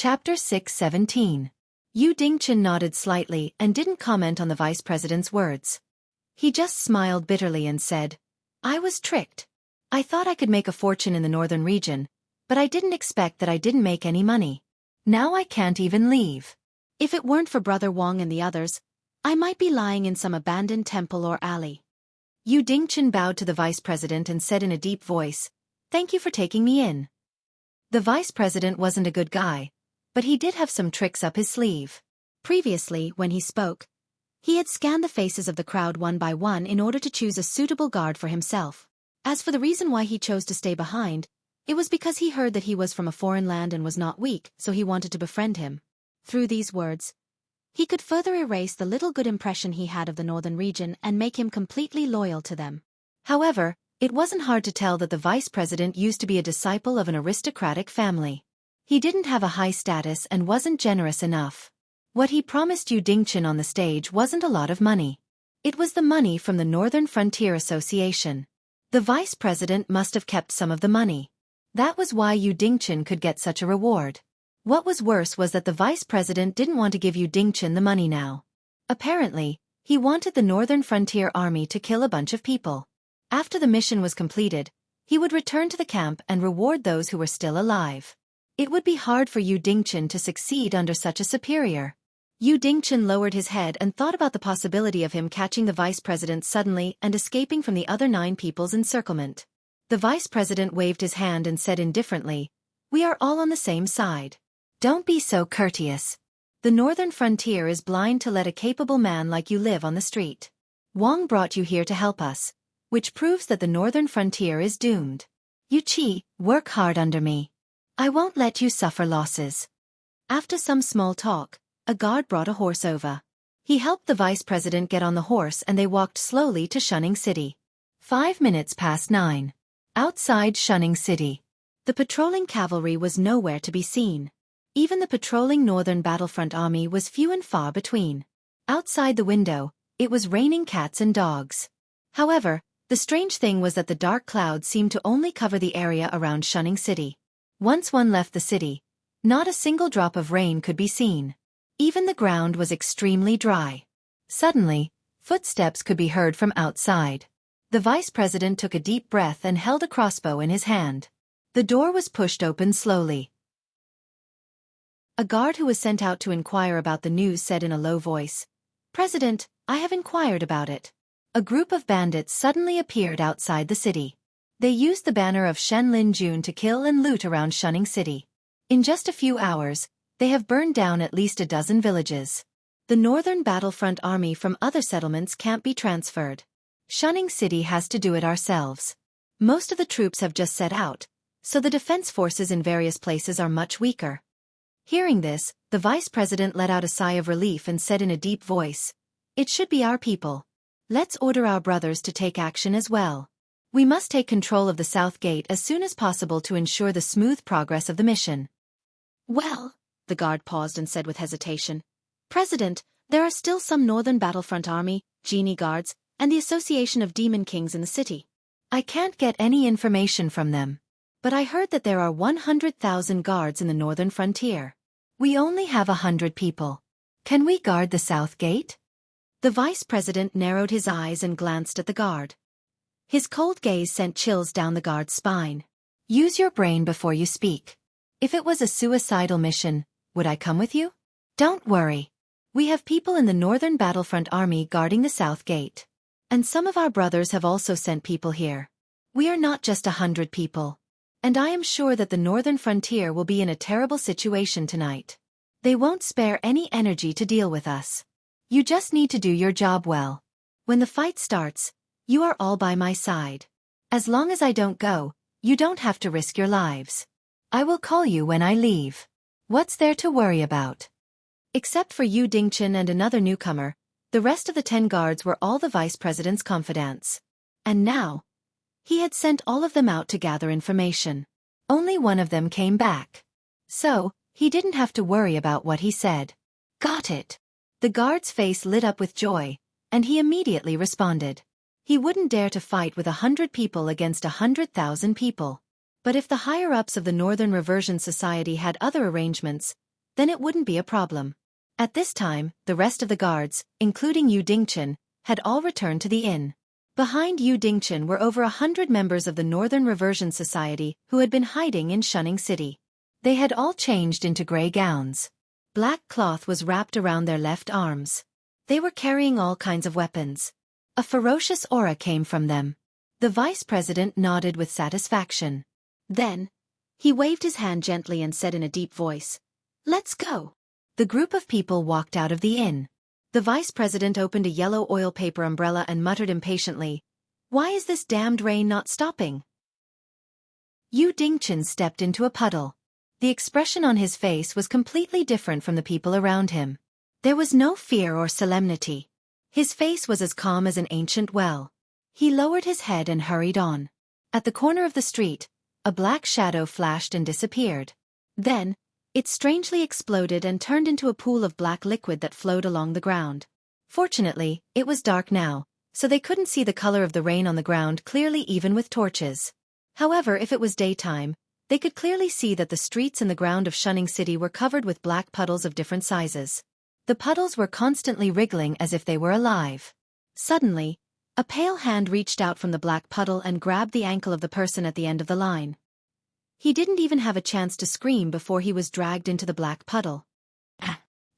Chapter 6:17. Yu Dingchen nodded slightly and didn't comment on the vice president's words. He just smiled bitterly and said, "I was tricked. I thought I could make a fortune in the northern region, but I didn't expect that I didn't make any money. Now I can't even leave. If it weren't for Brother Wang and the others, I might be lying in some abandoned temple or alley." Yu Dingchen bowed to the vice president and said in a deep voice, "Thank you for taking me in." The vice president wasn't a good guy, but he did have some tricks up his sleeve. Previously, when he spoke, he had scanned the faces of the crowd one by one in order to choose a suitable guard for himself. As for the reason why he chose to stay behind, it was because he heard that he was from a foreign land and was not weak, so he wanted to befriend him. Through these words, he could further erase the little good impression he had of the northern region and make him completely loyal to them. However, it wasn't hard to tell that the vice president used to be a disciple of an aristocratic family. He didn't have a high status and wasn't generous enough. What he promised Yu Dingchen on the stage wasn't a lot of money. It was the money from the Northern Frontier Association. The vice president must have kept some of the money. That was why Yu Dingchen could get such a reward. What was worse was that the vice president didn't want to give Yu Dingchen the money now. Apparently, he wanted the Northern Frontier Army to kill a bunch of people. After the mission was completed, he would return to the camp and reward those who were still alive. It would be hard for Yu Dingchen to succeed under such a superior. Yu Dingchen lowered his head and thought about the possibility of him catching the vice president suddenly and escaping from the other 9 people's encirclement. The vice president waved his hand and said indifferently, "We are all on the same side. Don't be so courteous. The Northern Frontier is blind to let a capable man like you live on the street. Wang brought you here to help us, which proves that the Northern Frontier is doomed. Yu Qi, work hard under me. I won't let you suffer losses." After some small talk, a guard brought a horse over. He helped the vice president get on the horse and they walked slowly to Shunning City. 5 minutes past 9. Outside Shunning City. The patrolling cavalry was nowhere to be seen. Even the patrolling Northern Battlefront Army was few and far between. Outside the window, it was raining cats and dogs. However, the strange thing was that the dark clouds seemed to only cover the area around Shunning City. Once one left the city, not a single drop of rain could be seen. Even the ground was extremely dry. Suddenly, footsteps could be heard from outside. The vice president took a deep breath and held a crossbow in his hand. The door was pushed open slowly. A guard who was sent out to inquire about the news said in a low voice, "President, I have inquired about it." A group of bandits suddenly appeared outside the city. They used the banner of Shen Lin Jun to kill and loot around Shunning City. In just a few hours, they have burned down at least a dozen villages. The Northern Battlefront Army from other settlements can't be transferred. Shunning City has to do it ourselves. Most of the troops have just set out, so the defense forces in various places are much weaker. Hearing this, the vice president let out a sigh of relief and said in a deep voice, "It should be our people. Let's order our brothers to take action as well. We must take control of the South Gate as soon as possible to ensure the smooth progress of the mission." "Well," the guard paused and said with hesitation, "President, there are still some Northern Battlefront Army, Genie Guards, and the Association of Demon Kings in the city. I can't get any information from them. But I heard that there are 100,000 guards in the Northern Frontier. We only have 100 people. Can we guard the South Gate?" The vice president narrowed his eyes and glanced at the guard. His cold gaze sent chills down the guard's spine. "Use your brain before you speak. If it was a suicidal mission, would I come with you? Don't worry. We have people in the Northern Battlefront Army guarding the South Gate. And some of our brothers have also sent people here. We are not just 100 people. And I am sure that the Northern Frontier will be in a terrible situation tonight. They won't spare any energy to deal with us. You just need to do your job well. When the fight starts, you are all by my side. As long as I don't go, you don't have to risk your lives. I will call you when I leave. What's there to worry about?" Except for Yu Dingchen and another newcomer, the rest of the 10 guards were all the vice president's confidants. And now, he had sent all of them out to gather information. Only one of them came back. So, he didn't have to worry about what he said. "Got it." The guard's face lit up with joy, and he immediately responded. He wouldn't dare to fight with 100 people against 100,000 people. But if the higher-ups of the Northern Reversion Society had other arrangements, then it wouldn't be a problem. At this time, the rest of the guards, including Yu Dingchen, had all returned to the inn. Behind Yu Dingchen were over 100 members of the Northern Reversion Society who had been hiding in Shunning City. They had all changed into gray gowns. Black cloth was wrapped around their left arms. They were carrying all kinds of weapons. A ferocious aura came from them. The vice president nodded with satisfaction. Then, he waved his hand gently and said in a deep voice, "Let's go." The group of people walked out of the inn. The vice president opened a yellow oil paper umbrella and muttered impatiently, "Why is this damned rain not stopping?" Yu Dingchen stepped into a puddle. The expression on his face was completely different from the people around him. There was no fear or solemnity. His face was as calm as an ancient well. He lowered his head and hurried on. At the corner of the street, a black shadow flashed and disappeared. Then, it strangely exploded and turned into a pool of black liquid that flowed along the ground. Fortunately, it was dark now, so they couldn't see the color of the rain on the ground clearly even with torches. However, if it was daytime, they could clearly see that the streets and the ground of Shunning City were covered with black puddles of different sizes. The puddles were constantly wriggling as if they were alive. Suddenly, a pale hand reached out from the black puddle and grabbed the ankle of the person at the end of the line. He didn't even have a chance to scream before he was dragged into the black puddle.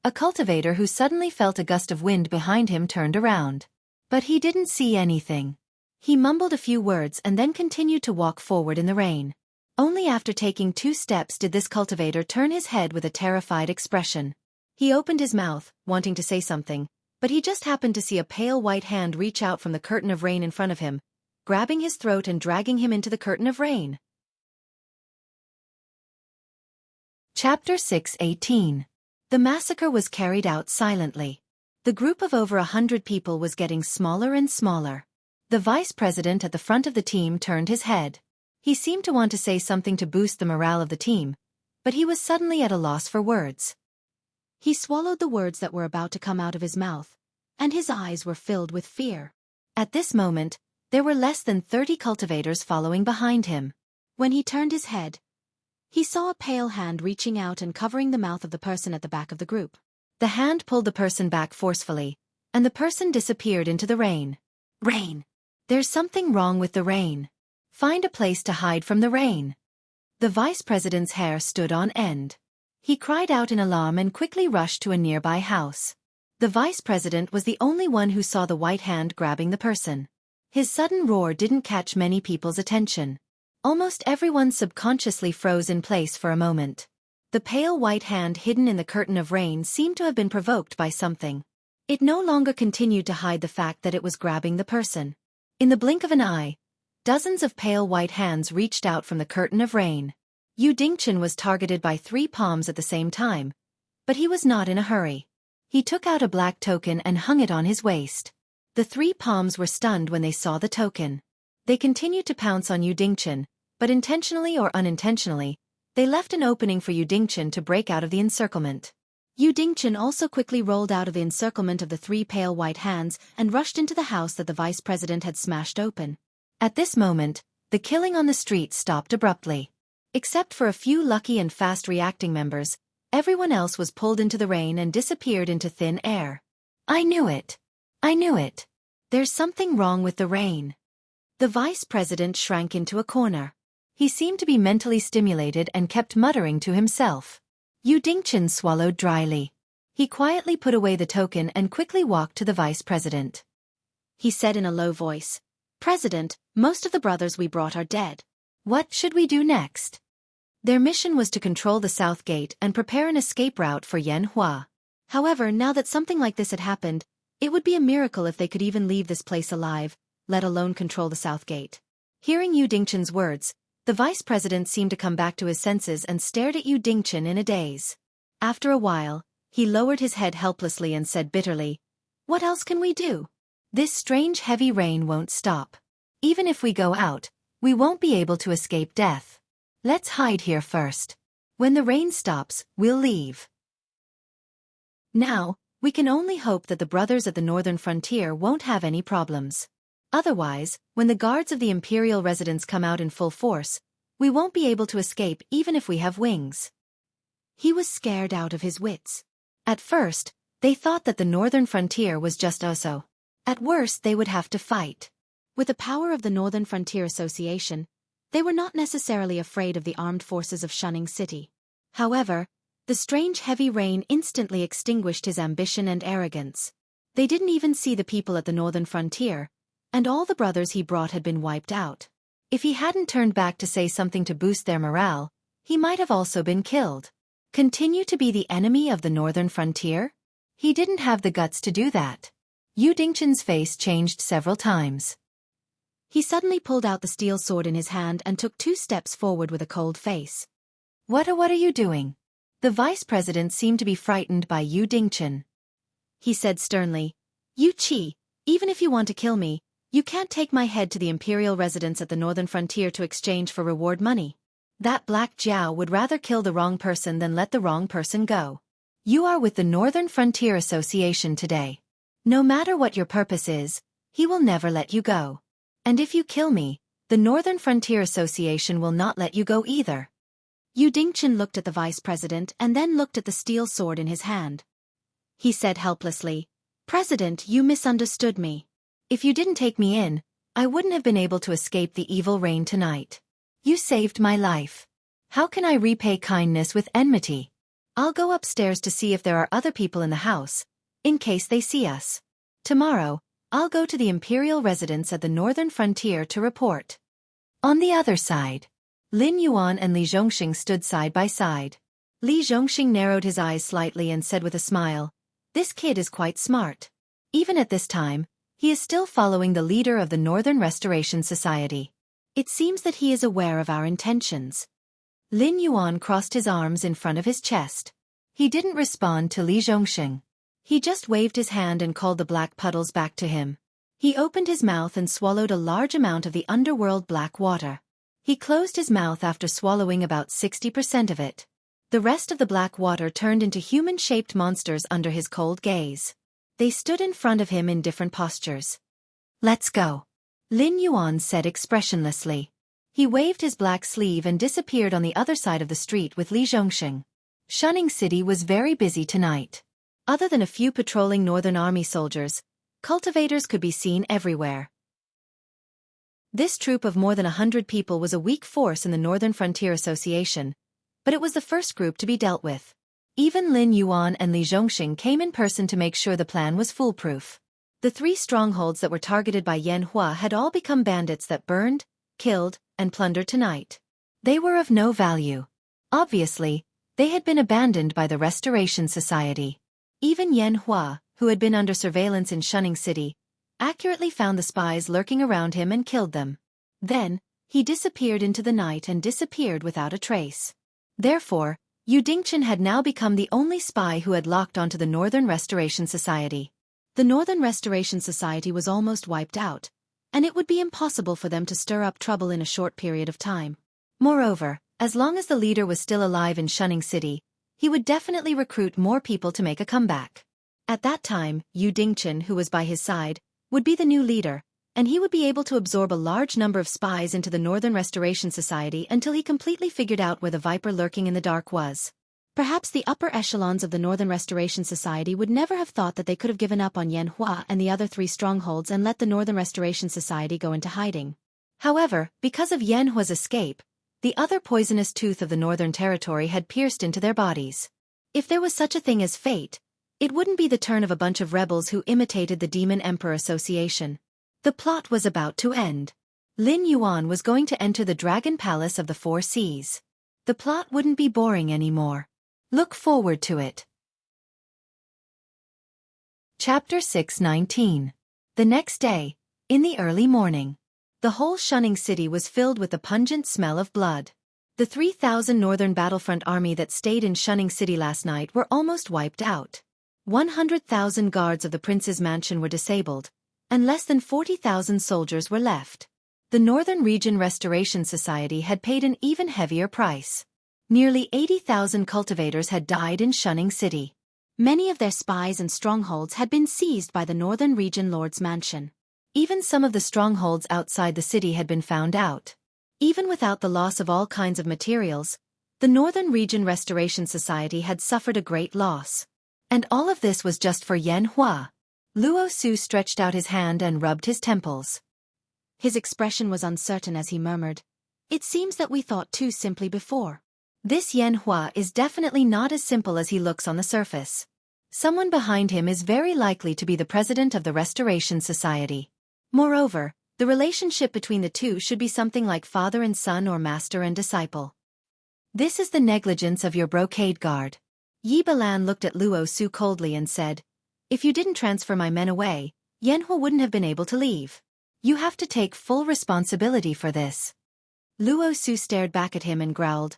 A cultivator who suddenly felt a gust of wind behind him turned around. But he didn't see anything. He mumbled a few words and then continued to walk forward in the rain. Only after taking 2 steps did this cultivator turn his head with a terrified expression. He opened his mouth, wanting to say something, but he just happened to see a pale white hand reach out from the curtain of rain in front of him, grabbing his throat and dragging him into the curtain of rain. Chapter 6:18. The massacre was carried out silently. The group of over 100 people was getting smaller and smaller. The vice president at the front of the team turned his head. He seemed to want to say something to boost the morale of the team, but he was suddenly at a loss for words. He swallowed the words that were about to come out of his mouth, and his eyes were filled with fear. At this moment, there were less than 30 cultivators following behind him. When he turned his head, he saw a pale hand reaching out and covering the mouth of the person at the back of the group. The hand pulled the person back forcefully, and the person disappeared into the rain. Rain! There's something wrong with the rain. Find a place to hide from the rain. The vice president's hair stood on end. He cried out in alarm and quickly rushed to a nearby house. The vice president was the only one who saw the white hand grabbing the person. His sudden roar didn't catch many people's attention. Almost everyone subconsciously froze in place for a moment. The pale white hand hidden in the curtain of rain seemed to have been provoked by something. It no longer continued to hide the fact that it was grabbing the person. In the blink of an eye, dozens of pale white hands reached out from the curtain of rain. Yu Dingchen was targeted by 3 palms at the same time, but he was not in a hurry. He took out a black token and hung it on his waist. The 3 palms were stunned when they saw the token. They continued to pounce on Yu Dingchen, but intentionally or unintentionally, they left an opening for Yu Dingchen to break out of the encirclement. Yu Dingchen also quickly rolled out of the encirclement of the 3 pale white hands and rushed into the house that the vice president had smashed open. At this moment, the killing on the street stopped abruptly. Except for a few lucky and fast-reacting members, everyone else was pulled into the rain and disappeared into thin air. I knew it. I knew it. There's something wrong with the rain. The vice president shrank into a corner. He seemed to be mentally stimulated and kept muttering to himself. Yu Dingchen swallowed dryly. He quietly put away the token and quickly walked to the vice president. He said in a low voice, "President, most of the brothers we brought are dead. What should we do next?" Their mission was to control the south gate and prepare an escape route for Yanhua. However, now that something like this had happened, it would be a miracle if they could even leave this place alive, let alone control the south gate. Hearing Yu Dingchen's words, the vice president seemed to come back to his senses and stared at Yu Dingchen in a daze. After a while, he lowered his head helplessly and said bitterly, "What else can we do? This strange heavy rain won't stop. Even if we go out, we won't be able to escape death. Let's hide here first. When the rain stops, we'll leave." Now, we can only hope that the brothers at the northern frontier won't have any problems. Otherwise, when the guards of the imperial residence come out in full force, we won't be able to escape even if we have wings. He was scared out of his wits. At first, they thought that the northern frontier was just Oso. At worst they would have to fight. With the power of the Northern Frontier Association, they were not necessarily afraid of the armed forces of Shunning City. However, the strange heavy rain instantly extinguished his ambition and arrogance. They didn't even see the people at the northern frontier, and all the brothers he brought had been wiped out. If he hadn't turned back to say something to boost their morale, he might have also been killed. Continue to be the enemy of the northern frontier? He didn't have the guts to do that. Yu Dingchen's face changed several times. He suddenly pulled out the steel sword in his hand and took 2 steps forward with a cold face. What are you doing? The vice president seemed to be frightened by Yu Dingchen. He said sternly, "Yu Qi, even if you want to kill me, you can't take my head to the imperial residence at the northern frontier to exchange for reward money. That Black Jiao would rather kill the wrong person than let the wrong person go. You are with the Northern Frontier Association today. No matter what your purpose is, he will never let you go. And if you kill me, the Northern Frontier Association will not let you go either." Yu Dingchen looked at the vice president and then looked at the steel sword in his hand. He said helplessly, "President, you misunderstood me. If you didn't take me in, I wouldn't have been able to escape the evil rain tonight. You saved my life. How can I repay kindness with enmity? I'll go upstairs to see if there are other people in the house, in case they see us. Tomorrow, I'll go to the imperial residence at the northern frontier to report." On the other side, Lin Yuan and Li Zhongxing stood side by side. Li Zhongxing narrowed his eyes slightly and said with a smile, "This kid is quite smart. Even at this time, he is still following the leader of the Northern Restoration Society. It seems that he is aware of our intentions." Lin Yuan crossed his arms in front of his chest. He didn't respond to Li Zhongxing. He just waved his hand and called the black puddles back to him. He opened his mouth and swallowed a large amount of the underworld black water. He closed his mouth after swallowing about 60% of it. The rest of the black water turned into human-shaped monsters under his cold gaze. They stood in front of him in different postures. "Let's go," Lin Yuan said expressionlessly. He waved his black sleeve and disappeared on the other side of the street with Li Zhongxing. Shunning City was very busy tonight. Other than a few patrolling Northern Army soldiers, cultivators could be seen everywhere. This troop of more than 100 people was a weak force in the Northern Frontier Association, but it was the first group to be dealt with. Even Lin Yuan and Li Zhongxing came in person to make sure the plan was foolproof. The 3 strongholds that were targeted by Yan Hua had all become bandits that burned, killed, and plundered tonight. They were of no value. Obviously, they had been abandoned by the Restoration Society. Even Yan Hua, who had been under surveillance in Shunning City, accurately found the spies lurking around him and killed them. Then, he disappeared into the night and disappeared without a trace. Therefore, Yu Dingchen had now become the only spy who had locked onto the Northern Restoration Society. The Northern Restoration Society was almost wiped out, and it would be impossible for them to stir up trouble in a short period of time. Moreover, as long as the leader was still alive in Shunning City, he would definitely recruit more people to make a comeback. At that time, Yu Dingchen, who was by his side, would be the new leader, and he would be able to absorb a large number of spies into the Northern Restoration Society until he completely figured out where the viper lurking in the dark was. Perhaps the upper echelons of the Northern Restoration Society would never have thought that they could have given up on Yan Hua and the other 3 strongholds and let the Northern Restoration Society go into hiding. However, because of Yan Hua's escape, the other poisonous tooth of the Northern Territory had pierced into their bodies. If there was such a thing as fate, it wouldn't be the turn of a bunch of rebels who imitated the Demon Emperor Association. The plot was about to end. Lin Yuan was going to enter the Dragon Palace of the 4 Seas. The plot wouldn't be boring anymore. Look forward to it. Chapter 619. The next day, in the early morning, the whole Shunning City was filled with the pungent smell of blood. The 3,000 Northern Battlefront Army that stayed in Shunning City last night were almost wiped out. 100,000 guards of the prince's mansion were disabled, and less than 40,000 soldiers were left. The Northern Region Restoration Society had paid an even heavier price. Nearly 80,000 cultivators had died in Shunning City. Many of their spies and strongholds had been seized by the Northern Region Lord's mansion. Even some of the strongholds outside the city had been found out. Even without the loss of all kinds of materials, The Northern Region Restoration Society had suffered a great loss. And all of this was just for Yan Hua. Luo Su stretched out his hand and rubbed his temples. His expression was uncertain as he murmured, "It seems that we thought too simply before. This Yan Hua is definitely not as simple as he looks on the surface. Someone behind him is very likely to be the president of the Restoration Society. Moreover, the relationship between the two should be something like father and son or master and disciple. This is the negligence of your brocade guard." Yi Balan looked at Luo Su coldly and said, "If you didn't transfer my men away, Yan Hua wouldn't have been able to leave. You have to take full responsibility for this." Luo Su stared back at him and growled,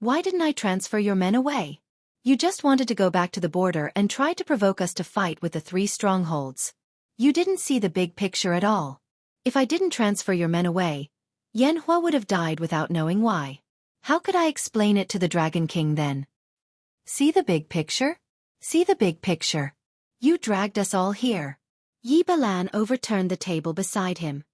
"Why didn't I transfer your men away? You just wanted to go back to the border and try to provoke us to fight with the 3 strongholds. You didn't see the big picture at all. If I didn't transfer your men away, Yan Hua would have died without knowing why. How could I explain it to the Dragon King then? See the big picture? See the big picture. You dragged us all here." Yi Balan overturned the table beside him.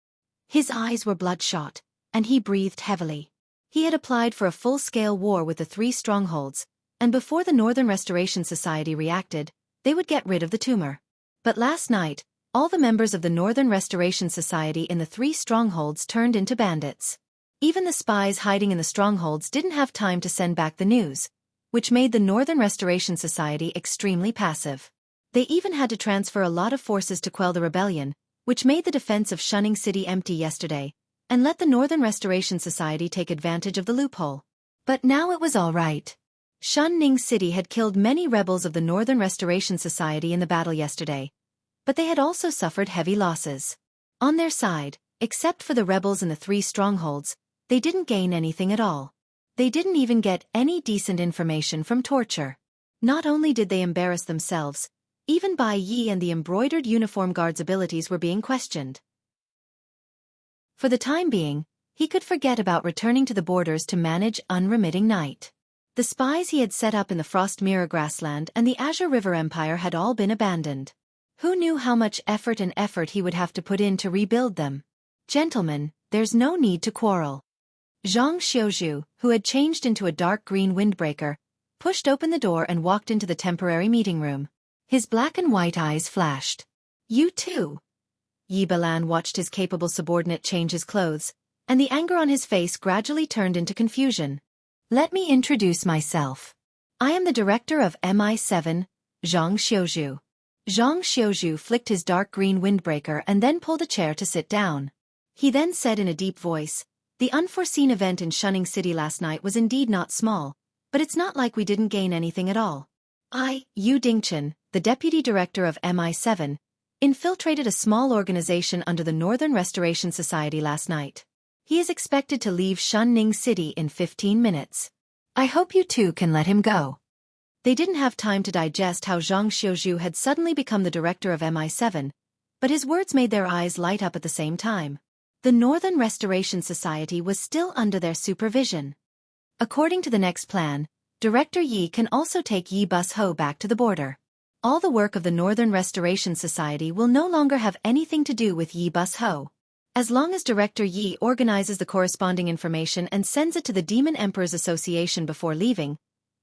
His eyes were bloodshot, and he breathed heavily. He had applied for a full-scale war with the 3 strongholds, and before the Northern Restoration Society reacted, they would get rid of the tumor. But last night, all the members of the Northern Restoration Society in the 3 strongholds turned into bandits. Even the spies hiding in the strongholds didn't have time to send back the news, which made the Northern Restoration Society extremely passive. They even had to transfer a lot of forces to quell the rebellion, which made the defense of Shunning City empty yesterday, and let the Northern Restoration Society take advantage of the loophole. But now it was all right. Shunning City had killed many rebels of the Northern Restoration Society in the battle yesterday, but they had also suffered heavy losses. On their side, except for the rebels in the 3 strongholds, they didn't gain anything at all. They didn't even get any decent information from torture. Not only did they embarrass themselves, even Bai Yi and the embroidered uniform guard's abilities were being questioned. For the time being, he could forget about returning to the borders to manage unremitting night. The spies he had set up in the Frost Mirror Grassland and the Azure River Empire had all been abandoned. Who knew how much effort he would have to put in to rebuild them? "Gentlemen, there's no need to quarrel." Zhang Xiaozhu, who had changed into a dark green windbreaker, pushed open the door and walked into the temporary meeting room. His black and white eyes flashed. "You too?" Yi Balan watched his capable subordinate change his clothes, and the anger on his face gradually turned into confusion. "Let me introduce myself. I am the director of MI7, Zhang Xiaozhu." Zhang Xiaozhu flicked his dark green windbreaker and then pulled a chair to sit down. He then said in a deep voice, "The unforeseen event in Shunning City last night was indeed not small, but it's not like we didn't gain anything at all. Yu Dingchen, the deputy director of MI7, infiltrated a small organization under the Northern Restoration Society last night. He is expected to leave Shunning City in 15 minutes. I hope you two can let him go." They didn't have time to digest how Zhang Xiaozhu had suddenly become the director of MI7, but his words made their eyes light up at the same time. The Northern Restoration Society was still under their supervision. According to the next plan, Director Yi can also take Yi Bus Ho back to the border. All the work of the Northern Restoration Society will no longer have anything to do with Yi Bus Ho. As long as Director Yi organizes the corresponding information and sends it to the Demon Emperor's Association before leaving,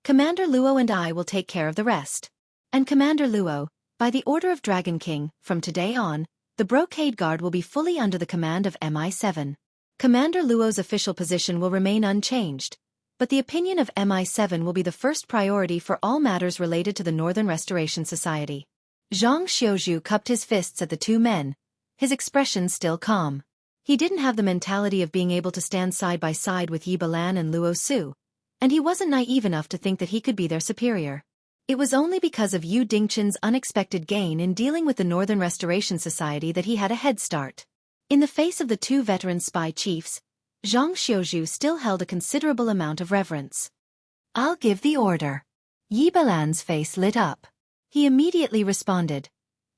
Commander Luo and I will take care of the rest. And Commander Luo, by the order of Dragon King, from today on, the Brocade Guard will be fully under the command of MI7. Commander Luo's official position will remain unchanged, but the opinion of MI7 will be the first priority for all matters related to the Northern Restoration Society. Zhang Xiaozhu cupped his fists at the 2 men, his expression still calm. He didn't have the mentality of being able to stand side by side with Yi Balan and Luo Su, and he wasn't naive enough to think that he could be their superior. It was only because of Yu Dingchen's unexpected gain in dealing with the Northern Restoration Society that he had a head start. In the face of the 2 veteran spy chiefs, Zhang Xiaozhu still held a considerable amount of reverence. "I'll give the order." Yi Balan's face lit up. He immediately responded,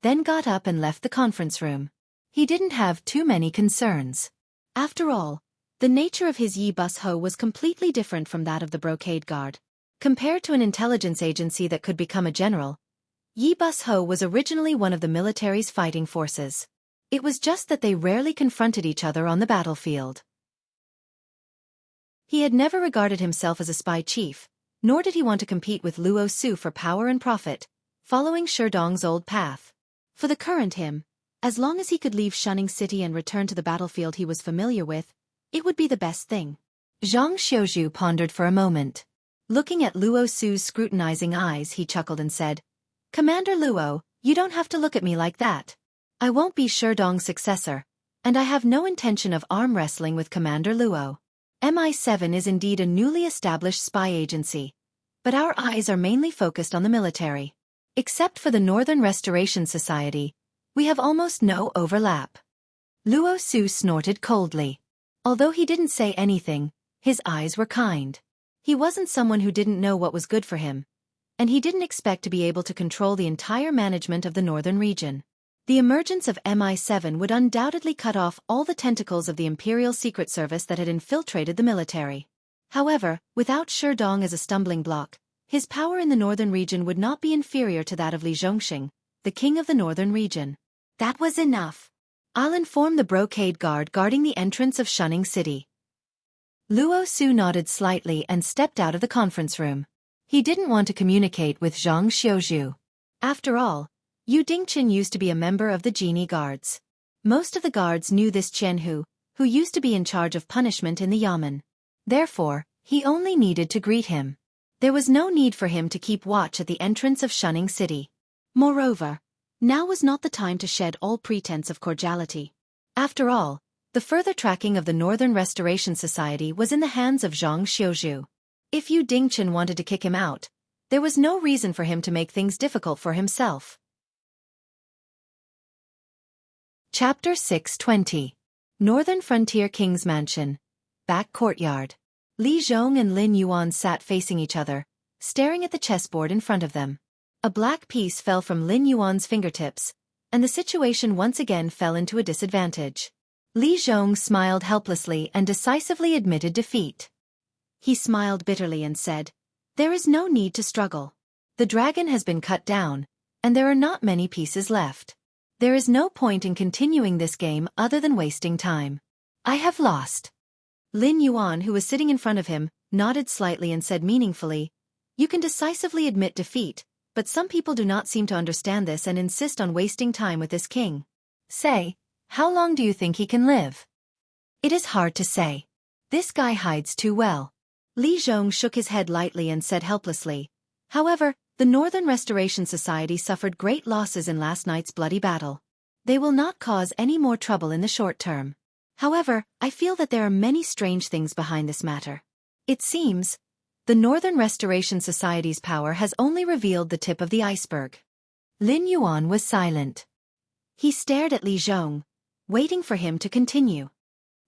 then got up and left the conference room. He didn't have too many concerns. After all, the nature of his Yi Bus Ho was completely different from that of the Brocade Guard. Compared to an intelligence agency that could become a general, Yi Bus Ho was originally one of the military's fighting forces. It was just that they rarely confronted each other on the battlefield. He had never regarded himself as a spy chief, nor did he want to compete with Luo Su for power and profit, following Sherdong's old path. For the current him, as long as he could leave Shunning City and return to the battlefield he was familiar with, it would be the best thing. Zhang Xiuzhu pondered for a moment. Looking at Luo Su's scrutinizing eyes, he chuckled and said, "Commander Luo, you don't have to look at me like that. I won't be Sherdong's successor, and I have no intention of arm wrestling with Commander Luo. MI7 is indeed a newly established spy agency, but our eyes are mainly focused on the military. Except for the Northern Restoration Society, we have almost no overlap." Luo Su snorted coldly. Although he didn't say anything, his eyes were kind. He wasn't someone who didn't know what was good for him, and he didn't expect to be able to control the entire management of the northern region. The emergence of MI7 would undoubtedly cut off all the tentacles of the Imperial Secret Service that had infiltrated the military. However, without Sherdong as a stumbling block, his power in the northern region would not be inferior to that of Li Zhongxing, the king of the northern region. That was enough. I'll inform the brocade guard guarding the entrance of Shunning City. Luo Su nodded slightly and stepped out of the conference room. He didn't want to communicate with Zhang Xiuzhu. After all, Yu Dingchen used to be a member of the Genie Guards. Most of the guards knew this Qian Hu, who used to be in charge of punishment in the Yamen. Therefore, he only needed to greet him. There was no need for him to keep watch at the entrance of Shunning City. Moreover, now was not the time to shed all pretense of cordiality. After all, the further tracking of the Northern Restoration Society was in the hands of Zhang Xiuzhu. If Yu Dingchen wanted to kick him out, there was no reason for him to make things difficult for himself. Chapter 620. Northern Frontier King's Mansion. Back Courtyard. Li Zhong and Lin Yuan sat facing each other, staring at the chessboard in front of them. A black piece fell from Lin Yuan's fingertips, and the situation once again fell into a disadvantage. Li Zhong smiled helplessly and decisively admitted defeat. He smiled bitterly and said, "There is no need to struggle. The dragon has been cut down, and there are not many pieces left. There is no point in continuing this game other than wasting time. I have lost." Lin Yuan, who was sitting in front of him, nodded slightly and said meaningfully, "You can decisively admit defeat, but some people do not seem to understand this and insist on wasting time with this king. Say, how long do you think he can live?" "It is hard to say. This guy hides too well." Li Zhong shook his head lightly and said helplessly, "However, the Northern Restoration Society suffered great losses in last night's bloody battle. They will not cause any more trouble in the short term. However, I feel that there are many strange things behind this matter. It seems, the Northern Restoration Society's power has only revealed the tip of the iceberg." Lin Yuan was silent. He stared at Li Zhong, waiting for him to continue.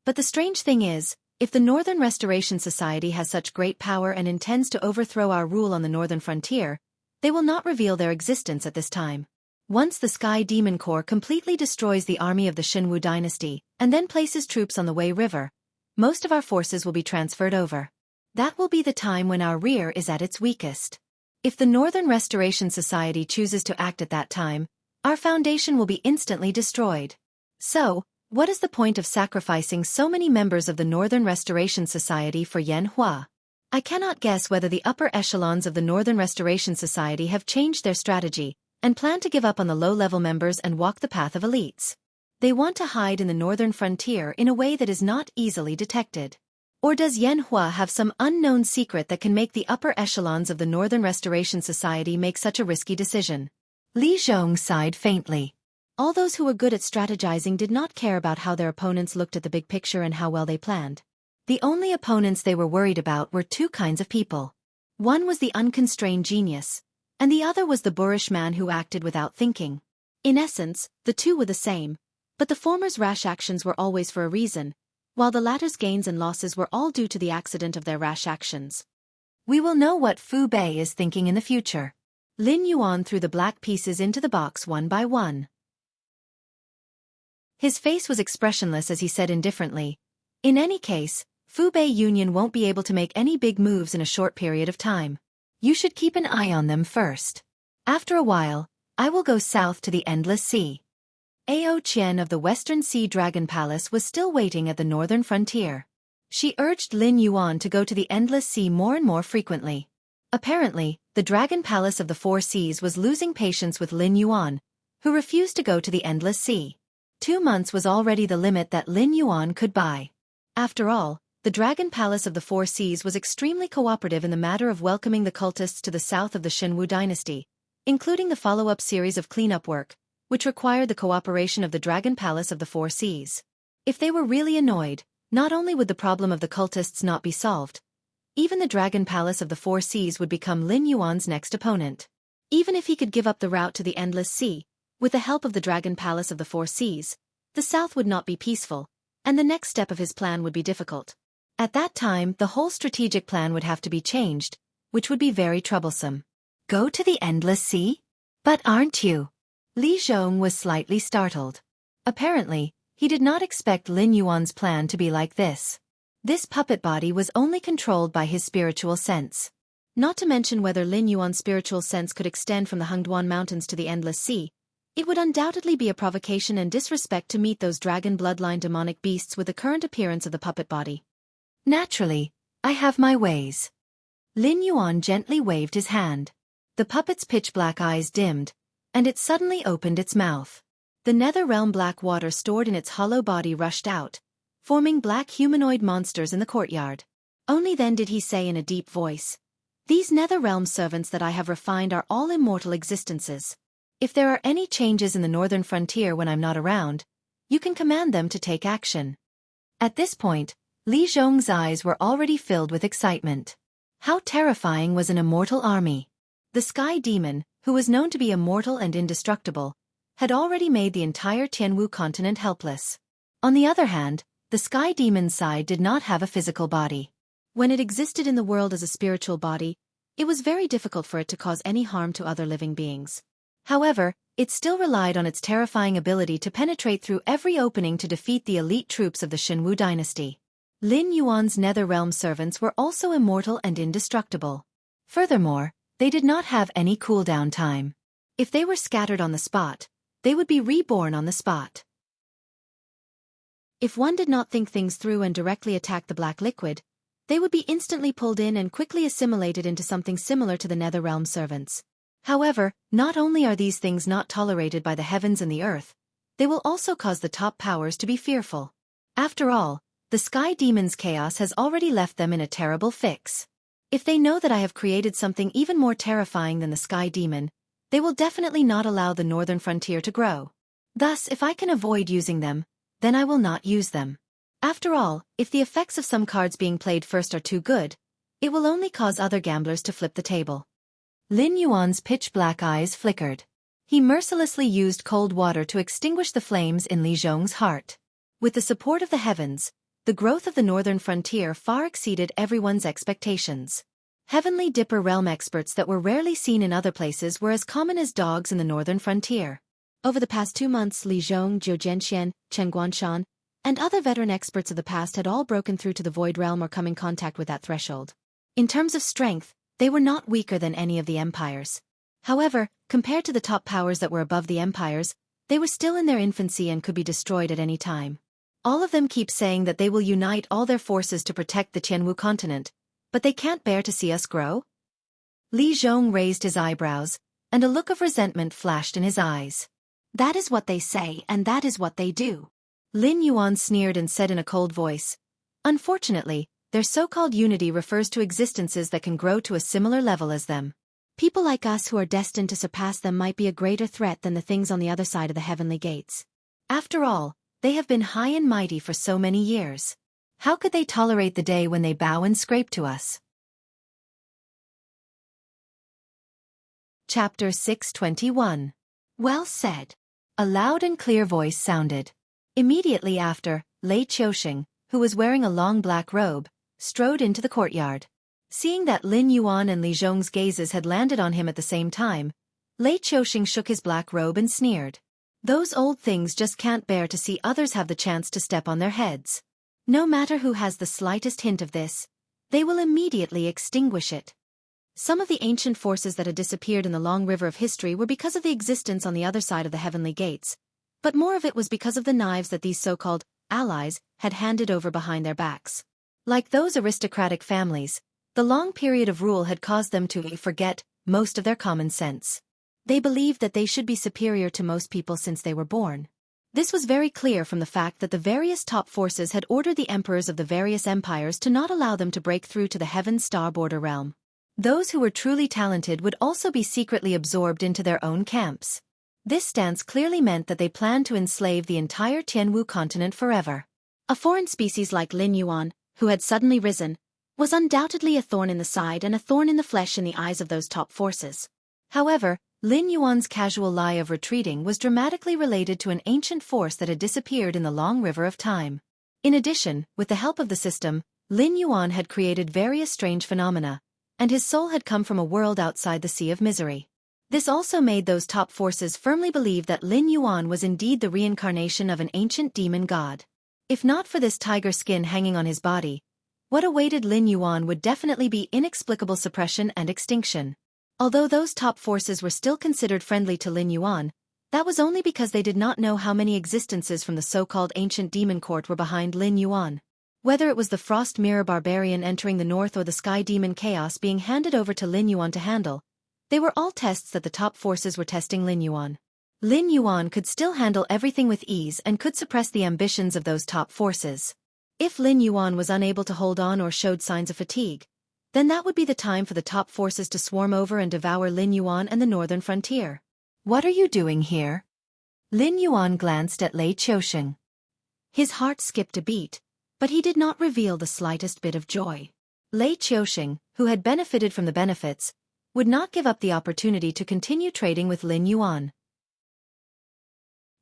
"But the strange thing is, if the Northern Restoration Society has such great power and intends to overthrow our rule on the northern frontier, they will not reveal their existence at this time. Once the Sky Demon Corps completely destroys the army of the Xinwu dynasty, and then places troops on the Wei River, most of our forces will be transferred over. That will be the time when our rear is at its weakest. If the Northern Restoration Society chooses to act at that time, our foundation will be instantly destroyed. So, what is the point of sacrificing so many members of the Northern Restoration Society for Yan Hua? I cannot guess whether the upper echelons of the Northern Restoration Society have changed their strategy and plan to give up on the low-level members and walk the path of elites. They want to hide in the northern frontier in a way that is not easily detected. Or does Yan Hua have some unknown secret that can make the upper echelons of the Northern Restoration Society make such a risky decision?" Li Zhong sighed faintly. All those who were good at strategizing did not care about how their opponents looked at the big picture and how well they planned. The only opponents they were worried about were two kinds of people. One was the unconstrained genius, and the other was the boorish man who acted without thinking. In essence, the two were the same, but the former's rash actions were always for a reason, while the latter's gains and losses were all due to the accident of their rash actions. "We will know what Fu Bei is thinking in the future." Lin Yuan threw the black pieces into the box one by one. His face was expressionless as he said indifferently, "In any case, Fu Bei Union won't be able to make any big moves in a short period of time. You should keep an eye on them first. After a while, I will go south to the Endless Sea." Ao Qian of the Western Sea Dragon Palace was still waiting at the northern frontier. She urged Lin Yuan to go to the Endless Sea more and more frequently. Apparently, the Dragon Palace of the Four Seas was losing patience with Lin Yuan, who refused to go to the Endless Sea. 2 months was already the limit that Lin Yuan could buy. After all, the Dragon Palace of the Four Seas was extremely cooperative in the matter of welcoming the cultists to the south of the Shenwu dynasty, including the follow-up series of cleanup work, which required the cooperation of the Dragon Palace of the Four Seas. If they were really annoyed, not only would the problem of the cultists not be solved, even the Dragon Palace of the Four Seas would become Lin Yuan's next opponent. Even if he could give up the route to the Endless Sea, with the help of the Dragon Palace of the Four Seas, the south would not be peaceful, and the next step of his plan would be difficult. At that time, the whole strategic plan would have to be changed, which would be very troublesome. Go to the Endless Sea? But aren't you? Li Zhong was slightly startled. Apparently, he did not expect Lin Yuan's plan to be like this. This puppet body was only controlled by his spiritual sense. Not to mention whether Lin Yuan's spiritual sense could extend from the Hengduan Mountains to the Endless Sea, it would undoubtedly be a provocation and disrespect to meet those dragon bloodline demonic beasts with the current appearance of the puppet body. Naturally, I have my ways. Lin Yuan gently waved his hand. The puppet's pitch-black eyes dimmed, and it suddenly opened its mouth. The nether realm black water stored in its hollow body rushed out, forming black humanoid monsters in the courtyard. Only then did he say in a deep voice, "These nether realm servants that I have refined are all immortal existences. If there are any changes in the northern frontier when I'm not around, you can command them to take action." At this point, Li Zhong's eyes were already filled with excitement. How terrifying was an immortal army! The Sky Demon, who was known to be immortal and indestructible, had already made the entire Tianwu continent helpless. On the other hand, the Sky Demon's side did not have a physical body. When it existed in the world as a spiritual body, it was very difficult for it to cause any harm to other living beings. However, it still relied on its terrifying ability to penetrate through every opening to defeat the elite troops of the Shenwu dynasty. Lin Yuan's nether realm servants were also immortal and indestructible. Furthermore, they did not have any cooldown time. If they were scattered on the spot, they would be reborn on the spot. If one did not think things through and directly attack the black liquid, they would be instantly pulled in and quickly assimilated into something similar to the Netherrealm servants. However, not only are these things not tolerated by the heavens and the earth, they will also cause the top powers to be fearful. After all, the Sky Demon's chaos has already left them in a terrible fix. If they know that I have created something even more terrifying than the Sky Demon, they will definitely not allow the northern frontier to grow. Thus, if I can avoid using them, then I will not use them. After all, if the effects of some cards being played first are too good, it will only cause other gamblers to flip the table. Lin Yuan's pitch-black eyes flickered. He mercilessly used cold water to extinguish the flames in Li Zhong's heart. With the support of the heavens, the growth of the northern frontier far exceeded everyone's expectations. Heavenly Dipper realm experts that were rarely seen in other places were as common as dogs in the northern frontier. Over the past 2 months, Li Zhong, Zhou Jianxian, Chen Guanshan, and other veteran experts of the past had all broken through to the void realm or come in contact with that threshold. In terms of strength, they were not weaker than any of the empires. However, compared to the top powers that were above the empires, they were still in their infancy and could be destroyed at any time. All of them keep saying that they will unite all their forces to protect the Tianwu continent, but they can't bear to see us grow? Li Zhong raised his eyebrows, and a look of resentment flashed in his eyes. That is what they say and that is what they do. Lin Yuan sneered and said in a cold voice, "Unfortunately, their so-called unity refers to existences that can grow to a similar level as them. People like us who are destined to surpass them might be a greater threat than the things on the other side of the heavenly gates. After all, they have been high and mighty for so many years. How could they tolerate the day when they bow and scrape to us?" Chapter 621. Well said. A loud and clear voice sounded. Immediately after, Lei Qiusheng, who was wearing a long black robe, strode into the courtyard. Seeing that Lin Yuan and Li Zhong's gazes had landed on him at the same time, Lei Qiusheng shook his black robe and sneered. Those old things just can't bear to see others have the chance to step on their heads. No matter who has the slightest hint of this, they will immediately extinguish it. Some of the ancient forces that had disappeared in the long river of history were because of the existence on the other side of the heavenly gates, but more of it was because of the knives that these so-called allies had handed over behind their backs. Like those aristocratic families, the long period of rule had caused them to forget most of their common sense. They believed that they should be superior to most people since they were born. This was very clear from the fact that the various top forces had ordered the emperors of the various empires to not allow them to break through to the Heaven's Star border realm. Those who were truly talented would also be secretly absorbed into their own camps. This stance clearly meant that they planned to enslave the entire Tianwu continent forever. A foreign species like Lin Yuan, who had suddenly risen, was undoubtedly a thorn in the side and a thorn in the flesh in the eyes of those top forces. However, Lin Yuan's casual lie of retreating was dramatically related to an ancient force that had disappeared in the long river of time. In addition, with the help of the system, Lin Yuan had created various strange phenomena, and his soul had come from a world outside the Sea of Misery. This also made those top forces firmly believe that Lin Yuan was indeed the reincarnation of an ancient demon god. If not for this tiger skin hanging on his body, what awaited Lin Yuan would definitely be inexplicable suppression and extinction. Although those top forces were still considered friendly to Lin Yuan, that was only because they did not know how many existences from the so-called ancient demon court were behind Lin Yuan. Whether it was the Frost Mirror Barbarian entering the north or the Sky Demon Chaos being handed over to Lin Yuan to handle, they were all tests that the top forces were testing Lin Yuan. Lin Yuan could still handle everything with ease and could suppress the ambitions of those top forces. If Lin Yuan was unable to hold on or showed signs of fatigue, then that would be the time for the top forces to swarm over and devour Lin Yuan and the northern frontier. "What are you doing here?" Lin Yuan glanced at Lei Qiusheng. His heart skipped a beat, but he did not reveal the slightest bit of joy. Lei Qiusheng, who had benefited from the benefits, would not give up the opportunity to continue trading with Lin Yuan.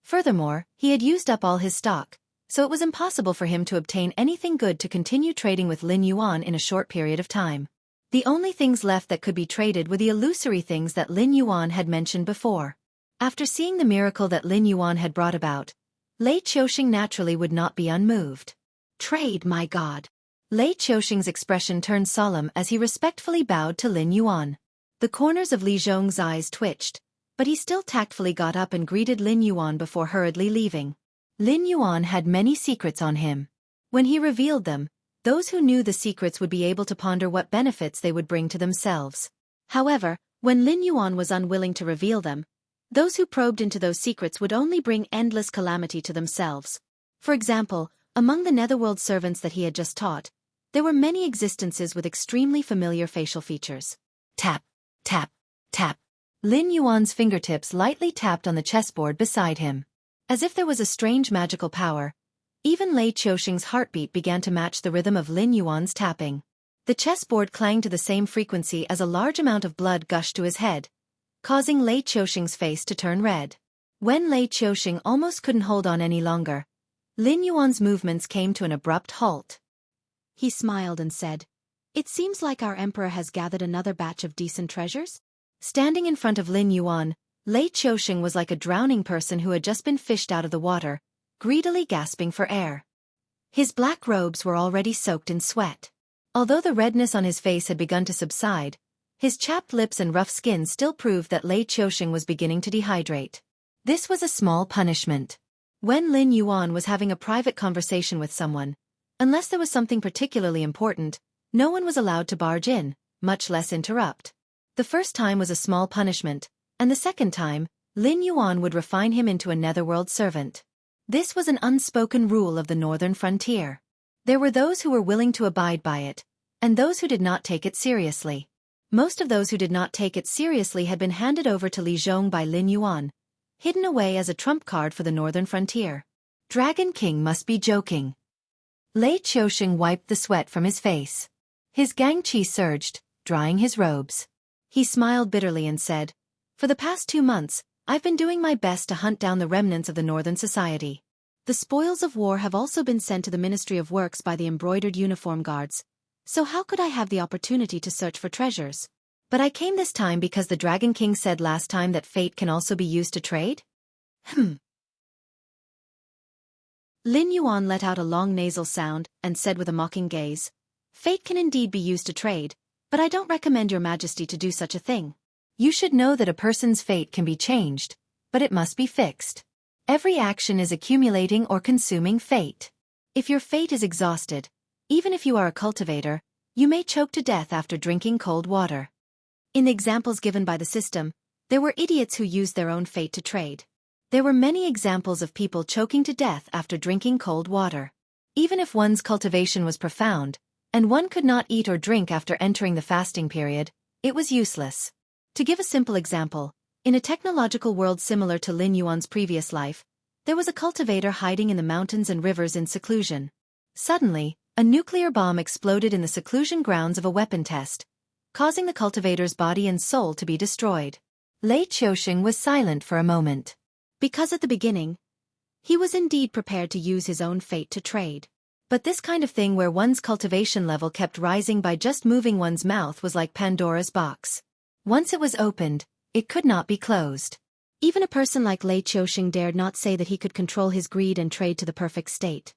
Furthermore, he had used up all his stock, so it was impossible for him to obtain anything good to continue trading with Lin Yuan in a short period of time. The only things left that could be traded were the illusory things that Lin Yuan had mentioned before. After seeing the miracle that Lin Yuan had brought about, Lei Qiusheng naturally would not be unmoved. "Trade, my god." Lei Qiusheng's expression turned solemn as he respectfully bowed to Lin Yuan. The corners of Li Zhong's eyes twitched, but he still tactfully got up and greeted Lin Yuan before hurriedly leaving. Lin Yuan had many secrets on him. When he revealed them, those who knew the secrets would be able to ponder what benefits they would bring to themselves. However, when Lin Yuan was unwilling to reveal them, those who probed into those secrets would only bring endless calamity to themselves. For example, among the netherworld servants that he had just taught, there were many existences with extremely familiar facial features. Tap, tap, tap. Lin Yuan's fingertips lightly tapped on the chessboard beside him. As if there was a strange magical power, even Lei Qiusheng's heartbeat began to match the rhythm of Lin Yuan's tapping. The chessboard clanged to the same frequency as a large amount of blood gushed to his head, causing Lei Qiusheng's face to turn red. When Lei Qiusheng almost couldn't hold on any longer, Lin Yuan's movements came to an abrupt halt. He smiled and said, "It seems like our emperor has gathered another batch of decent treasures?" Standing in front of Lin Yuan, Lei Qiusheng was like a drowning person who had just been fished out of the water, greedily gasping for air. His black robes were already soaked in sweat. Although the redness on his face had begun to subside, his chapped lips and rough skin still proved that Lei Qiusheng was beginning to dehydrate. This was a small punishment. When Lin Yuan was having a private conversation with someone, unless there was something particularly important, no one was allowed to barge in, much less interrupt. The first time was a small punishment, and the second time, Lin Yuan would refine him into a netherworld servant. This was an unspoken rule of the northern frontier. There were those who were willing to abide by it, and those who did not take it seriously. Most of those who did not take it seriously had been handed over to Li Zhong by Lin Yuan, hidden away as a trump card for the northern frontier. Dragon King must be joking. Lei Qiusheng wiped the sweat from his face. His gangqi surged, drying his robes. He smiled bitterly and said, "For the past 2 months, I've been doing my best to hunt down the remnants of the Northern Society. The spoils of war have also been sent to the Ministry of Works by the embroidered uniform guards, so how could I have the opportunity to search for treasures? But I came this time because the Dragon King said last time that fate can also be used to trade?" Lin Yuan let out a long nasal sound and said with a mocking gaze, "Fate can indeed be used to trade, but I don't recommend your majesty to do such a thing. You should know that a person's fate can be changed, but it must be fixed. Every action is accumulating or consuming fate. If your fate is exhausted, Even if you are a cultivator, you may choke to death after drinking cold water. In the examples given by the system, there were idiots who used their own fate to trade. There were many examples of people choking to death after drinking cold water. Even if one's cultivation was profound, and one could not eat or drink after entering the fasting period, it was useless. To give a simple example, in a technological world similar to Lin Yuan's previous life, there was a cultivator hiding in the mountains and rivers in seclusion. Suddenly, a nuclear bomb exploded in the seclusion grounds of a weapon test, causing the cultivator's body and soul to be destroyed. Lei Qiusheng was silent for a moment. Because at the beginning, he was indeed prepared to use his own fate to trade. But this kind of thing where one's cultivation level kept rising by just moving one's mouth was like Pandora's box. Once it was opened, it could not be closed. Even a person like Lei Qiusheng dared not say that he could control his greed and trade to the perfect state.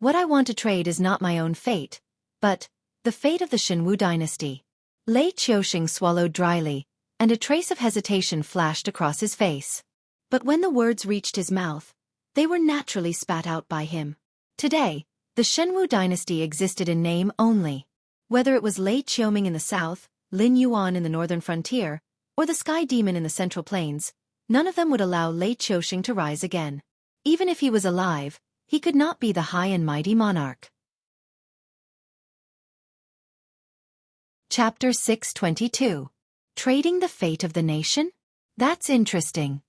What I want to trade is not my own fate, but the fate of the Shenwu dynasty. Lei Qiusheng swallowed dryly, and a trace of hesitation flashed across his face. But when the words reached his mouth, they were naturally spat out by him. Today, the Shenwu dynasty existed in name only. Whether it was Lei Qiusheng in the south, Lin Yuan in the northern frontier, or the Sky Demon in the central plains, none of them would allow Lei Qiusheng to rise again. Even if he was alive, he could not be the high and mighty monarch. Chapter 622. Trading the Fate of the Nation? That's interesting.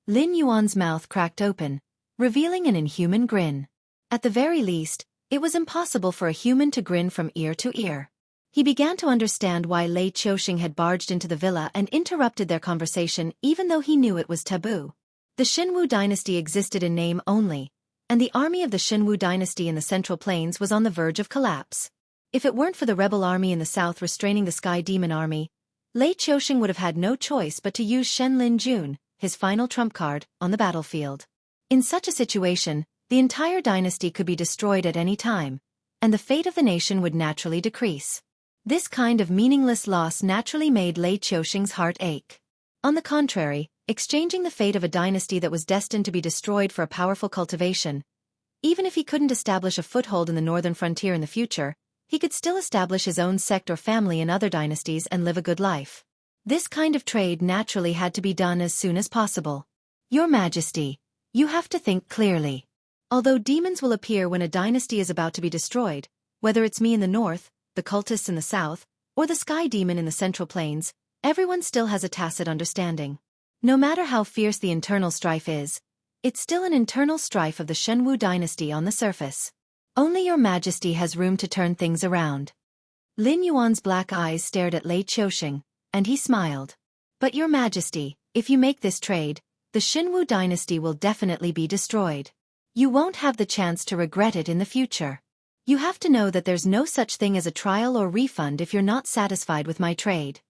Lin Yuan's mouth cracked open, revealing an inhuman grin. At the very least, it was impossible for a human to grin from ear to ear. He began to understand why Lei Qiusheng had barged into the villa and interrupted their conversation even though he knew it was taboo. The Shenwu dynasty existed in name only, and the army of the Shenwu dynasty in the Central Plains was on the verge of collapse. If it weren't for the rebel army in the south restraining the Sky Demon army, Lei Qiusheng would have had no choice but to use Shen Lin Jun, his final trump card, on the battlefield. In such a situation, the entire dynasty could be destroyed at any time, and the fate of the nation would naturally decrease. This kind of meaningless loss naturally made Lei Qiusheng's heart ache. On the contrary, exchanging the fate of a dynasty that was destined to be destroyed for a powerful cultivation, even if he couldn't establish a foothold in the northern frontier in the future, he could still establish his own sect or family in other dynasties and live a good life. This kind of trade naturally had to be done as soon as possible. Your Majesty, you have to think clearly. Although demons will appear when a dynasty is about to be destroyed, whether it's me in the north, the cultists in the south, or the Sky Demon in the Central Plains, everyone still has a tacit understanding. No matter how fierce the internal strife is, it's still an internal strife of the Shenwu dynasty on the surface. Only your Majesty has room to turn things around. Lin Yuan's black eyes stared at Lei Qiusheng, and he smiled. But your Majesty, if you make this trade, the Shenwu dynasty will definitely be destroyed. You won't have the chance to regret it in the future. You have to know that there's no such thing as a trial or refund if you're not satisfied with my trade.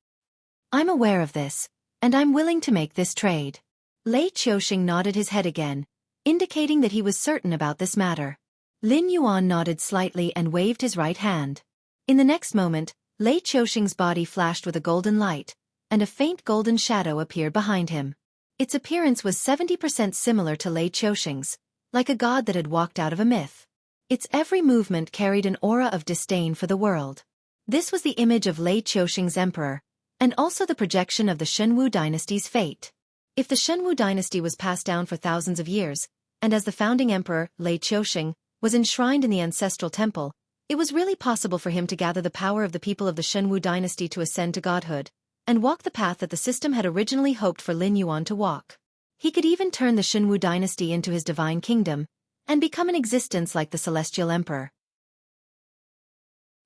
I'm aware of this, and I'm willing to make this trade. Lei Qiusheng nodded his head again, indicating that he was certain about this matter. Lin Yuan nodded slightly and waved his right hand. In the next moment, Lei Qiusheng's body flashed with a golden light, and a faint golden shadow appeared behind him. Its appearance was 70% similar to Lei Qiusheng's, like a god that had walked out of a myth. Its every movement carried an aura of disdain for the world. This was the image of Lei Qiusheng's emperor, and also the projection of the Shenwu dynasty's fate. If the Shenwu dynasty was passed down for thousands of years, and as the founding emperor, Lei Qiusheng, was enshrined in the ancestral temple, it was really possible for him to gather the power of the people of the Shenwu dynasty to ascend to godhood, and walk the path that the system had originally hoped for Lin Yuan to walk. He could even turn the Shenwu dynasty into his divine kingdom, and become an existence like the celestial emperor.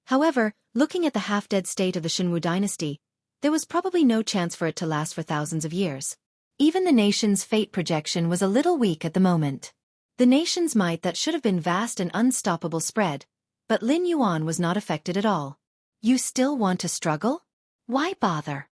However, looking at the half-dead state of the Shenwu dynasty, there was probably no chance for it to last for thousands of years. Even the nation's fate projection was a little weak at the moment. The nation's might that should have been vast and unstoppable spread, but Lin Yuan was not affected at all. You still want to struggle? Why bother?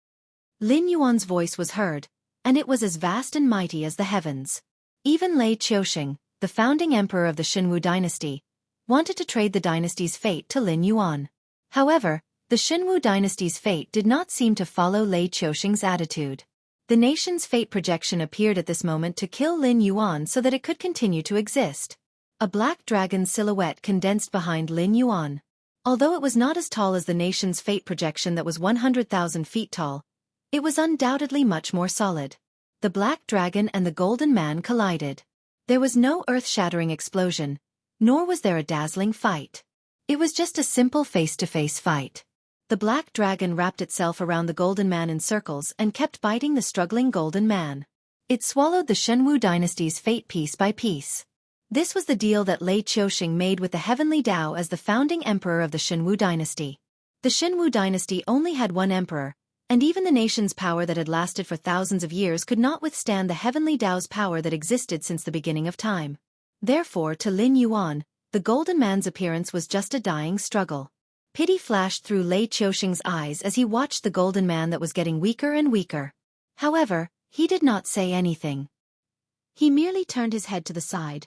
Lin Yuan's voice was heard, and it was as vast and mighty as the heavens. Even Lei Qiusheng, the founding emperor of the Shenwu dynasty, wanted to trade the dynasty's fate to Lin Yuan. However, the Shenwu dynasty's fate did not seem to follow Lei Qiusheng's attitude. The nation's fate projection appeared at this moment to kill Lin Yuan so that it could continue to exist. A black dragon's silhouette condensed behind Lin Yuan. Although it was not as tall as the nation's fate projection that was 100,000 feet tall, it was undoubtedly much more solid. The black dragon and the golden man collided. There was no earth-shattering explosion, nor was there a dazzling fight. It was just a simple face-to-face fight. The black dragon wrapped itself around the golden man in circles and kept biting the struggling golden man. It swallowed the Shenwu dynasty's fate piece by piece. This was the deal that Lei Qiuxing made with the Heavenly Tao as the founding emperor of the Shenwu dynasty. The Shenwu dynasty only had one emperor, and even the nation's power that had lasted for thousands of years could not withstand the Heavenly Tao's power that existed since the beginning of time. Therefore, to Lin Yuan, the golden man's appearance was just a dying struggle. Pity flashed through Lei Qiuxing's eyes as he watched the golden man that was getting weaker and weaker. However, he did not say anything. He merely turned his head to the side,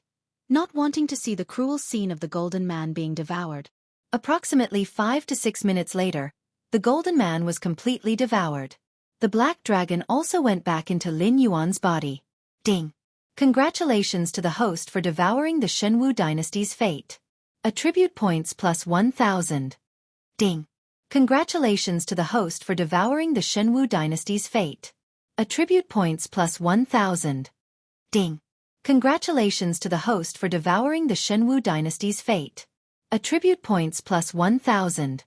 not wanting to see the cruel scene of the golden man being devoured. Approximately 5 to 6 minutes later, the golden man was completely devoured. The black dragon also went back into Lin Yuan's body. Ding! Congratulations to the host for devouring the Shenwu dynasty's fate. Attribute points plus 1,000. Ding! Congratulations to the host for devouring the Shenwu dynasty's fate. Attribute points plus 1,000. Ding! Congratulations to the host for devouring the Shenwu dynasty's fate. Attribute points plus 1,000.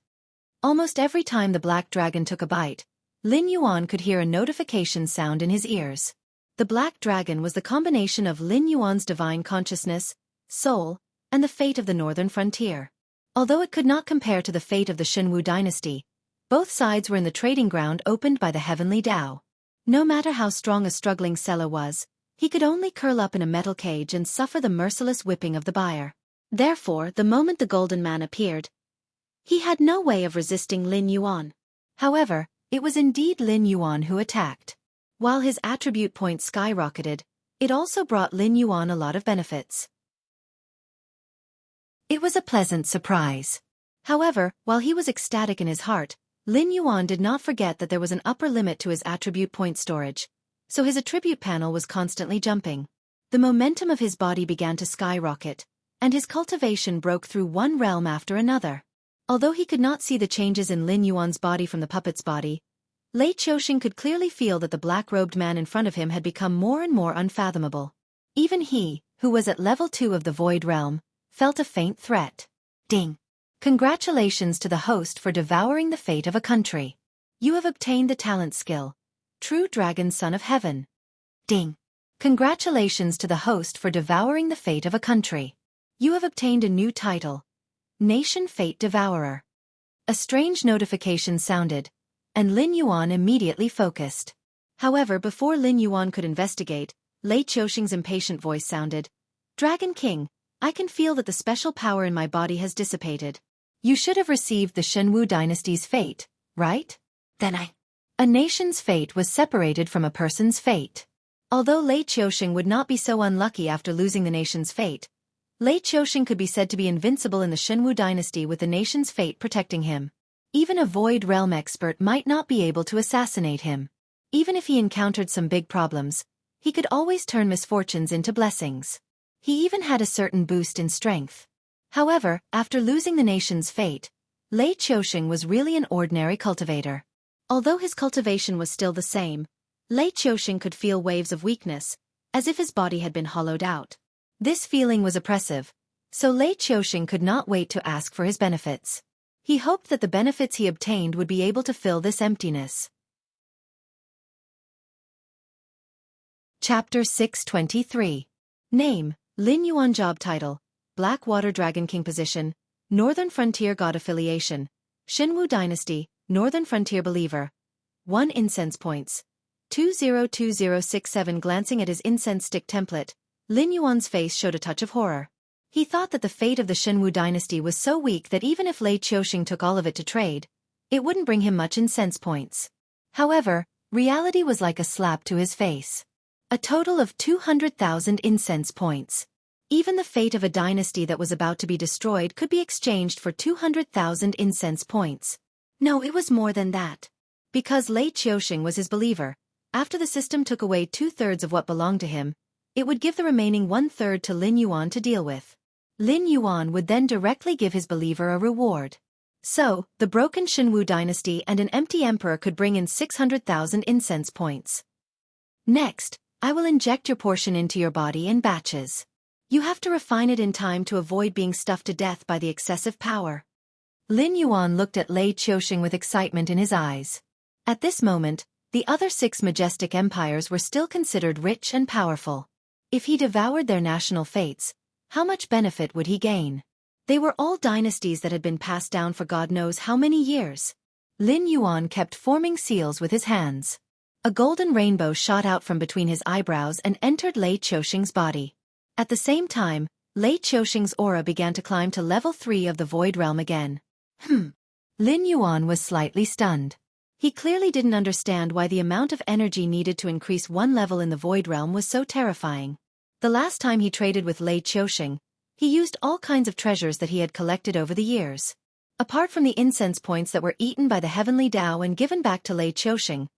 Almost every time the black dragon took a bite, Lin Yuan could hear a notification sound in his ears. The black dragon was the combination of Lin Yuan's divine consciousness, soul, and the fate of the northern frontier. Although it could not compare to the fate of the Shenwu dynasty, both sides were in the trading ground opened by the Heavenly Tao. No matter how strong a struggling seller was, he could only curl up in a metal cage and suffer the merciless whipping of the buyer. Therefore, the moment the golden man appeared, he had no way of resisting Lin Yuan. However, it was indeed Lin Yuan who attacked. While his attribute points skyrocketed, it also brought Lin Yuan a lot of benefits. It was a pleasant surprise. However, while he was ecstatic in his heart, Lin Yuan did not forget that there was an upper limit to his attribute point storage, so his attribute panel was constantly jumping. The momentum of his body began to skyrocket, and his cultivation broke through one realm after another. Although he could not see the changes in Lin Yuan's body from the puppet's body, Lei Qiuxing could clearly feel that the black-robed man in front of him had become more and more unfathomable. Even he, who was at level 2 of the Void Realm, felt a faint threat. Ding! Congratulations to the host for devouring the fate of a country. You have obtained the talent skill, True Dragon Son of Heaven. Ding! Congratulations to the host for devouring the fate of a country. You have obtained a new title, Nation Fate Devourer. A strange notification sounded, and Lin Yuan immediately focused. However, before Lin Yuan could investigate, Lei Qiuxing's impatient voice sounded, Dragon King, I can feel that the special power in my body has dissipated. You should have received the Shenwu dynasty's fate, right? Then A nation's fate was separated from a person's fate. Although Lei Qiuxing would not be so unlucky after losing the nation's fate, Lei Qiuxing could be said to be invincible in the Shenwu dynasty with the nation's fate protecting him. Even a Void Realm expert might not be able to assassinate him. Even if he encountered some big problems, he could always turn misfortunes into blessings. He even had a certain boost in strength. However, after losing the nation's fate, Lei Qiuxing was really an ordinary cultivator. Although his cultivation was still the same, Lei Qiuxing could feel waves of weakness, as if his body had been hollowed out. This feeling was oppressive, so Lei Qiuxing could not wait to ask for his benefits. He hoped that the benefits he obtained would be able to fill this emptiness. Chapter 623. Name, Lin Yuan. Job title, Blackwater Dragon King. Position, Northern Frontier God. Affiliation, Shenwu Dynasty, Northern Frontier Believer. 1 incense points. 202067. Glancing at his incense stick template, Lin Yuan's face showed a touch of horror. He thought that the fate of the Shenwu dynasty was so weak that even if Lei Qiuxing took all of it to trade, it wouldn't bring him much incense points. However, reality was like a slap to his face. A total of 200,000 incense points. Even the fate of a dynasty that was about to be destroyed could be exchanged for 200,000 incense points. No, it was more than that. Because Lei Qiuxing was his believer, after the system took away 2/3 of what belonged to him, it would give the remaining 1/3 to Lin Yuan to deal with. Lin Yuan would then directly give his believer a reward. So, the broken Shenwu dynasty and an empty emperor could bring in 600,000 incense points. Next, I will inject your portion into your body in batches. You have to refine it in time to avoid being stuffed to death by the excessive power. Lin Yuan looked at Lei Qiusheng with excitement in his eyes. At this moment, the other 6 majestic empires were still considered rich and powerful. If he devoured their national fates, how much benefit would he gain? They were all dynasties that had been passed down for God knows how many years. Lin Yuan kept forming seals with his hands. A golden rainbow shot out from between his eyebrows and entered Lei Qiusheng's body. At the same time, Lei Qiusheng's aura began to climb to level 3 of the Void Realm again. Lin Yuan was slightly stunned. He clearly didn't understand why the amount of energy needed to increase one level in the Void Realm was so terrifying. The last time he traded with Lei Qiusheng, he used all kinds of treasures that he had collected over the years. Apart from the incense points that were eaten by the Heavenly Tao and given back to Lei Qiusheng,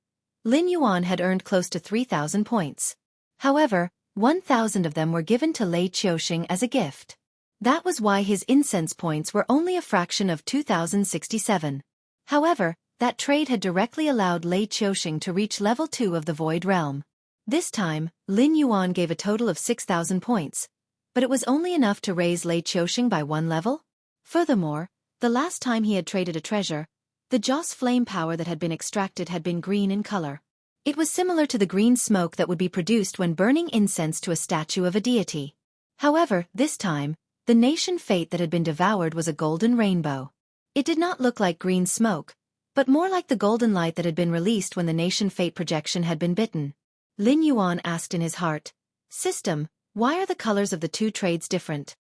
Lin Yuan had earned close to 3,000 points. However, 1,000 of them were given to Lei Qiusheng as a gift. That was why his incense points were only a fraction of 2,067. However, that trade had directly allowed Lei Qiusheng to reach level 2 of the Void Realm. This time, Lin Yuan gave a total of 6,000 points, but it was only enough to raise Lei Qiusheng by 1 level. Furthermore, the last time he had traded a treasure, the Joss flame power that had been extracted had been green in color. It was similar to the green smoke that would be produced when burning incense to a statue of a deity. However, this time, the nation fate that had been devoured was a golden rainbow. It did not look like green smoke, but more like the golden light that had been released when the nation fate projection had been bitten. Lin Yuan asked in his heart, "System, why are the colors of the 2 trades different?"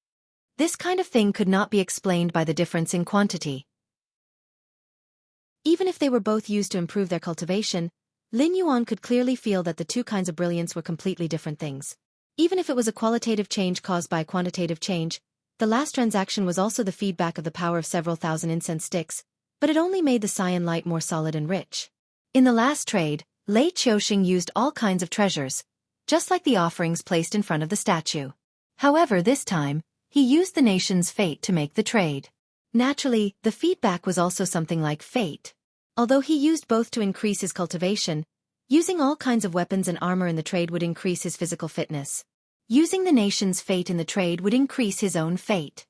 This kind of thing could not be explained by the difference in quantity. Even if they were both used to improve their cultivation, Lin Yuan could clearly feel that the 2 kinds of brilliance were completely different things. Even if it was a qualitative change caused by a quantitative change, the last transaction was also the feedback of the power of several thousand incense sticks, but it only made the cyan light more solid and rich. In the last trade, Lei Qiusheng used all kinds of treasures, just like the offerings placed in front of the statue. However, this time, he used the nation's fate to make the trade. Naturally, the feedback was also something like fate. Although he used both to increase his cultivation, using all kinds of weapons and armor in the trade would increase his physical fitness. Using the nation's fate in the trade would increase his own fate.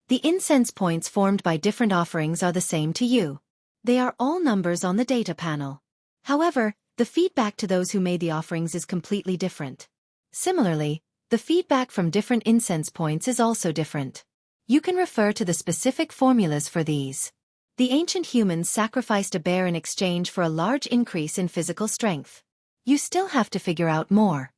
The incense points formed by different offerings are the same to you. They are all numbers on the data panel. However, the feedback to those who made the offerings is completely different. Similarly, the feedback from different incense points is also different. You can refer to the specific formulas for these. The ancient humans sacrificed a bear in exchange for a large increase in physical strength. You still have to figure out more.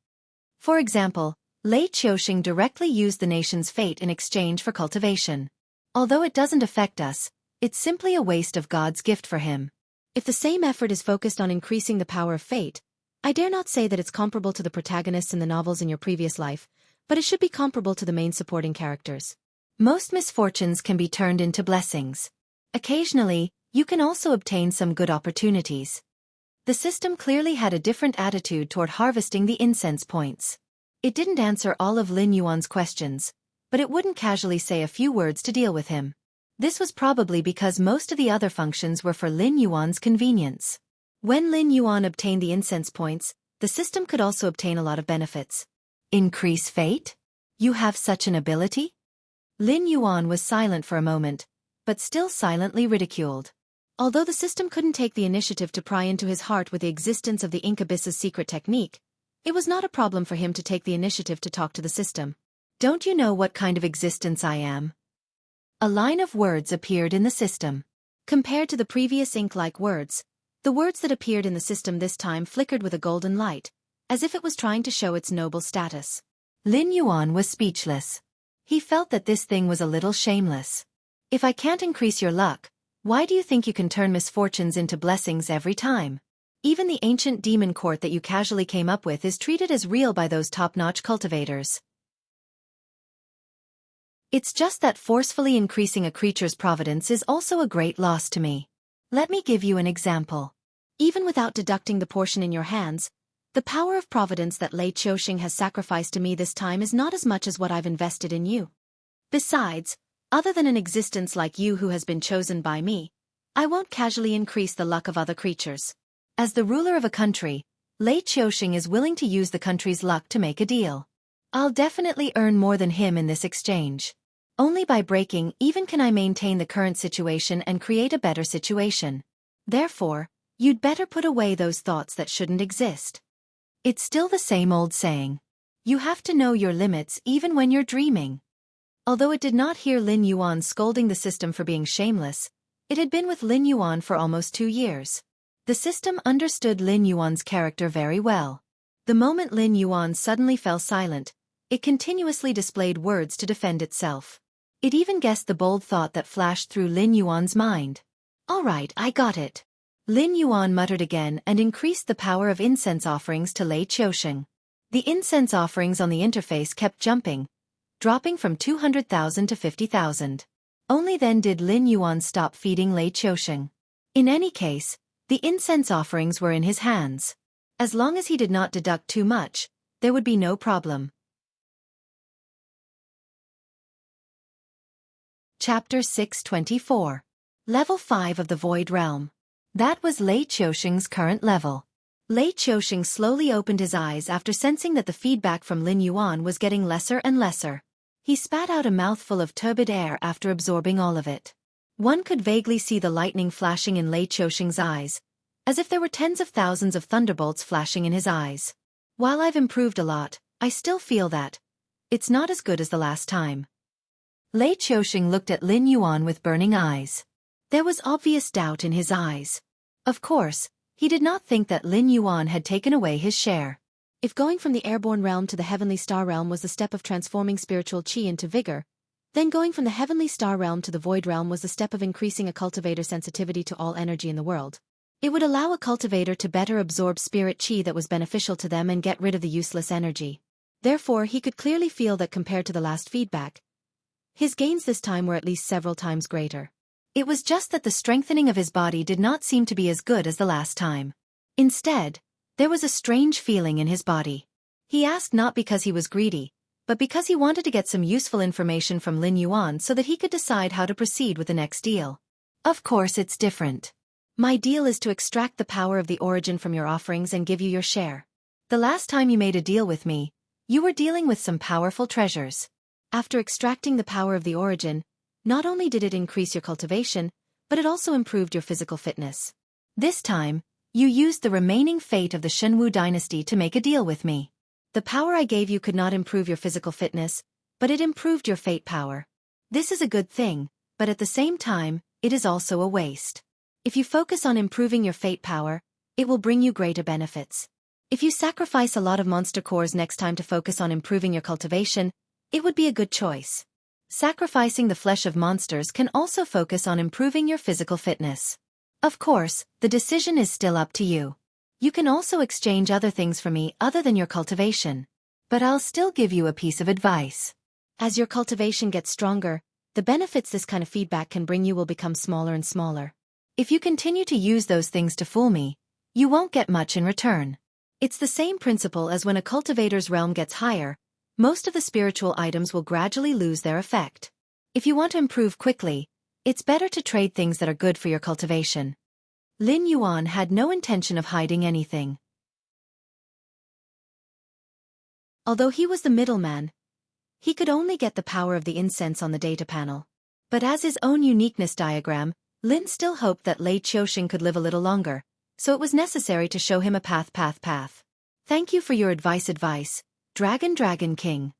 For example, Lei Qiusheng directly used the nation's fate in exchange for cultivation. Although it doesn't affect us, it's simply a waste of God's gift for him. If the same effort is focused on increasing the power of fate, I dare not say that it's comparable to the protagonists in the novels in your previous life, but it should be comparable to the main supporting characters. Most misfortunes can be turned into blessings. Occasionally, you can also obtain some good opportunities. The system clearly had a different attitude toward harvesting the incense points. It didn't answer all of Lin Yuan's questions, but it wouldn't casually say a few words to deal with him. This was probably because most of the other functions were for Lin Yuan's convenience. When Lin Yuan obtained the incense points, the system could also obtain a lot of benefits. Increase fate? You have such an ability? Lin Yuan was silent for a moment, but still silently ridiculed. Although the system couldn't take the initiative to pry into his heart with the existence of the Incubus's secret technique, it was not a problem for him to take the initiative to talk to the system. Don't you know what kind of existence I am? A line of words appeared in the system. Compared to the previous ink-like words, the words that appeared in the system this time flickered with a golden light, as if it was trying to show its noble status. Lin Yuan was speechless. He felt that this thing was a little shameless. If I can't increase your luck, why do you think you can turn misfortunes into blessings every time? Even the ancient demon court that you casually came up with is treated as real by those top-notch cultivators. It's just that forcefully increasing a creature's providence is also a great loss to me. Let me give you an example. Even without deducting the portion in your hands, the power of providence that Lei Qiusheng has sacrificed to me this time is not as much as what I've invested in you. Besides, Other than an existence like you who has been chosen by me, I won't casually increase the luck of other creatures. As the ruler of a country, Lei Qiuxing is willing to use the country's luck to make a deal. I'll definitely earn more than him in this exchange. Only by breaking even can I maintain the current situation and create a better situation. Therefore, you'd better put away those thoughts that shouldn't exist. It's still the same old saying. You have to know your limits even when you're dreaming. Although it did not hear Lin Yuan scolding the system for being shameless, it had been with Lin Yuan for almost 2 years. The system understood Lin Yuan's character very well. The moment Lin Yuan suddenly fell silent, it continuously displayed words to defend itself. It even guessed the bold thought that flashed through Lin Yuan's mind. All right, I got it. Lin Yuan muttered again and increased the power of incense offerings to Lei Qiuxing. The incense offerings on the interface kept jumping, dropping from 200,000 to 50,000. Only then did Lin Yuan stop feeding Lei Qiuxing. In any case, the incense offerings were in his hands. As long as he did not deduct too much, there would be no problem. Chapter 624. Level 5 of the Void Realm. That was Lei Qiuxing's current level. Lei Qiuxing slowly opened his eyes after sensing that the feedback from Lin Yuan was getting lesser and lesser. He spat out a mouthful of turbid air after absorbing all of it. One could vaguely see the lightning flashing in Lei Qiuxing's eyes, as if there were tens of thousands of thunderbolts flashing in his eyes. While I've improved a lot, I still feel that it's not as good as the last time. Lei Qiuxing looked at Lin Yuan with burning eyes. There was obvious doubt in his eyes. Of course, he did not think that Lin Yuan had taken away his share. If going from the airborne realm to the heavenly star realm was the step of transforming spiritual qi into vigor, then going from the heavenly star realm to the void realm was the step of increasing a cultivator's sensitivity to all energy in the world. It would allow a cultivator to better absorb spirit qi that was beneficial to them and get rid of the useless energy. Therefore, he could clearly feel that compared to the last feedback, his gains this time were at least several times greater. It was just that the strengthening of his body did not seem to be as good as the last time. Instead, there was a strange feeling in his body. He asked not because he was greedy, but because he wanted to get some useful information from Lin Yuan so that he could decide how to proceed with the next deal. Of course it's different. My deal is to extract the power of the origin from your offerings and give you your share. The last time you made a deal with me, you were dealing with some powerful treasures. After extracting the power of the origin, not only did it increase your cultivation, but it also improved your physical fitness. This time, you used the remaining fate of the Shenwu dynasty to make a deal with me. The power I gave you could not improve your physical fitness, but it improved your fate power. This is a good thing, but at the same time, it is also a waste. If you focus on improving your fate power, it will bring you greater benefits. If you sacrifice a lot of monster cores next time to focus on improving your cultivation, it would be a good choice. Sacrificing the flesh of monsters can also focus on improving your physical fitness. Of course, the decision is still up to you. You can also exchange other things for me other than your cultivation. But I'll still give you a piece of advice. As your cultivation gets stronger, the benefits this kind of feedback can bring you will become smaller and smaller. If you continue to use those things to fool me, you won't get much in return. It's the same principle as when a cultivator's realm gets higher, most of the spiritual items will gradually lose their effect. If you want to improve quickly, it's better to trade things that are good for your cultivation. Lin Yuan had no intention of hiding anything. Although he was the middleman, he could only get the power of the incense on the data panel. But as his own uniqueness diagram, Lin still hoped that Lei Qiuxing could live a little longer, so it was necessary to show him a path. Thank you for your advice, Dragon King.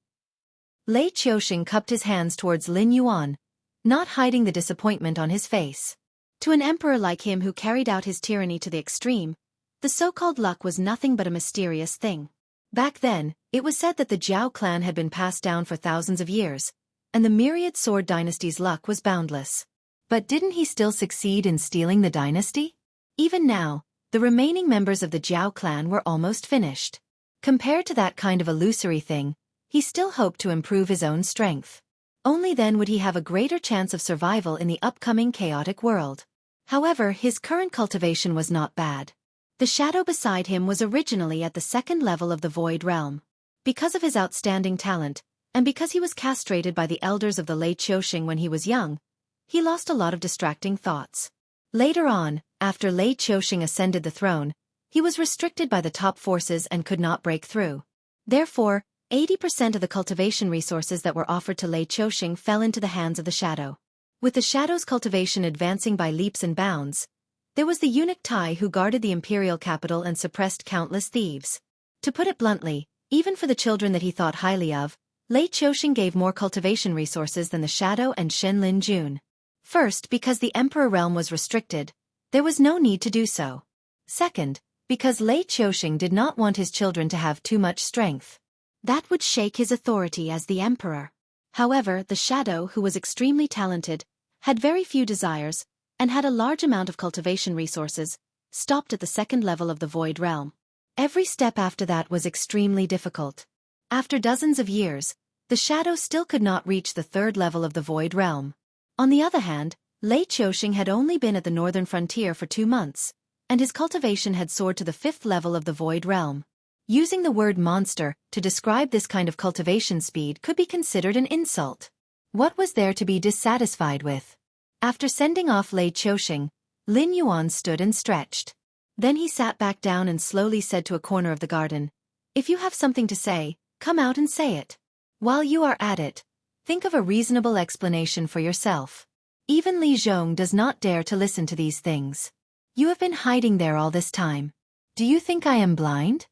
Lei Qiuxing cupped his hands towards Lin Yuan, not hiding the disappointment on his face. To an emperor like him who carried out his tyranny to the extreme, the so-called luck was nothing but a mysterious thing. Back then, it was said that the Jiao clan had been passed down for thousands of years, and the myriad sword dynasty's luck was boundless. But didn't he still succeed in stealing the dynasty? Even now, the remaining members of the Jiao clan were almost finished. Compared to that kind of illusory thing, he still hoped to improve his own strength. Only then would he have a greater chance of survival in the upcoming chaotic world. However, his current cultivation was not bad. The shadow beside him was originally at the second level of the Void Realm. Because of his outstanding talent, and because he was castrated by the elders of the Lei Qiuxing when he was young, he lost a lot of distracting thoughts. Later on, after Lei Qiuxing ascended the throne, he was restricted by the top forces and could not break through. Therefore, 80% of the cultivation resources that were offered to Lei Qiuxing fell into the hands of the shadow. With the shadow's cultivation advancing by leaps and bounds, there was the eunuch Tai who guarded the imperial capital and suppressed countless thieves. To put it bluntly, even for the children that he thought highly of, Lei Qiuxing gave more cultivation resources than the shadow and Shen Lin Jun. First, because the emperor realm was restricted, there was no need to do so. Second, because Lei Qiuxing did not want his children to have too much strength. That would shake his authority as the emperor. However, the shadow, who was extremely talented, had very few desires, and had a large amount of cultivation resources, stopped at the second level of the void realm. Every step after that was extremely difficult. After dozens of years, the shadow still could not reach the third level of the void realm. On the other hand, Lei Qiuxing had only been at the northern frontier for 2 months, and his cultivation had soared to the 5th level of the void realm. Using the word monster to describe this kind of cultivation speed could be considered an insult. What was there to be dissatisfied with? After sending off Lei Qiuxing, Lin Yuan stood and stretched. Then he sat back down and slowly said to a corner of the garden, "If you have something to say, come out and say it. While you are at it, think of a reasonable explanation for yourself. Even Li Zhong does not dare to listen to these things. You have been hiding there all this time. Do you think I am blind?"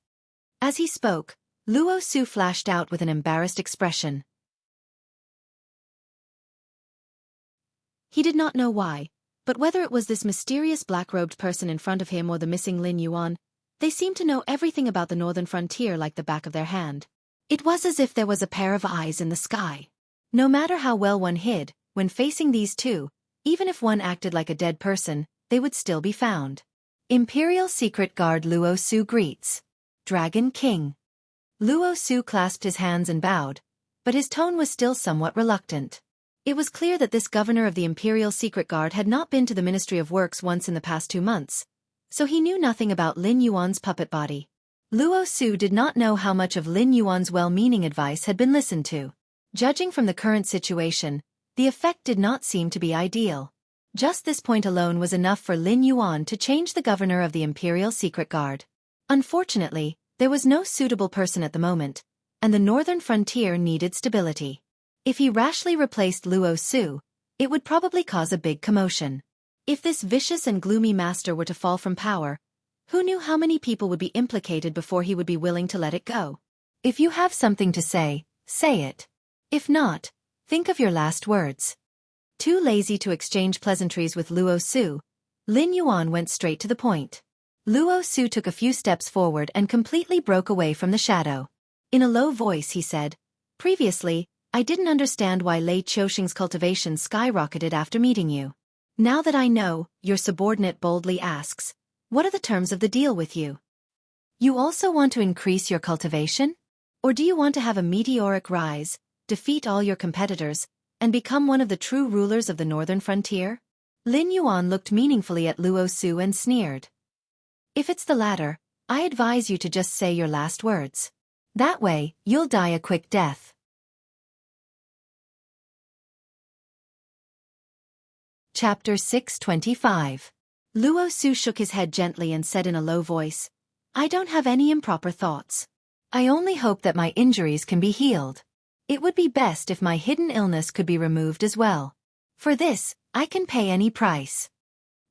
As he spoke, Luo Su flashed out with an embarrassed expression. He did not know why, but whether it was this mysterious black-robed person in front of him or the missing Lin Yuan, they seemed to know everything about the northern frontier like the back of their hand. It was as if there was a pair of eyes in the sky. No matter how well one hid, when facing these two, even if one acted like a dead person, they would still be found. Imperial Secret Guard Luo Su greets. Dragon King. Luo Su clasped his hands and bowed, but his tone was still somewhat reluctant. It was clear that this governor of the Imperial Secret Guard had not been to the Ministry of Works once in the past 2 months, so he knew nothing about Lin Yuan's puppet body. Luo Su did not know how much of Lin Yuan's well-meaning advice had been listened to. Judging from the current situation, the effect did not seem to be ideal. Just this point alone was enough for Lin Yuan to change the governor of the Imperial Secret Guard. Unfortunately, there was no suitable person at the moment, and the northern frontier needed stability. If he rashly replaced Luo Su, it would probably cause a big commotion. If this vicious and gloomy master were to fall from power, who knew how many people would be implicated before he would be willing to let it go? If you have something to say, say it. If not, think of your last words. Too lazy to exchange pleasantries with Luo Su, Lin Yuan went straight to the point. Luo Su took a few steps forward and completely broke away from the shadow. In a low voice he said, "Previously, I didn't understand why Lei Qiuxing's cultivation skyrocketed after meeting you. Now that I know, your subordinate boldly asks, what are the terms of the deal with you? You also want to increase your cultivation? Or do you want to have a meteoric rise, defeat all your competitors, and become one of the true rulers of the northern frontier?" Lin Yuan looked meaningfully at Luo Su and sneered. "If it's the latter, I advise you to just say your last words. That way, you'll die a quick death." Chapter 625. Luo Su shook his head gently and said in a low voice, "I don't have any improper thoughts. I only hope that my injuries can be healed. It would be best if my hidden illness could be removed as well. For this, I can pay any price."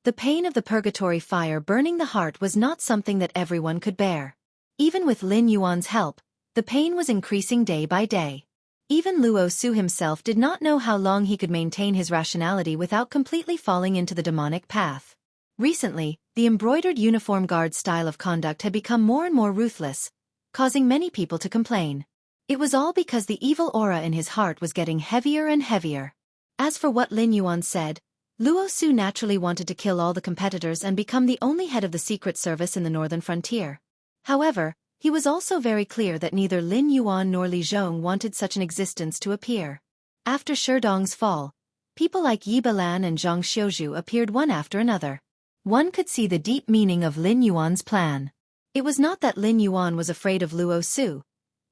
The pain of the purgatory fire burning the heart was not something that everyone could bear. Even with Lin Yuan's help, the pain was increasing day by day. Even Luo Su himself did not know how long he could maintain his rationality without completely falling into the demonic path. Recently, the embroidered uniform guard style of conduct had become more and more ruthless, causing many people to complain. It was all because the evil aura in his heart was getting heavier and heavier. As for what Lin Yuan said, Luo Su naturally wanted to kill all the competitors and become the only head of the secret service in the northern frontier. However, he was also very clear that neither Lin Yuan nor Li Zhong wanted such an existence to appear. After Sherdong's fall, people like Yi Bilan and Zhang Xiuzhu appeared one after another. One could see the deep meaning of Lin Yuan's plan. It was not that Lin Yuan was afraid of Luo Su,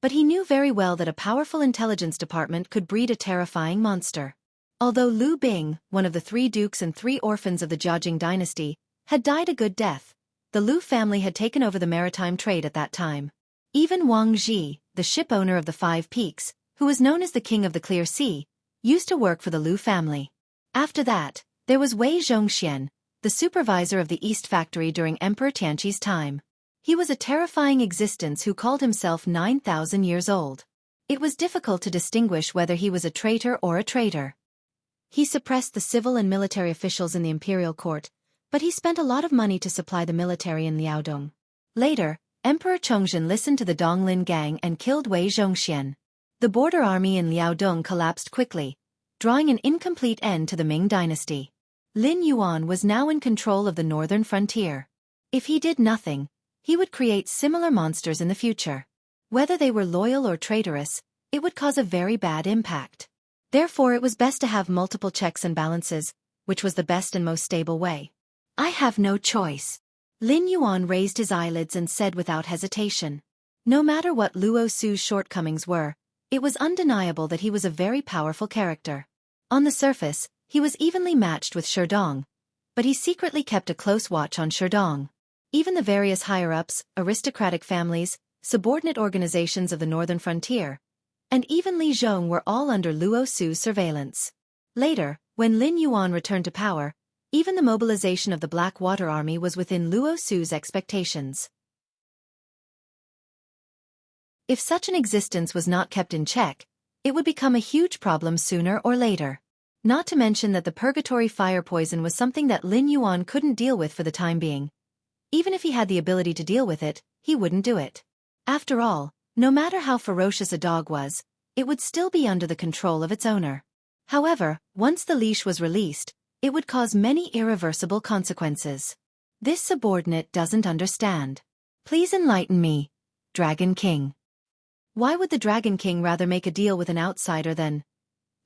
But he knew very well that a powerful intelligence department could breed a terrifying monster. Although Liu Bing, one of the 3 dukes and 3 orphans of the Jiajing dynasty, had died a good death, the Liu family had taken over the maritime trade at that time. Even Wang Ji, the ship owner of the 5 Peaks, who was known as the King of the Clear Sea, used to work for the Liu family. After that, there was Wei Zhongxian, the supervisor of the East Factory during Emperor Tianqi's time. He was a terrifying existence who called himself 9,000 years old. It was difficult to distinguish whether he was a traitor or a traitor. He suppressed the civil and military officials in the imperial court, but he spent a lot of money to supply the military in Liaodong. Later, Emperor Chongzhen listened to the Donglin gang and killed Wei Zhongxian. The border army in Liaodong collapsed quickly, drawing an incomplete end to the Ming dynasty. Lin Yuan was now in control of the northern frontier. If he did nothing, he would create similar monsters in the future. Whether they were loyal or traitorous, it would cause a very bad impact. Therefore it was best to have multiple checks and balances, which was the best and most stable way. I have no choice. Lin Yuan raised his eyelids and said without hesitation. No matter what Luo Su's shortcomings were, it was undeniable that he was a very powerful character. On the surface, he was evenly matched with Sherdong, but he secretly kept a close watch on Sherdong. Even the various higher-ups, aristocratic families, subordinate organizations of the northern frontier, and even Li Zhong were all under Luo Su's surveillance. Later, when Lin Yuan returned to power, even the mobilization of the Black Water Army was within Luo Su's expectations. If such an existence was not kept in check, it would become a huge problem sooner or later. Not to mention that the purgatory fire poison was something that Lin Yuan couldn't deal with for the time being. Even if he had the ability to deal with it, he wouldn't do it. After all, no matter how ferocious a dog was, it would still be under the control of its owner. However, once the leash was released, it would cause many irreversible consequences. This subordinate doesn't understand. Please enlighten me, Dragon King. Why would the Dragon King rather make a deal with an outsider than?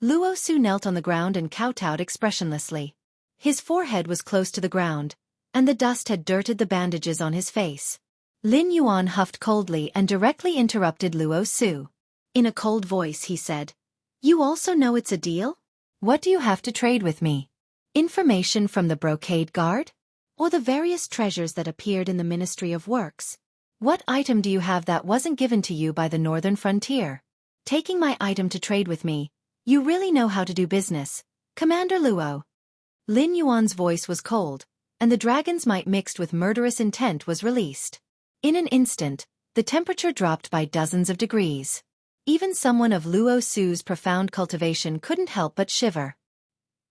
Luo Su knelt on the ground and kowtowed expressionlessly. His forehead was close to the ground, and the dust had dirted the bandages on his face. Lin Yuan huffed coldly and directly interrupted Luo Su. In a cold voice he said, "You also know it's a deal? What do you have to trade with me? Information from the brocade guard? Or the various treasures that appeared in the Ministry of Works? What item do you have that wasn't given to you by the northern frontier? Taking my item to trade with me, you really know how to do business, Commander Luo." Lin Yuan's voice was cold, and the dragon's might mixed with murderous intent was released. In an instant, the temperature dropped by dozens of degrees. Even someone of Luo Su's profound cultivation couldn't help but shiver.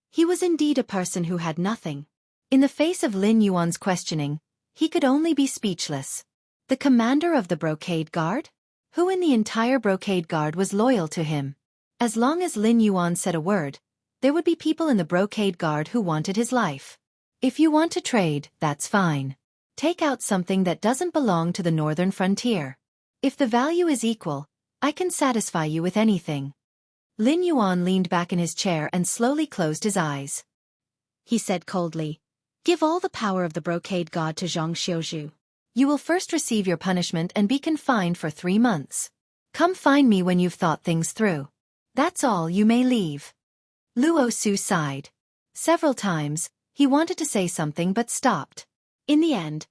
He was indeed a person who had nothing. In the face of Lin Yuan's questioning, he could only be speechless. The commander of the brocade guard? Who in the entire brocade guard was loyal to him? As long as Lin Yuan said a word, there would be people in the brocade guard who wanted his life. If you want to trade, that's fine. Take out something that doesn't belong to the northern frontier. If the value is equal, I can satisfy you with anything. Lin Yuan leaned back in his chair and slowly closed his eyes. He said coldly, "Give all the power of the brocade god to Zhang Xiuzhu. You will first receive your punishment and be confined for 3 months. Come find me when you've thought things through. That's all, you may leave." Luo Su sighed. Several times, he wanted to say something but stopped. In the end,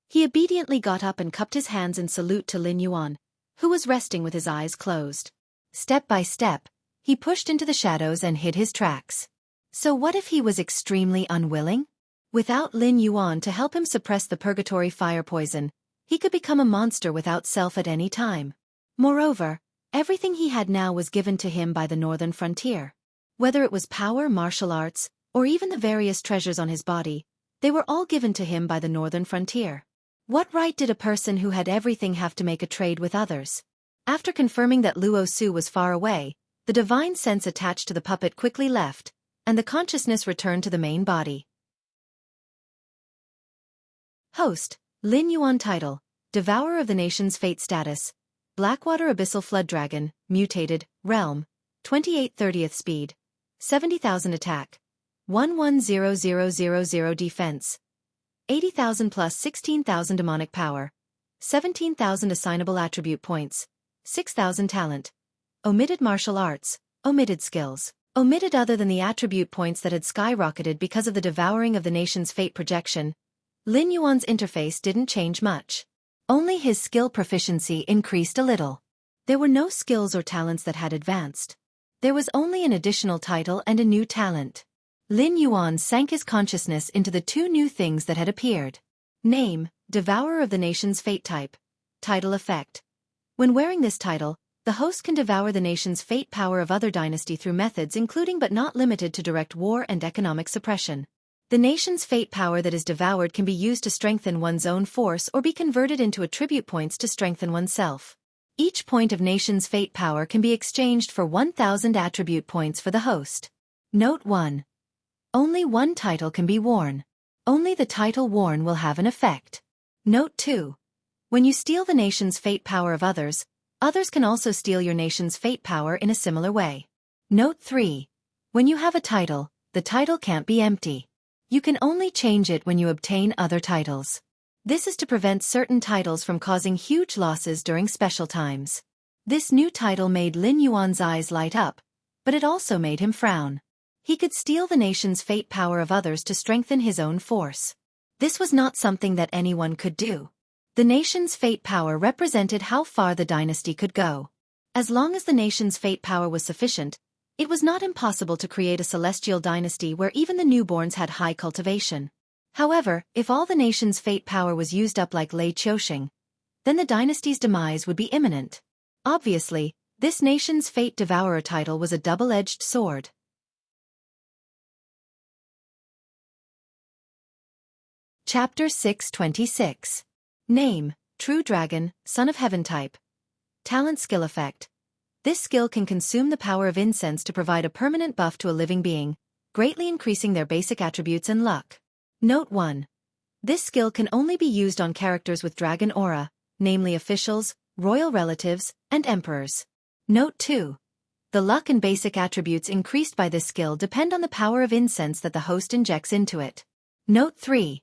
he obediently got up and cupped his hands in salute to Lin Yuan, who was resting with his eyes closed. Step by step, he pushed into the shadows and hid his tracks. So what if he was extremely unwilling? Without Lin Yuan to help him suppress the purgatory fire poison, he could become a monster without self at any time. Moreover, everything he had now was given to him by the northern frontier. Whether it was power, martial arts, or even the various treasures on his body, they were all given to him by the northern frontier. What right did a person who had everything have to make a trade with others? After confirming that Luo Su was far away, the divine sense attached to the puppet quickly left, and the consciousness returned to the main body. Host, Lin Yuan. Title, Devourer of the Nation's Fate. Status, Blackwater Abyssal Flood Dragon, Mutated, Realm, 28/30th Speed, 70,000 Attack, 110000 Defense, 80,000 plus 16,000 Demonic Power, 17,000 Assignable Attribute Points, 6,000 talent. Omitted martial arts, omitted skills. Omitted other than the attribute points that had skyrocketed because of the devouring of the nation's fate projection. Lin Yuan's interface didn't change much. Only his skill proficiency increased a little. There were no skills or talents that had advanced. There was only an additional title and a new talent. Lin Yuan sank his consciousness into the two new things that had appeared. Name, Devourer of the Nation's Fate type. Title effect. When wearing this title, the host can devour the nation's fate power of other dynasty through methods including but not limited to direct war and economic suppression. The nation's fate power that is devoured can be used to strengthen one's own force or be converted into attribute points to strengthen oneself. Each point of nation's fate power can be exchanged for 1,000 attribute points for the host. Note 1. Only one title can be worn. Only the title worn will have an effect. Note 2. When you steal the nation's fate power of others, others can also steal your nation's fate power in a similar way. Note 3. When you have a title, the title can't be empty. You can only change it when you obtain other titles. This is to prevent certain titles from causing huge losses during special times. This new title made Lin Yuan's eyes light up, but it also made him frown. He could steal the nation's fate power of others to strengthen his own force. This was not something that anyone could do. The nation's fate power represented how far the dynasty could go. As long as the nation's fate power was sufficient, it was not impossible to create a celestial dynasty where even the newborns had high cultivation. However, if all the nation's fate power was used up like Lei Qiuxing, then the dynasty's demise would be imminent. Obviously, this nation's fate devourer title was a double-edged sword. Chapter 626. Name, True Dragon, Son of Heaven type. Talent skill effect. This skill can consume the power of incense to provide a permanent buff to a living being, greatly increasing their basic attributes and luck. Note 1. This skill can only be used on characters with dragon aura, namely officials, royal relatives, and emperors. Note 2. The luck and basic attributes increased by this skill depend on the power of incense that the host injects into it. Note 3.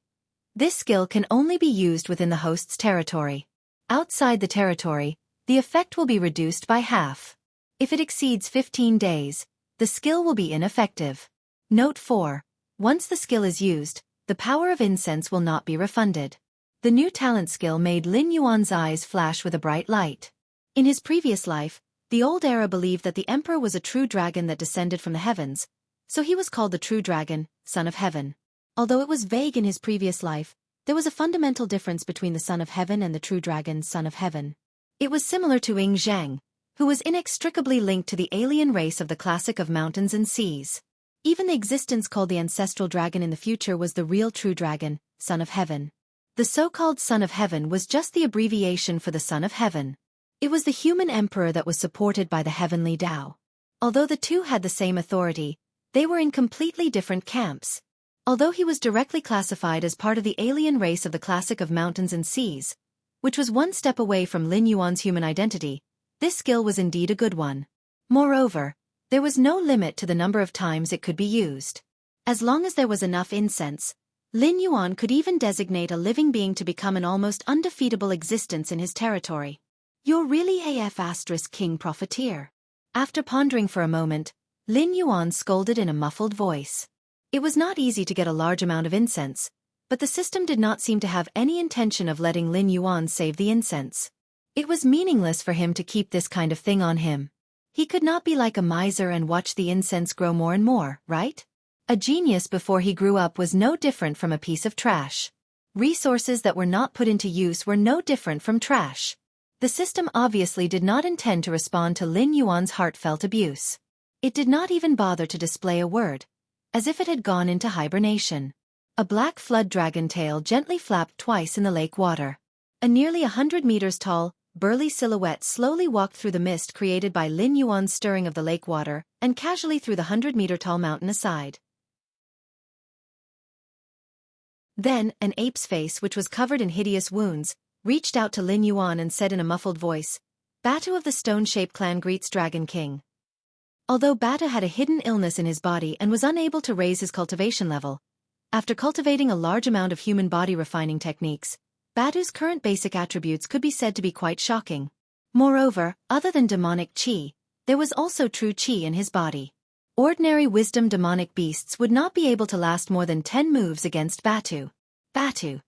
This skill can only be used within the host's territory. Outside the territory, the effect will be reduced by half. If it exceeds 15 days, the skill will be ineffective. Note 4. Once the skill is used, the power of incense will not be refunded. The new talent skill made Lin Yuan's eyes flash with a bright light. In his previous life, the old era believed that the emperor was a true dragon that descended from the heavens, so he was called the true dragon, son of heaven. Although it was vague in his previous life, there was a fundamental difference between the son of heaven and the true dragon, son of heaven. It was similar to Ying Zhang, who was inextricably linked to the alien race of the classic of mountains and seas. Even the existence called the ancestral dragon in the future was the real true dragon, son of heaven. The so-called son of heaven was just the abbreviation for the son of heaven. It was the human emperor that was supported by the heavenly Tao. Although the two had the same authority, they were in completely different camps. Although he was directly classified as part of the alien race of the classic of mountains and seas, which was one step away from Lin Yuan's human identity, this skill was indeed a good one. Moreover, there was no limit to the number of times it could be used. As long as there was enough incense, Lin Yuan could even designate a living being to become an almost undefeatable existence in his territory. You're really AF * king profiteer. After pondering for a moment, Lin Yuan scolded in a muffled voice. It was not easy to get a large amount of incense, but the system did not seem to have any intention of letting Lin Yuan save the incense. It was meaningless for him to keep this kind of thing on him. He could not be like a miser and watch the incense grow more and more, right? A genius before he grew up was no different from a piece of trash. Resources that were not put into use were no different from trash. The system obviously did not intend to respond to Lin Yuan's heartfelt abuse. It did not even bother to display a word, as if it had gone into hibernation. A black flood dragon tail gently flapped twice in the lake water. A nearly 100 meters tall, burly silhouette slowly walked through the mist created by Lin Yuan's stirring of the lake water, and casually threw the 100-meter-tall mountain aside. Then, an ape's face which was covered in hideous wounds, reached out to Lin Yuan and said in a muffled voice, "Batu of the Stone-Shaped Clan greets Dragon King." Although Batu had a hidden illness in his body and was unable to raise his cultivation level, after cultivating a large amount of human body refining techniques, Batu's current basic attributes could be said to be quite shocking. Moreover, other than demonic qi, there was also true qi in his body. Ordinary wisdom demonic beasts would not be able to last more than 10 moves against Batu. Batu,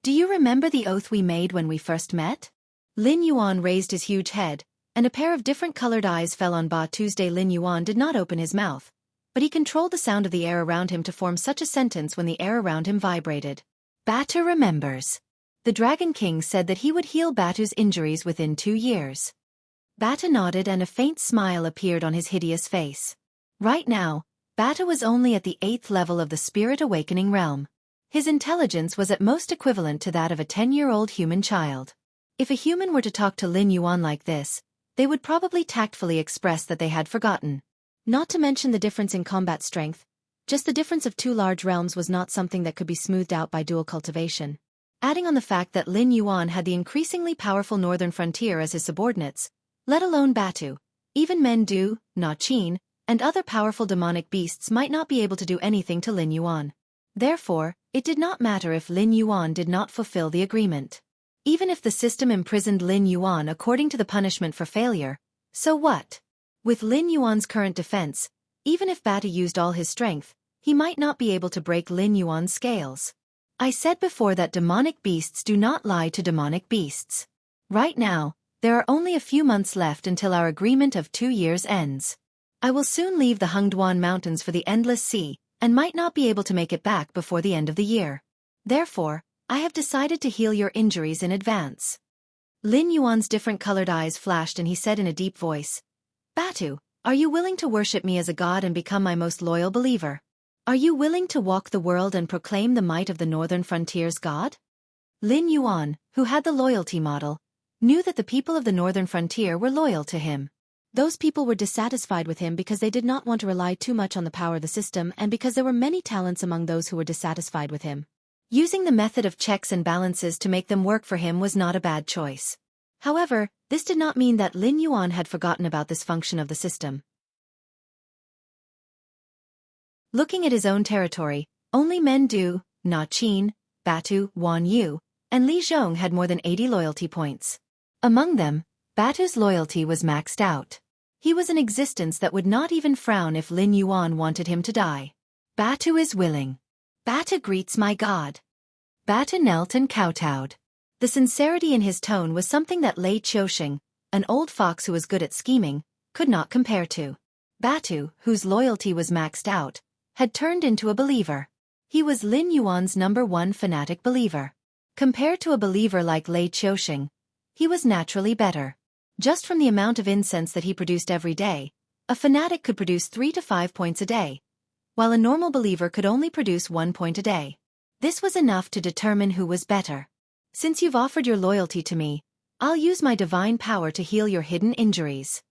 do you remember the oath we made when we first met? Lin Yuan raised his huge head, and a pair of different colored eyes fell on Batu's. Lin Yuan did not open his mouth, but he controlled the sound of the air around him to form such a sentence when the air around him vibrated. Batu remembers. The Dragon King said that he would heal Batu's injuries within 2 years. Batu nodded and a faint smile appeared on his hideous face. Right now, Batu was only at the 8th level of the Spirit Awakening realm. His intelligence was at most equivalent to that of a 10-year-old human child. If a human were to talk to Lin Yuan like this, they would probably tactfully express that they had forgotten. Not to mention the difference in combat strength, just the difference of 2 large realms was not something that could be smoothed out by dual cultivation. Adding on the fact that Lin Yuan had the increasingly powerful northern frontier as his subordinates, let alone Batu, even Mendu, Na Qin, and other powerful demonic beasts might not be able to do anything to Lin Yuan. Therefore, it did not matter if Lin Yuan did not fulfill the agreement. Even if the system imprisoned Lin Yuan according to the punishment for failure, so what? With Lin Yuan's current defense, even if Batu used all his strength, he might not be able to break Lin Yuan's scales. I said before that demonic beasts do not lie to demonic beasts. Right now, there are only a few months left until our agreement of 2 years ends. I will soon leave the Hengduan Mountains for the Endless Sea, and might not be able to make it back before the end of the year. Therefore, I have decided to heal your injuries in advance. Lin Yuan's different colored eyes flashed and he said in a deep voice, Batu, are you willing to worship me as a god and become my most loyal believer? Are you willing to walk the world and proclaim the might of the northern frontier's god? Lin Yuan, who had the loyalty model, knew that the people of the northern frontier were loyal to him. Those people were dissatisfied with him because they did not want to rely too much on the power of the system and because there were many talents among those who were dissatisfied with him. Using the method of checks and balances to make them work for him was not a bad choice. However, this did not mean that Lin Yuan had forgotten about this function of the system. Looking at his own territory, only Mendu, Na Qin, Batu, Wan Yu, and Li Zhong had more than 80 loyalty points. Among them, Batu's loyalty was maxed out. He was an existence that would not even frown if Lin Yuan wanted him to die. Batu is willing. Batu greets my god. Batu knelt and kowtowed. The sincerity in his tone was something that Lei Qiusheng, an old fox who was good at scheming, could not compare to. Batu, whose loyalty was maxed out, had turned into a believer. He was Lin Yuan's #1 fanatic believer. Compared to a believer like Lei Qiusheng, he was naturally better. Just from the amount of incense that he produced every day, a fanatic could produce 3 to 5 points a day, while a normal believer could only produce 1 point a day. This was enough to determine who was better. Since you've offered your loyalty to me, I'll use my divine power to heal your hidden injuries.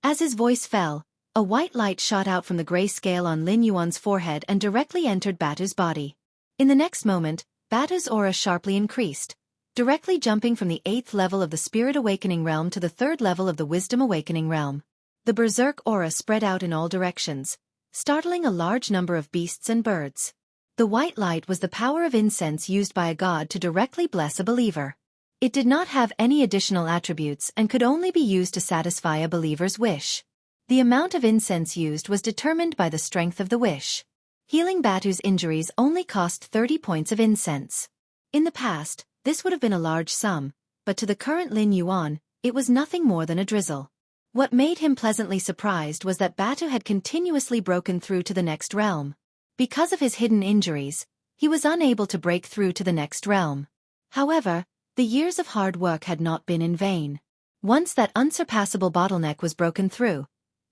As his voice fell, a white light shot out from the gray scale on Lin Yuan's forehead and directly entered Batu's body. In the next moment, Batu's aura sharply increased, directly jumping from the 8th level of the Spirit Awakening realm to the 3rd level of the Wisdom Awakening realm. The berserk aura spread out in all directions, startling a large number of beasts and birds. The white light was the power of incense used by a god to directly bless a believer. It did not have any additional attributes and could only be used to satisfy a believer's wish. The amount of incense used was determined by the strength of the wish. Healing Batu's injuries only cost 30 points of incense. In the past, this would have been a large sum, but to the current Lin Yuan, it was nothing more than a drizzle. What made him pleasantly surprised was that Batu had continuously broken through to the next realm. Because of his hidden injuries, he was unable to break through to the next realm. However, the years of hard work had not been in vain. Once that unsurpassable bottleneck was broken through,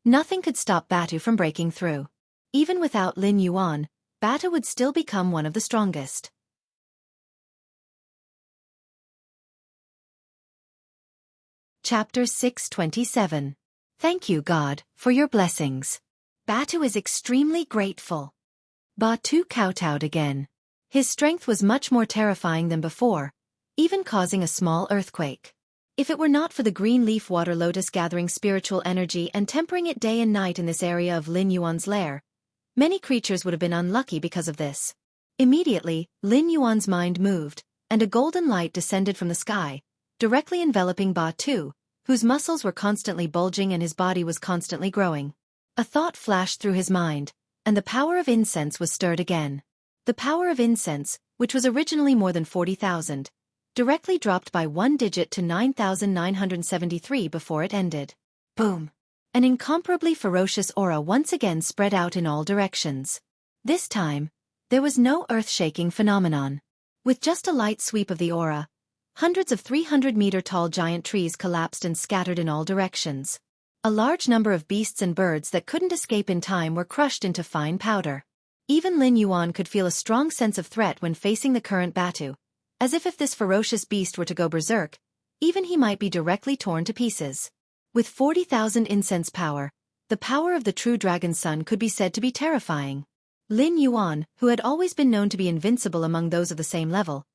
nothing could stop Batu from breaking through. Even without Lin Yuan, Batu would still become one of the strongest. Chapter 627. Thank you, God, for your blessings. Batu is extremely grateful. Batu kowtowed again. His strength was much more terrifying than before, even causing a small earthquake. If it were not for the green leaf water lotus gathering spiritual energy and tempering it day and night in this area of Lin Yuan's lair, many creatures would have been unlucky because of this. Immediately, Lin Yuan's mind moved, and a golden light descended from the sky, directly enveloping Batu, whose muscles were constantly bulging and his body was constantly growing. A thought flashed through his mind, and the power of incense was stirred again. The power of incense, which was originally more than 40,000, directly dropped by 1 digit to 9,973 before it ended. Boom! An incomparably ferocious aura once again spread out in all directions. This time, there was no earth-shaking phenomenon. With just a light sweep of the aura, hundreds of 300-meter-tall giant trees collapsed and scattered in all directions. A large number of beasts and birds that couldn't escape in time were crushed into fine powder. Even Lin Yuan could feel a strong sense of threat when facing the current Batu, as if this ferocious beast were to go berserk, even he might be directly torn to pieces. With 40,000 incense power, the power of the true dragon sun could be said to be terrifying. Lin Yuan, who had always been known to be invincible among those of the same level,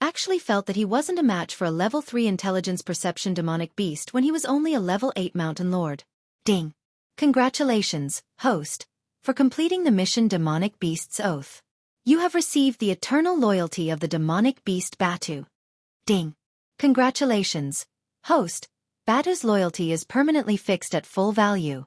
actually felt that he wasn't a match for a level 3 intelligence perception demonic beast when he was only a level 8 mountain lord. Ding! Congratulations, host, for completing the mission Demonic Beast's Oath. You have received the eternal loyalty of the demonic beast Batu. Ding! Congratulations, host, Batu's loyalty is permanently fixed at full value.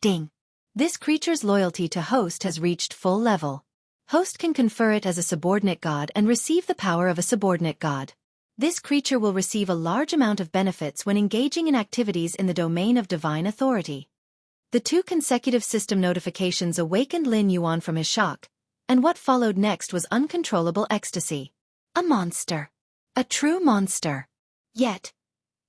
Ding! This creature's loyalty to host has reached full level. Host can confer it as a subordinate god and receive the power of a subordinate god. This creature will receive a large amount of benefits when engaging in activities in the domain of divine authority. The 2 consecutive system notifications awakened Lin Yuan from his shock, and what followed next was uncontrollable ecstasy. A monster. A true monster. Yet,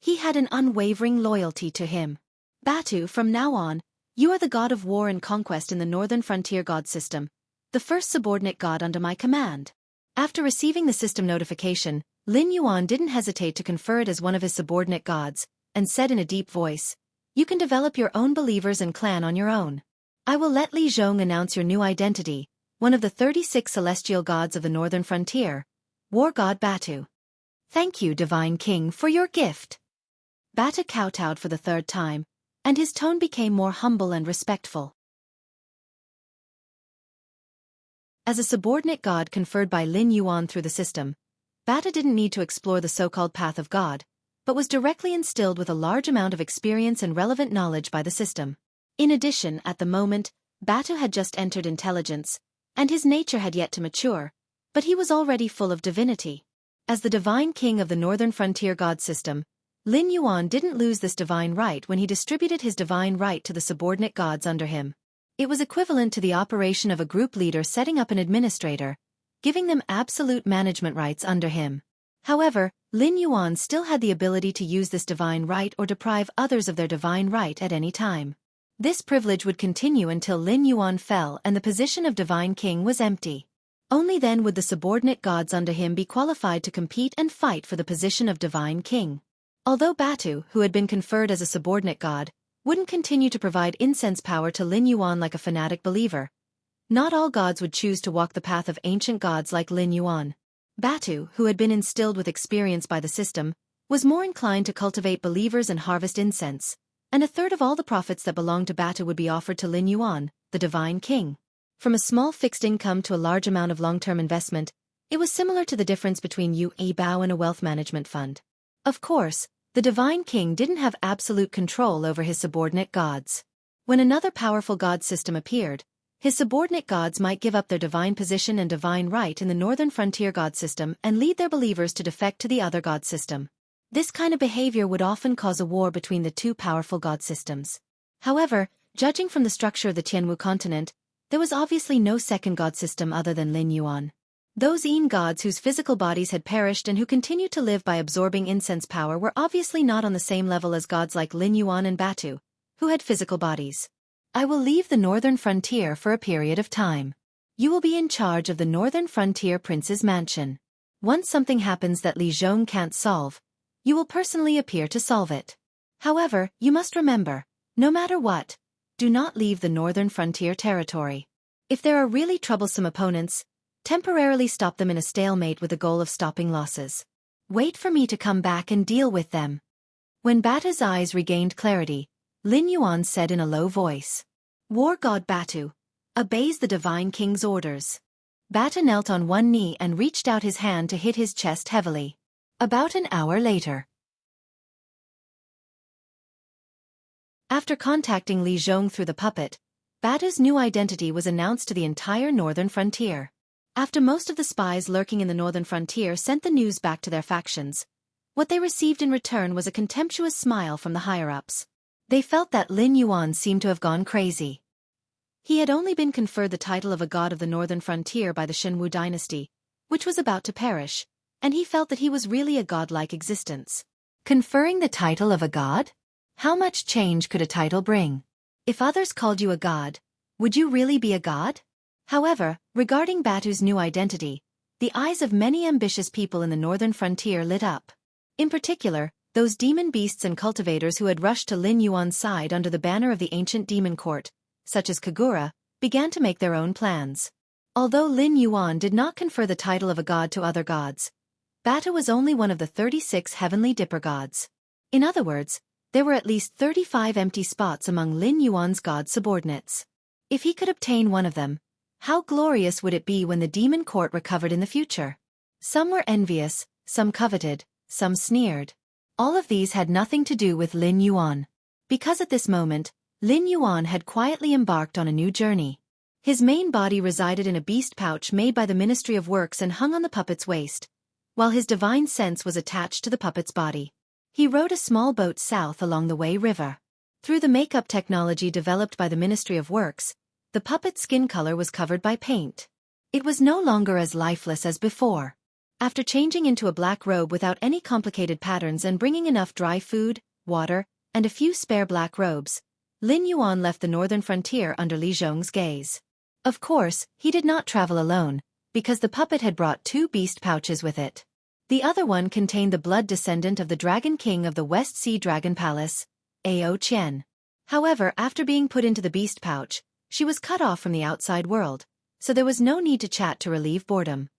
he had an unwavering loyalty to him. Batu, from now on, you are the god of war and conquest in the Northern Frontier god system, the first subordinate god under my command. After receiving the system notification, Lin Yuan didn't hesitate to confer it as one of his subordinate gods, and said in a deep voice, "You can develop your own believers and clan on your own. I will let Li Zhong announce your new identity, one of the 36 celestial gods of the Northern Frontier, War God Batu." Thank you, Divine King, for your gift. Batu kowtowed for the 3rd time, and his tone became more humble and respectful. As a subordinate god conferred by Lin Yuan through the system, Batu didn't need to explore the so-called path of God, but was directly instilled with a large amount of experience and relevant knowledge by the system. In addition, at the moment, Batu had just entered intelligence, and his nature had yet to mature, but he was already full of divinity. As the divine king of the Northern Frontier god system, Lin Yuan didn't lose this divine right when he distributed his divine right to the subordinate gods under him. It was equivalent to the operation of a group leader setting up an administrator, giving them absolute management rights under him. However, Lin Yuan still had the ability to use this divine right or deprive others of their divine right at any time. This privilege would continue until Lin Yuan fell and the position of divine king was empty. Only then would the subordinate gods under him be qualified to compete and fight for the position of divine king. Although Batu, who had been conferred as a subordinate god, wouldn't continue to provide incense power to Lin Yuan like a fanatic believer, not all gods would choose to walk the path of ancient gods like Lin Yuan. Batu, who had been instilled with experience by the system, was more inclined to cultivate believers and harvest incense, and 1/3 of all the profits that belonged to Batu would be offered to Lin Yuan, the divine king. From a small fixed income to a large amount of long-term investment, it was similar to the difference between a bao and a wealth management fund. Of course, the divine king didn't have absolute control over his subordinate gods. When another powerful god system appeared, his subordinate gods might give up their divine position and divine right in the Northern Frontier god system and lead their believers to defect to the other god system. This kind of behavior would often cause a war between the 2 powerful god systems. However, judging from the structure of the Tianwu continent, there was obviously no second god system other than Lin Yuan. Those Yin gods whose physical bodies had perished and who continued to live by absorbing incense power were obviously not on the same level as gods like Lin Yuan and Batu, who had physical bodies. I will leave the Northern Frontier for a period of time. You will be in charge of the Northern Frontier Prince's mansion. Once something happens that Li Zhong can't solve, you will personally appear to solve it. However, you must remember, no matter what, do not leave the Northern Frontier territory. If there are really troublesome opponents, temporarily stop them in a stalemate with the goal of stopping losses. Wait for me to come back and deal with them. When Batu's eyes regained clarity, Lin Yuan said in a low voice, "War God Batu obeys the divine king's orders." Batu knelt on one knee and reached out his hand to hit his chest heavily. About an hour later, After contacting Li Zhong through the puppet, Batu's new identity was announced to the entire northern frontier. After most of the spies lurking in the northern frontier sent the news back to their factions, what they received in return was a contemptuous smile from the higher-ups. They felt that Lin Yuan seemed to have gone crazy. He had only been conferred the title of a god of the northern frontier by the Shenwu dynasty, which was about to perish, and he felt that he was really a godlike existence. Conferring the title of a god? How much change could a title bring? If others called you a god, would you really be a god? However, regarding Batu's new identity, the eyes of many ambitious people in the northern frontier lit up. In particular, those demon beasts and cultivators who had rushed to Lin Yuan's side under the banner of the ancient demon court, such as Kagura, began to make their own plans. Although Lin Yuan did not confer the title of a god to other gods, Batu was only one of the 36 heavenly dipper gods. In other words, there were at least 35 empty spots among Lin Yuan's god subordinates. If he could obtain one of them, how glorious would it be when the demon court recovered in the future? Some were envious, some coveted, some sneered. All of these had nothing to do with Lin Yuan. Because at this moment, Lin Yuan had quietly embarked on a new journey. His main body resided in a beast pouch made by the Ministry of Works and hung on the puppet's waist, while his divine sense was attached to the puppet's body. He rowed a small boat south along the Wei River. Through the makeup technology developed by the Ministry of Works, the puppet's skin color was covered by paint. It was no longer as lifeless as before. After changing into a black robe without any complicated patterns and bringing enough dry food, water, and a few spare black robes, Lin Yuan left the northern frontier under Li Zhong's gaze. Of course, he did not travel alone, because the puppet had brought 2 beast pouches with it. The other one contained the blood descendant of the Dragon King of the West Sea Dragon Palace, Ao Qian. However, after being put into the beast pouch, she was cut off from the outside world, so there was no need to chat to relieve boredom.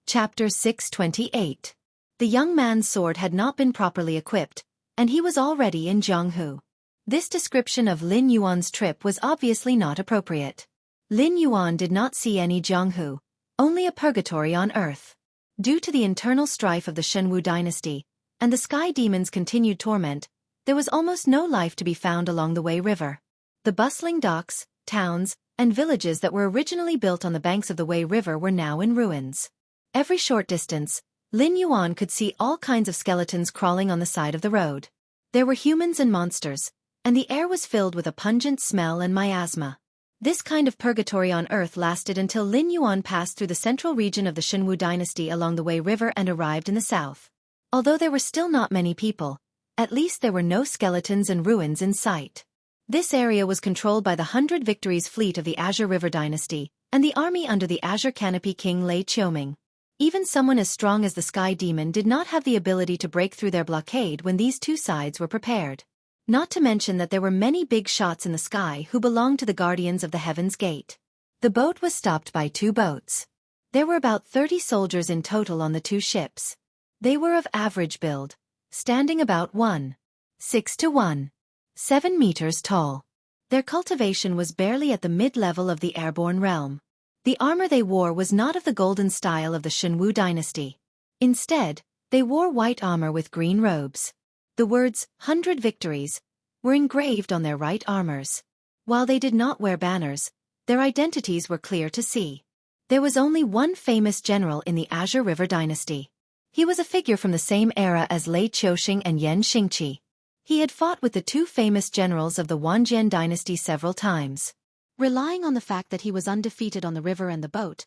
Chapter 628. The young man's sword had not been properly equipped, and he was already in Jianghu. This description of Lin Yuan's trip was obviously not appropriate. Lin Yuan did not see any Jianghu, only a purgatory on earth. Due to the internal strife of the Shenwu dynasty, and the sky demon's continued torment, there was almost no life to be found along the Wei River. The bustling docks, towns, and villages that were originally built on the banks of the Wei River were now in ruins. Every short distance, Lin Yuan could see all kinds of skeletons crawling on the side of the road. There were humans and monsters, and the air was filled with a pungent smell and miasma. This kind of purgatory on earth lasted until Lin Yuan passed through the central region of the Shenwu dynasty along the Wei River and arrived in the south. Although there were still not many people, at least there were no skeletons and ruins in sight. This area was controlled by the 100 Victories fleet of the Azure River dynasty, and the army under the Azure Canopy King Lei Qiuming. Even someone as strong as the Sky Demon did not have the ability to break through their blockade when these two sides were prepared. Not to mention that there were many big shots in the sky who belonged to the Guardians of the Heaven's Gate. The boat was stopped by 2 boats. There were about 30 soldiers in total on the 2 ships. They were of average build, standing about 1.6 to 1.7 meters tall. Their cultivation was barely at the mid-level of the airborne realm. The armor they wore was not of the golden style of the Shenwu dynasty. Instead, they wore white armor with green robes. The words, 100 Victories, were engraved on their right armors. While they did not wear banners, their identities were clear to see. There was only one famous general in the Azure River dynasty. He was a figure from the same era as Lei Qiuxing and Yan Xingqi. He had fought with the 2 famous generals of the Wanjian dynasty several times. Relying on the fact that he was undefeated on the river and the boat,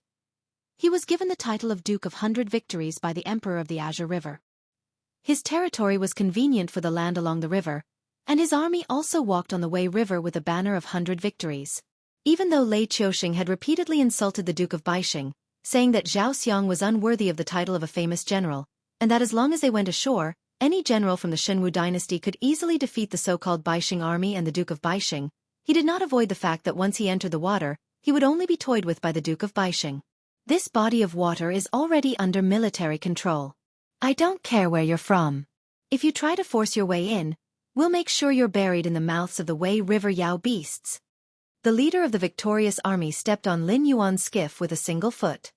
he was given the title of Duke of 100 Victories by the Emperor of the Azure River. His territory was convenient for the land along the river, and his army also walked on the Wei River with a banner of 100 Victories. Even though Lei Qiuxing had repeatedly insulted the Duke of Baixing, saying that Zhao Xiang was unworthy of the title of a famous general, and that as long as they went ashore, any general from the Shenwu dynasty could easily defeat the so-called Baixing army and the Duke of Baixing, he did not avoid the fact that once he entered the water, he would only be toyed with by the Duke of Baixing. This body of water is already under military control. I don't care where you're from. If you try to force your way in, we'll make sure you're buried in the mouths of the Wei River Yao beasts. The leader of the victorious army stepped on Lin Yuan's skiff with a single foot.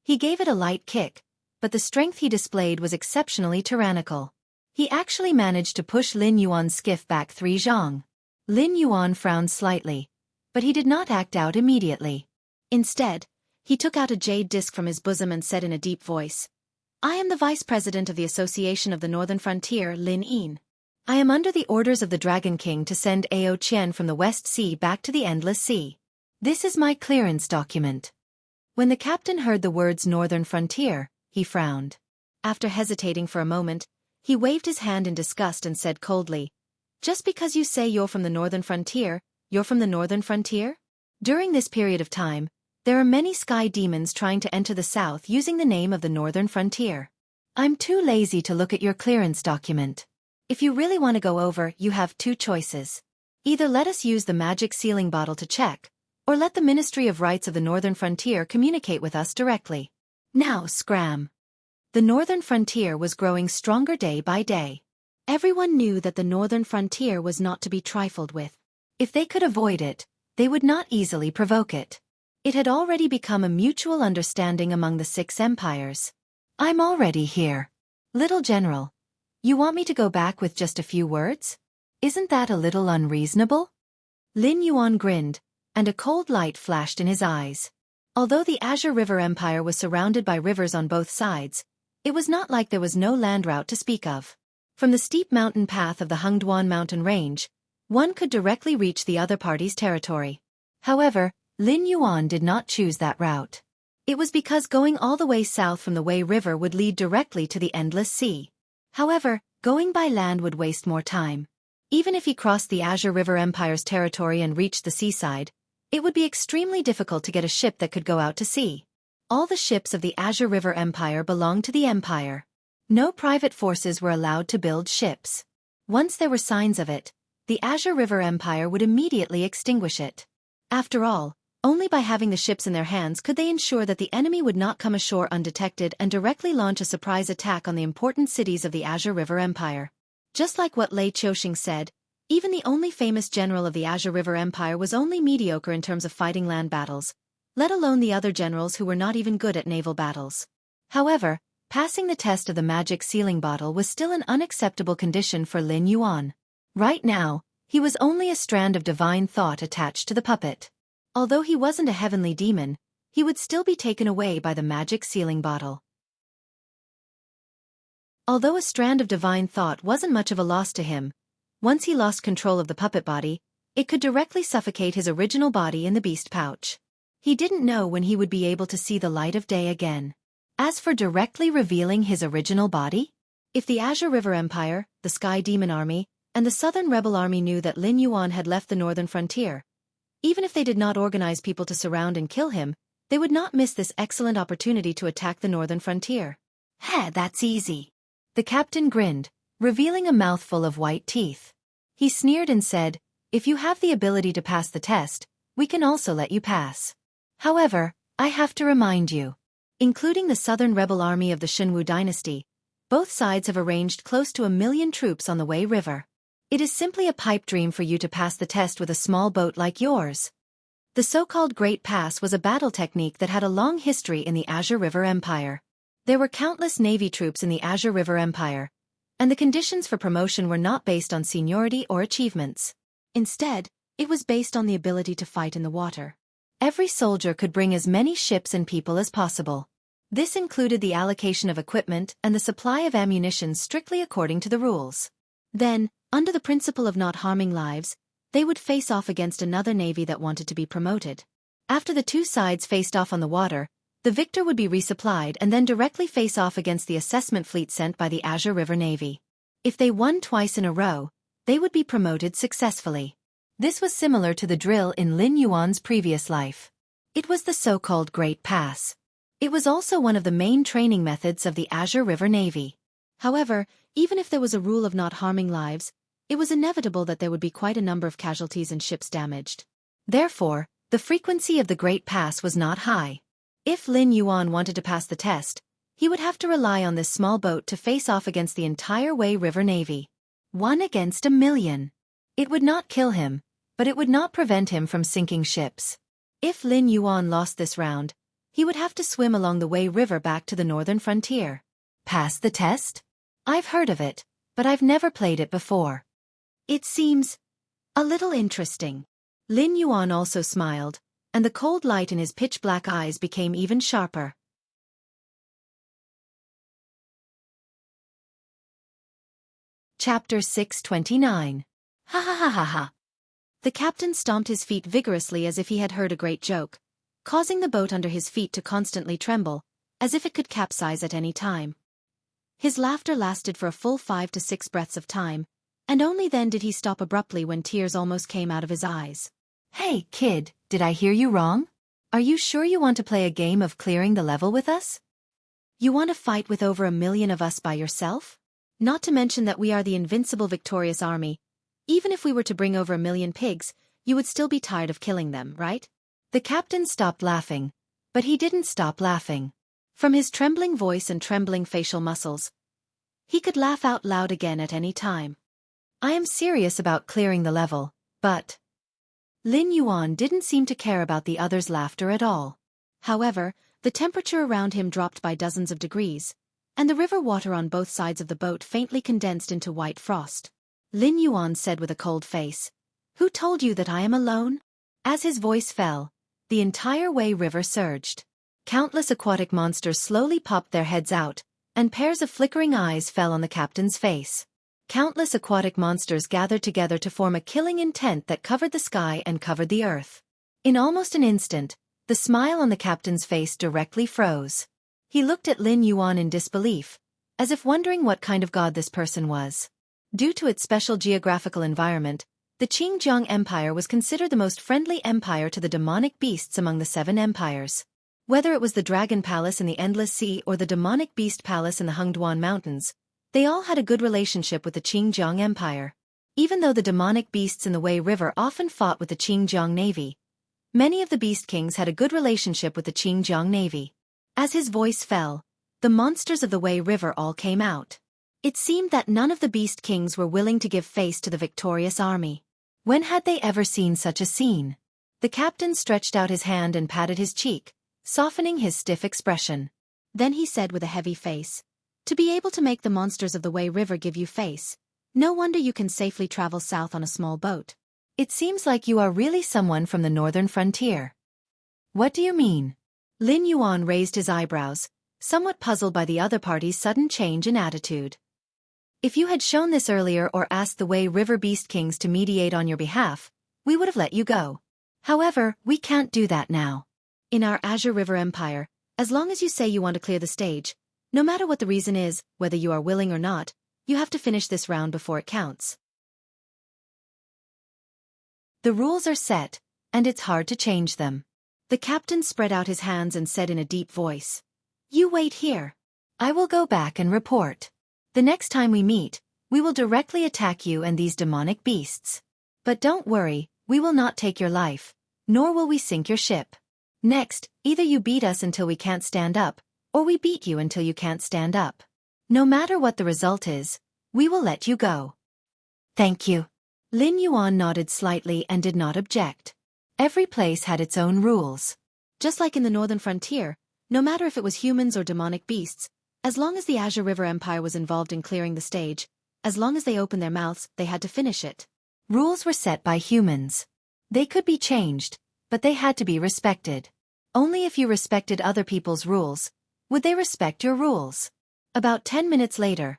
He gave it a light kick, but the strength he displayed was exceptionally tyrannical. He actually managed to push Lin Yuan's skiff back 3 zhang. Lin Yuan frowned slightly, but he did not act out immediately. Instead, he took out a jade disc from his bosom and said in a deep voice, "I am the Vice President of the Association of the Northern Frontier, Lin Yin. I am under the orders of the Dragon King to send Ao Qian from the West Sea back to the Endless Sea. This is my clearance document." When the captain heard the words Northern Frontier, he frowned. After hesitating for a moment, he waved his hand in disgust and said coldly, "Just because you say you're from the Northern Frontier, you're from the Northern Frontier? During this period of time, there are many sky demons trying to enter the south using the name of the Northern Frontier. I'm too lazy to look at your clearance document. If you really want to go over, you have 2 choices. Either let us use the magic sealing bottle to check, or let the Ministry of Rights of the Northern Frontier communicate with us directly. Now scram." The Northern Frontier was growing stronger day by day. Everyone knew that the Northern Frontier was not to be trifled with. If they could avoid it, they would not easily provoke it. It had already become a mutual understanding among the 6 empires. "I'm already here. Little General, you want me to go back with just a few words? Isn't that a little unreasonable?" Lin Yuan grinned, and a cold light flashed in his eyes. Although the Azure River Empire was surrounded by rivers on both sides, it was not like there was no land route to speak of. From the steep mountain path of the Hengduan mountain range, one could directly reach the other party's territory. However, Lin Yuan did not choose that route. It was because going all the way south from the Wei River would lead directly to the Endless Sea. However, going by land would waste more time. Even if he crossed the Azure River Empire's territory and reached the seaside, it would be extremely difficult to get a ship that could go out to sea. All the ships of the Azure River Empire belonged to the Empire. No private forces were allowed to build ships. Once there were signs of it, the Azure River Empire would immediately extinguish it. After all, only by having the ships in their hands could they ensure that the enemy would not come ashore undetected and directly launch a surprise attack on the important cities of the Azure River Empire. Just like what Lei Qiuxing said, even the only famous general of the Azure River Empire was only mediocre in terms of fighting land battles, let alone the other generals who were not even good at naval battles. However, passing the test of the magic sealing bottle was still an unacceptable condition for Lin Yuan. Right now, he was only a strand of divine thought attached to the puppet. Although he wasn't a heavenly demon, he would still be taken away by the magic sealing bottle. Although a strand of divine thought wasn't much of a loss to him, once he lost control of the puppet body, it could directly suffocate his original body in the beast pouch. He didn't know when he would be able to see the light of day again. As for directly revealing his original body, if the Azure River Empire, the Sky Demon Army, and the Southern Rebel Army knew that Lin Yuan had left the Northern Frontier, even if they did not organize people to surround and kill him, they would not miss this excellent opportunity to attack the Northern Frontier. "Heh, that's easy." The captain grinned, revealing a mouthful of white teeth. He sneered and said, "If you have the ability to pass the test, we can also let you pass. However, I have to remind you, including the Southern Rebel Army of the Shenwu dynasty, both sides have arranged close to 1 million troops on the Wei River. It is simply a pipe dream for you to pass the test with a small boat like yours." The so-called Great Pass was a battle technique that had a long history in the Azure River Empire. There were countless navy troops in the Azure River Empire, and the conditions for promotion were not based on seniority or achievements. Instead, it was based on the ability to fight in the water. Every soldier could bring as many ships and people as possible. This included the allocation of equipment and the supply of ammunition strictly according to the rules. Then, under the principle of not harming lives, they would face off against another navy that wanted to be promoted. After the 2 sides faced off on the water, the victor would be resupplied and then directly face off against the assessment fleet sent by the Azure River Navy. If they won twice in a row, they would be promoted successfully. This was similar to the drill in Lin Yuan's previous life. It was the so-called Great Pass. It was also one of the main training methods of the Azure River Navy. However, even if there was a rule of not harming lives, it was inevitable that there would be quite a number of casualties and ships damaged. Therefore, the frequency of the Great Pass was not high. If Lin Yuan wanted to pass the test, he would have to rely on this small boat to face off against the entire Wei River Navy. 1 against 1 million. It would not kill him, but it would not prevent him from sinking ships. If Lin Yuan lost this round, He would have to swim along the Wei River back to the northern frontier. Pass the test? I've heard of it, but I've never played it before. It seems a little interesting. Lin Yuan also smiled, and the cold light in his pitch-black eyes became even sharper. Chapter 629. Ha ha ha ha ha. The captain stomped his feet vigorously as if he had heard a great joke, causing the boat under his feet to constantly tremble, as if it could capsize at any time. His laughter lasted for a full 5 to 6 breaths of time, and only then did he stop abruptly when tears almost came out of his eyes. Hey, kid, did I hear you wrong? Are you sure you want to play a game of clearing the level with us? You want to fight with over 1 million of us by yourself? Not to mention that we are the invincible victorious army. Even if we were to bring over 1 million pigs, you would still be tired of killing them, right? The captain stopped laughing, but he didn't stop laughing. From his trembling voice and trembling facial muscles, he could laugh out loud again at any time. I am serious about clearing the level, but... Lin Yuan didn't seem to care about the other's laughter at all. However, the temperature around him dropped by dozens of degrees, and the river water on both sides of the boat faintly condensed into white frost. Lin Yuan said with a cold face, "Who told you that I am alone?" As his voice fell, the entire Wei River surged. Countless aquatic monsters slowly popped their heads out, and pairs of flickering eyes fell on the captain's face. Countless aquatic monsters gathered together to form a killing intent that covered the sky and covered the earth. In almost an instant, the smile on the captain's face directly froze. He looked at Lin Yuan in disbelief, as if wondering what kind of god this person was. Due to its special geographical environment, the Qingjiang Empire was considered the most friendly empire to the demonic beasts among the 7 empires. Whether it was the Dragon Palace in the Endless Sea or the Demonic Beast Palace in the Hengduan Mountains, they all had a good relationship with the Qingjiang Empire. Even though the demonic beasts in the Wei River often fought with the Qingjiang Navy, many of the Beast Kings had a good relationship with the Qingjiang Navy. As his voice fell, the monsters of the Wei River all came out. It seemed that none of the Beast Kings were willing to give face to the victorious army. When had they ever seen such a scene? The captain stretched out his hand and patted his cheek, softening his stiff expression. Then he said with a heavy face, "To be able to make the monsters of the Wei River give you face, no wonder you can safely travel south on a small boat. It seems like you are really someone from the northern frontier." What do you mean? Lin Yuan raised his eyebrows, somewhat puzzled by the other party's sudden change in attitude. If you had shown this earlier or asked the Wei River Beast Kings to mediate on your behalf, we would have let you go. However, we can't do that now. In our Azure River Empire, as long as you say you want to clear the stage, no matter what the reason is, whether you are willing or not, you have to finish this round before it counts. The rules are set, and it's hard to change them. The captain spread out his hands and said in a deep voice, "You wait here. I will go back and report. The next time we meet, we will directly attack you and these demonic beasts. But don't worry, we will not take your life, nor will we sink your ship. Next, either you beat us until we can't stand up, or we beat you until you can't stand up. No matter what the result is, we will let you go." "Thank you." Lin Yuan nodded slightly and did not object. Every place had its own rules. Just like in the northern frontier, no matter if it was humans or demonic beasts, as long as the Azure River Empire was involved in clearing the stage, as long as they opened their mouths, they had to finish it. Rules were set by humans. They could be changed, but they had to be respected. Only if you respected other people's rules, would they respect your rules. About 10 minutes later,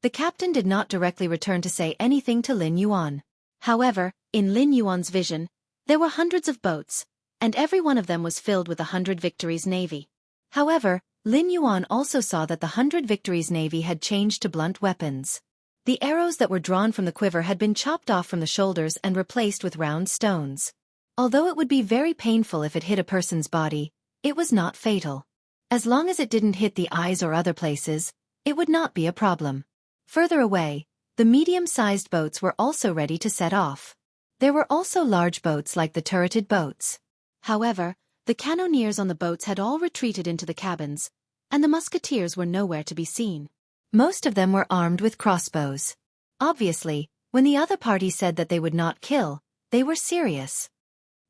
the captain did not directly return to say anything to Lin Yuan. However, in Lin Yuan's vision, there were hundreds of boats, and every one of them was filled with 100 Victory's navy. However, Lin Yuan also saw that the 100 Victory's navy had changed to blunt weapons. The arrows that were drawn from the quiver had been chopped off from the shoulders and replaced with round stones. Although it would be very painful if it hit a person's body, it was not fatal. As long as it didn't hit the eyes or other places, it would not be a problem. Further away, the medium-sized boats were also ready to set off. There were also large boats like the turreted boats. However, the cannoneers on the boats had all retreated into the cabins, and the musketeers were nowhere to be seen. Most of them were armed with crossbows. Obviously, when the other party said that they would not kill, they were serious.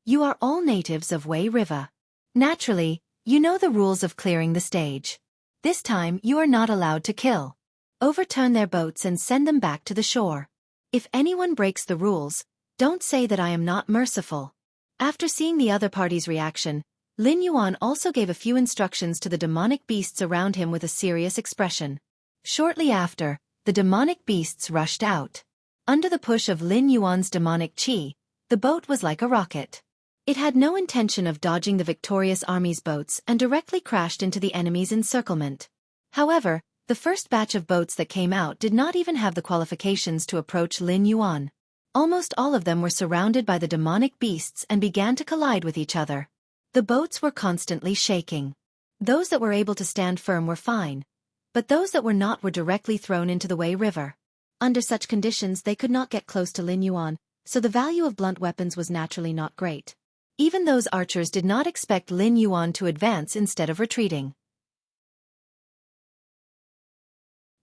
You are all natives of Wei River. Naturally, You know the rules of clearing the stage. This time you are not allowed to kill. Overturn their boats and send them back to the shore. If anyone breaks the rules, don't say that I am not merciful. After seeing the other party's reaction, Lin Yuan also gave a few instructions to the demonic beasts around him with a serious expression. Shortly after, the demonic beasts rushed out. Under the push of Lin Yuan's demonic qi, the boat was like a rocket. It had no intention of dodging the victorious army's boats and directly crashed into the enemy's encirclement. However, the first batch of boats that came out did not even have the qualifications to approach Lin Yuan. Almost all of them were surrounded by the demonic beasts and began to collide with each other. The boats were constantly shaking. Those that were able to stand firm were fine, but those that were not were directly thrown into the Wei River. Under such conditions they could not get close to Lin Yuan, so the value of blunt weapons was naturally not great. Even those archers did not expect Lin Yuan to advance instead of retreating.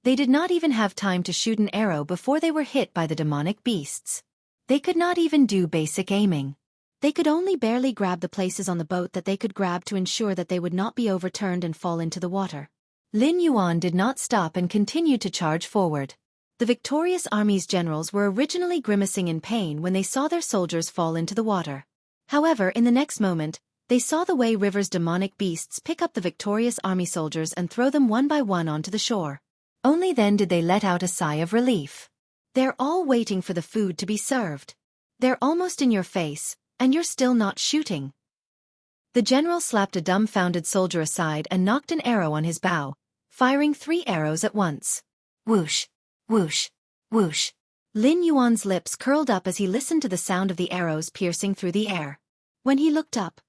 They did not even have time to shoot an arrow before they were hit by the demonic beasts. They could not even do basic aiming. They could only barely grab the places on the boat that they could grab to ensure that they would not be overturned and fall into the water. Lin Yuan did not stop and continued to charge forward. The victorious army's generals were originally grimacing in pain when they saw their soldiers fall into the water. However, in the next moment, they saw the Wei River's demonic beasts pick up the victorious army soldiers and throw them one by one onto the shore. Only then did they let out a sigh of relief. They're all waiting for the food to be served. They're almost in your face, and you're still not shooting. The general slapped a dumbfounded soldier aside and knocked an arrow on his bow, firing 3 arrows at once. Whoosh, whoosh, whoosh. Lin Yuan's lips curled up as he listened to the sound of the arrows piercing through the air. When he looked up,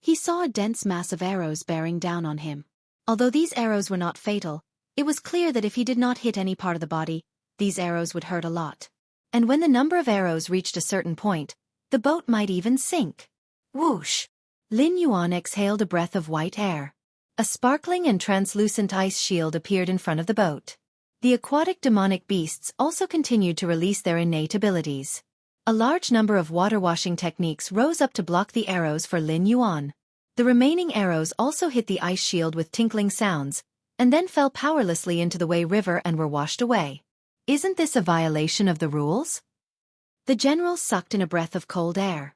he saw a dense mass of arrows bearing down on him. Although these arrows were not fatal, it was clear that if he did not hit any part of the body, these arrows would hurt a lot. And when the number of arrows reached a certain point, the boat might even sink. Whoosh! Lin Yuan exhaled a breath of white air. A sparkling and translucent ice shield appeared in front of the boat. The aquatic demonic beasts also continued to release their innate abilities. A large number of water-washing techniques rose up to block the arrows for Lin Yuan. The remaining arrows also hit the ice shield with tinkling sounds, and then fell powerlessly into the Wei River and were washed away. Isn't this a violation of the rules? The general sucked in a breath of cold air.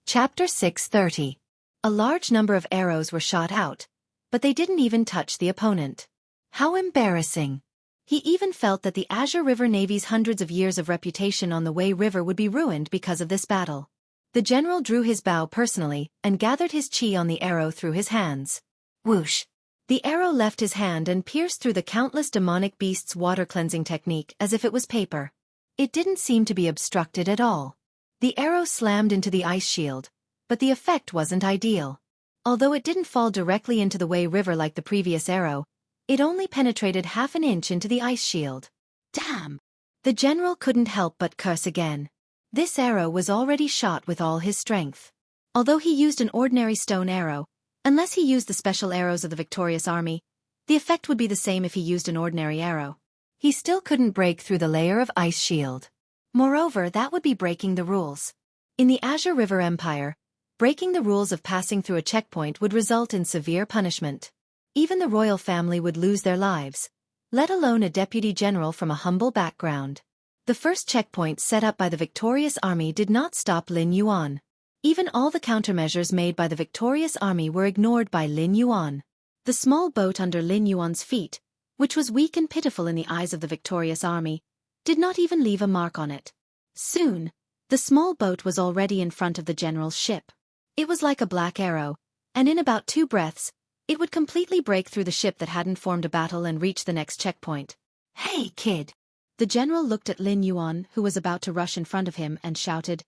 Chapter 630. A large number of arrows were shot out, but they didn't even touch the opponent. How embarrassing. He even felt that the Azure River Navy's hundreds of years of reputation on the Wei River would be ruined because of this battle. The general drew his bow personally and gathered his chi on the arrow through his hands. Whoosh! The arrow left his hand and pierced through the countless demonic beasts' water-cleansing technique as if it was paper. It didn't seem to be obstructed at all. The arrow slammed into the ice shield, but the effect wasn't ideal. Although it didn't fall directly into the Wei River like the previous arrow, it only penetrated half an inch into the ice shield. Damn! The general couldn't help but curse again. This arrow was already shot with all his strength. Although he used an ordinary stone arrow, unless he used the special arrows of the victorious army, the effect would be the same if he used an ordinary arrow. He still couldn't break through the layer of ice shield. Moreover, that would be breaking the rules. In the Azure River Empire, breaking the rules of passing through a checkpoint would result in severe punishment. Even the royal family would lose their lives, let alone a deputy general from a humble background. The first checkpoint set up by the victorious army did not stop Lin Yuan. Even all the countermeasures made by the victorious army were ignored by Lin Yuan. The small boat under Lin Yuan's feet, which was weak and pitiful in the eyes of the victorious army, did not even leave a mark on it. Soon, the small boat was already in front of the general's ship. It was like a black arrow, and in about 2 breaths, it would completely break through the ship that hadn't formed a battle and reach the next checkpoint. Hey, kid! The general looked at Lin Yuan, who was about to rush in front of him, and shouted,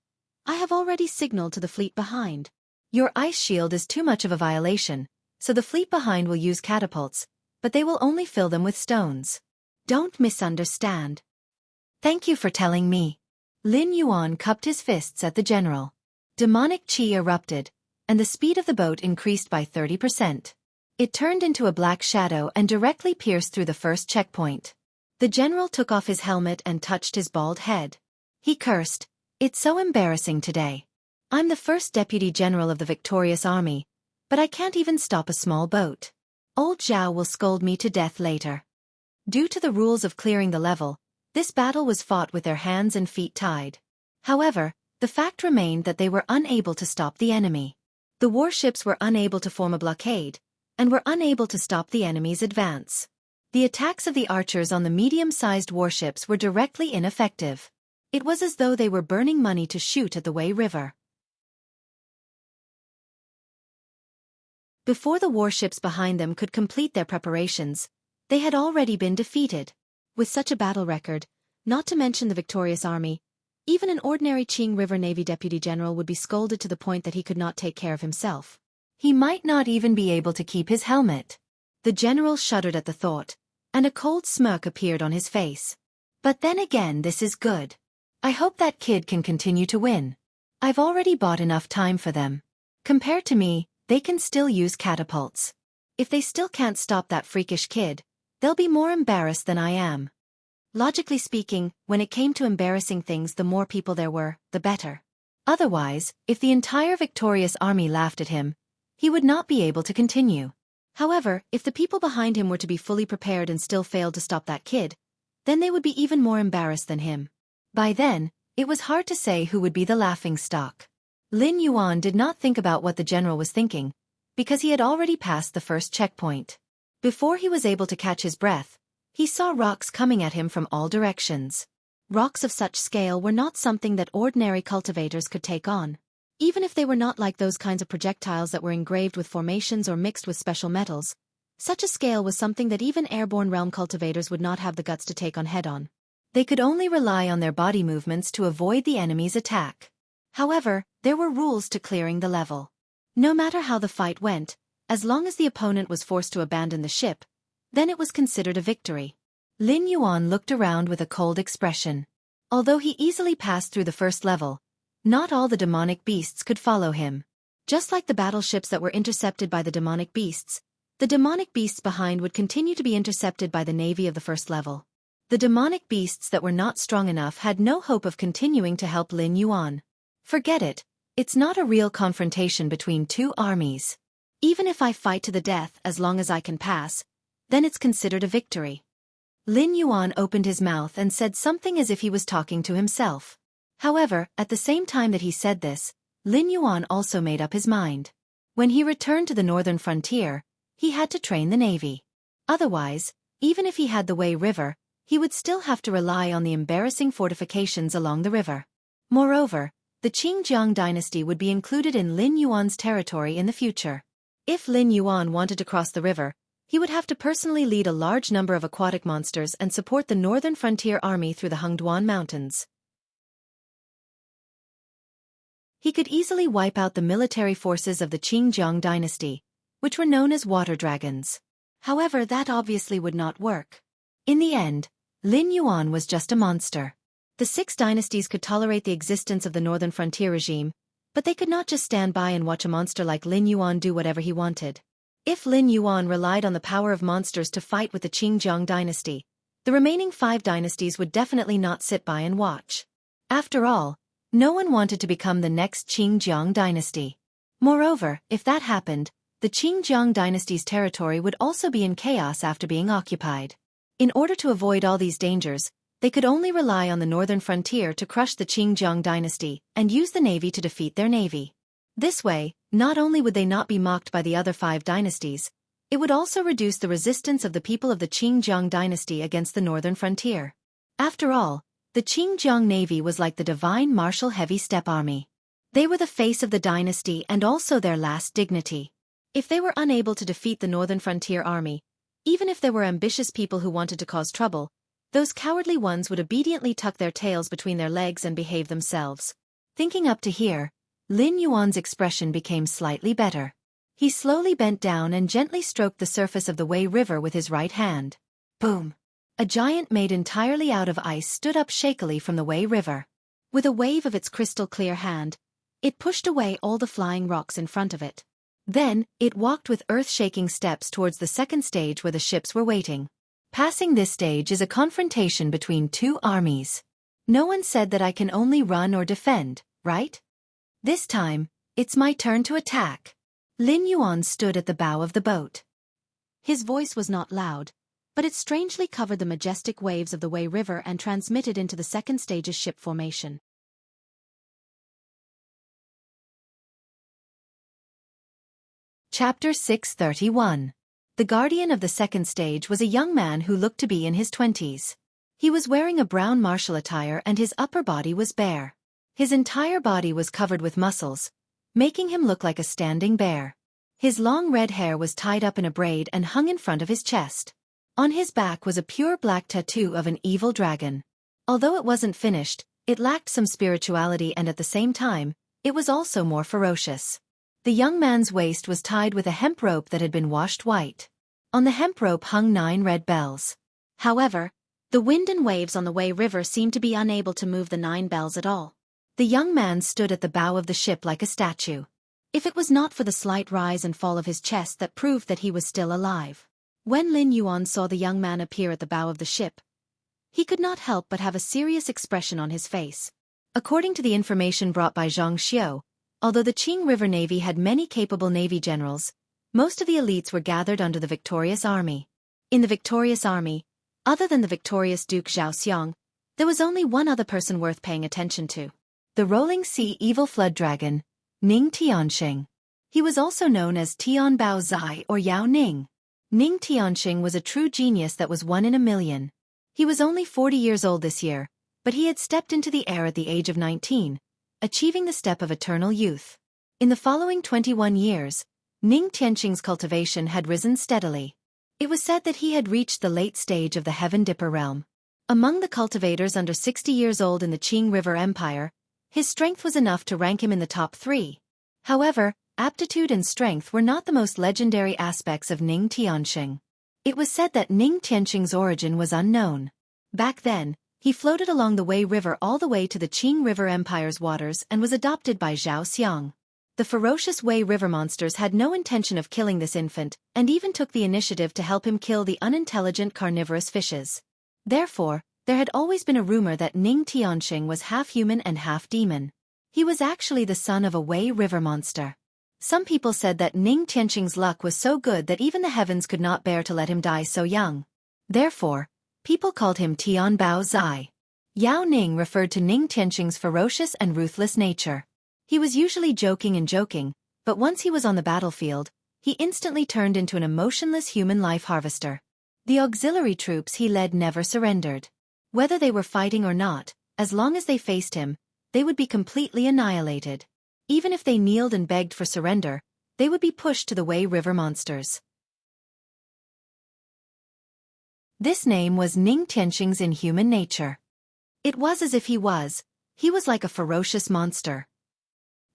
I have already signaled to the fleet behind. Your ice shield is too much of a violation, so the fleet behind will use catapults, but they will only fill them with stones. Don't misunderstand. Thank you for telling me. Lin Yuan cupped his fists at the general. Demonic chi erupted, and the speed of the boat increased by 30%. It turned into a black shadow and directly pierced through the first checkpoint. The general took off his helmet and touched his bald head. He cursed, It's so embarrassing today. I'm the first deputy general of the victorious army, but I can't even stop a small boat. Old Zhao will scold me to death later. Due to the rules of clearing the level, this battle was fought with their hands and feet tied. However, the fact remained that they were unable to stop the enemy. The warships were unable to form a blockade, and were unable to stop the enemy's advance. The attacks of the archers on the medium-sized warships were directly ineffective. It was as though they were burning money to shoot at the Wei River. Before the warships behind them could complete their preparations, they had already been defeated. With such a battle record, not to mention the victorious army, even an ordinary Qing River Navy deputy general would be scolded to the point that he could not take care of himself. He might not even be able to keep his helmet. The general shuddered at the thought, and a cold smirk appeared on his face. But then again, this is good. I hope that kid can continue to win. I've already bought enough time for them. Compared to me, they can still use catapults. If they still can't stop that freakish kid, they'll be more embarrassed than I am. Logically speaking, when it came to embarrassing things, the more people there were, the better. Otherwise, if the entire victorious army laughed at him, he would not be able to continue. However, if the people behind him were to be fully prepared and still failed to stop that kid, then they would be even more embarrassed than him. By then, it was hard to say who would be the laughingstock. Lin Yuan did not think about what the general was thinking, because he had already passed the first checkpoint. Before he was able to catch his breath, he saw rocks coming at him from all directions. Rocks of such scale were not something that ordinary cultivators could take on. Even if they were not like those kinds of projectiles that were engraved with formations or mixed with special metals, such a scale was something that even airborne realm cultivators would not have the guts to take on head-on. They could only rely on their body movements to avoid the enemy's attack. However, there were rules to clearing the level. No matter how the fight went, as long as the opponent was forced to abandon the ship, then it was considered a victory. Lin Yuan looked around with a cold expression. Although he easily passed through the first level, not all the demonic beasts could follow him. Just like the battleships that were intercepted by the demonic beasts, the demonic beasts behind would continue to be intercepted by the navy of the first level. The demonic beasts that were not strong enough had no hope of continuing to help Lin Yuan. Forget it, it's not a real confrontation between two armies. Even if I fight to the death as long as I can pass, then it's considered a victory. Lin Yuan opened his mouth and said something as if he was talking to himself. However, at the same time that he said this, Lin Yuan also made up his mind. When he returned to the northern frontier, he had to train the navy. Otherwise, even if he had the Wei River, he would still have to rely on the embarrassing fortifications along the river. Moreover, the Qingjiang dynasty would be included in Lin Yuan's territory in the future. If Lin Yuan wanted to cross the river, he would have to personally lead a large number of aquatic monsters and support the northern frontier army through the Hengduan Mountains. He could easily wipe out the military forces of the Qingjiang dynasty, which were known as water dragons. However, that obviously would not work. In the end, Lin Yuan was just a monster. The 6 dynasties could tolerate the existence of the northern frontier regime, but they could not just stand by and watch a monster like Lin Yuan do whatever he wanted. If Lin Yuan relied on the power of monsters to fight with the Qingjiang dynasty, the remaining 5 dynasties would definitely not sit by and watch. After all, no one wanted to become the next Qingjiang dynasty. Moreover, if that happened, the Qingjiang dynasty's territory would also be in chaos after being occupied. In order to avoid all these dangers, they could only rely on the northern frontier to crush the Qingjiang dynasty and use the navy to defeat their navy. This way, not only would they not be mocked by the other 5 dynasties, it would also reduce the resistance of the people of the Qingjiang dynasty against the northern frontier. After all, the Qingjiang navy was like the divine martial heavy steppe army. They were the face of the dynasty and also their last dignity. If they were unable to defeat the northern frontier army, even if there were ambitious people who wanted to cause trouble, those cowardly ones would obediently tuck their tails between their legs and behave themselves. Thinking up to here, Lin Yuan's expression became slightly better. He slowly bent down and gently stroked the surface of the Wei River with his right hand. Boom! A giant made entirely out of ice stood up shakily from the Wei River. With a wave of its crystal-clear hand, it pushed away all the flying rocks in front of it. Then, it walked with earth-shaking steps towards the second stage where the ships were waiting. Passing this stage is a confrontation between 2 armies. No one said that I can only run or defend, right? This time, it's my turn to attack. Lin Yuan stood at the bow of the boat. His voice was not loud, but it strangely covered the majestic waves of the Wei River and transmitted into the second stage's ship formation. Chapter 631. The guardian of the second stage was a young man who looked to be in his 20s. He was wearing a brown martial attire and his upper body was bare. His entire body was covered with muscles, making him look like a standing bear. His long red hair was tied up in a braid and hung in front of his chest. On his back was a pure black tattoo of an evil dragon. Although it wasn't finished, it lacked some spirituality and at the same time, it was also more ferocious. The young man's waist was tied with a hemp rope that had been washed white. On the hemp rope hung 9 red bells. However, the wind and waves on the Wei River seemed to be unable to move the 9 bells at all. The young man stood at the bow of the ship like a statue. If it was not for the slight rise and fall of his chest that proved that he was still alive. When Lin Yuan saw the young man appear at the bow of the ship, he could not help but have a serious expression on his face. According to the information brought by Zhang Xiao, although the Qing River Navy had many capable navy generals, most of the elites were gathered under the victorious army. In the victorious army, other than the victorious Duke Zhaoxiang, there was only one other person worth paying attention to. The rolling sea evil flood dragon, Ning Tianxing. He was also known as Tian Bao Zai or Yao Ning. Ning Tianxing was a true genius that was one in a million. He was only 40 years old this year, but he had stepped into the air at the age of 19, achieving the step of eternal youth. In the following 21 years, Ning Tianxing's cultivation had risen steadily. It was said that he had reached the late stage of the Heaven Dipper realm. Among the cultivators under 60 years old in the Qing River Empire, his strength was enough to rank him in the top 3. However, aptitude and strength were not the most legendary aspects of Ning Tianxing. It was said that Ning Tianxing's origin was unknown. Back then, he floated along the Wei River all the way to the Qing River Empire's waters and was adopted by Zhao Xiang. The ferocious Wei River monsters had no intention of killing this infant, and even took the initiative to help him kill the unintelligent carnivorous fishes. Therefore, there had always been a rumor that Ning Tianxing was half human and half demon. He was actually the son of a Wei River monster. Some people said that Ning Tianxing's luck was so good that even the heavens could not bear to let him die so young. Therefore, people called him Tian Bao Zai. Yao Ning referred to Ning Tianxing's ferocious and ruthless nature. He was usually joking, but once he was on the battlefield, he instantly turned into an emotionless human life harvester. The auxiliary troops he led never surrendered. Whether they were fighting or not, as long as they faced him, they would be completely annihilated. Even if they kneeled and begged for surrender, they would be pushed to the Wei River monsters. This name was Ning Tianxing's inhuman nature. It was as if he was like a ferocious monster.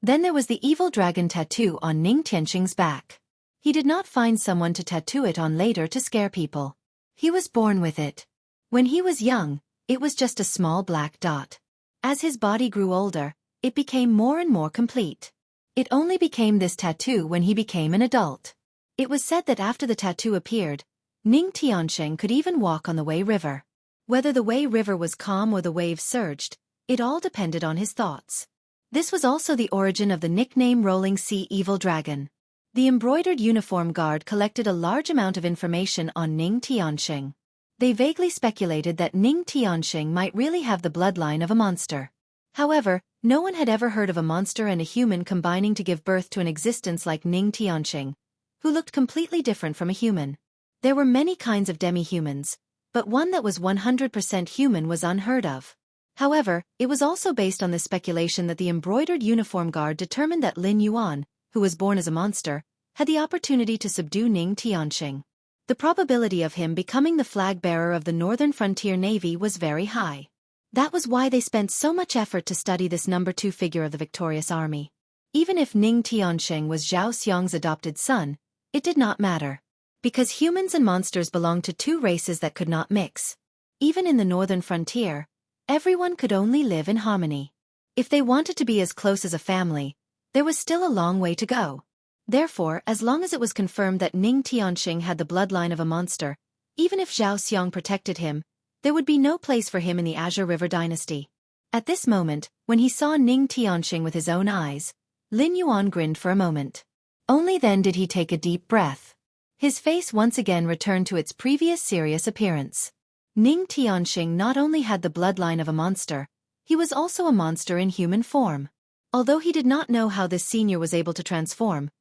Then there was the evil dragon tattoo on Ning Tianxing's back. He did not find someone to tattoo it on later to scare people. He was born with it. When he was young, it was just a small black dot. As his body grew older, it became more and more complete. It only became this tattoo when he became an adult. It was said that after the tattoo appeared, Ning Tianxing could even walk on the Wei River. Whether the Wei River was calm or the waves surged, it all depended on his thoughts. This was also the origin of the nickname Rolling Sea Evil Dragon. The embroidered uniform guard collected a large amount of information on Ning Tianxing. They vaguely speculated that Ning Tianxing might really have the bloodline of a monster. However, no one had ever heard of a monster and a human combining to give birth to an existence like Ning Tianxing, who looked completely different from a human. There were many kinds of demi-humans, but one that was 100% human was unheard of. However, it was also based on the speculation that the embroidered uniform guard determined that Lin Yuan, who was born as a monster, had the opportunity to subdue Ning Tianxing. The probability of him becoming the flag-bearer of the Northern Frontier Navy was very high. That was why they spent so much effort to study this number 2 figure of the victorious army. Even if Ning Tianxing was Zhao Xiang's adopted son, it did not matter. Because humans and monsters belonged to 2 races that could not mix. Even in the Northern Frontier, everyone could only live in harmony. If they wanted to be as close as a family, there was still a long way to go. Therefore, as long as it was confirmed that Ning Tianxing had the bloodline of a monster, even if Zhao Xiang protected him, there would be no place for him in the Azure River dynasty. At this moment, when he saw Ning Tianxing with his own eyes, Lin Yuan grinned for a moment. Only then did he take a deep breath. His face once again returned to its previous serious appearance. Ning Tianxing not only had the bloodline of a monster, he was also a monster in human form. Although he did not know how this senior was able to transform,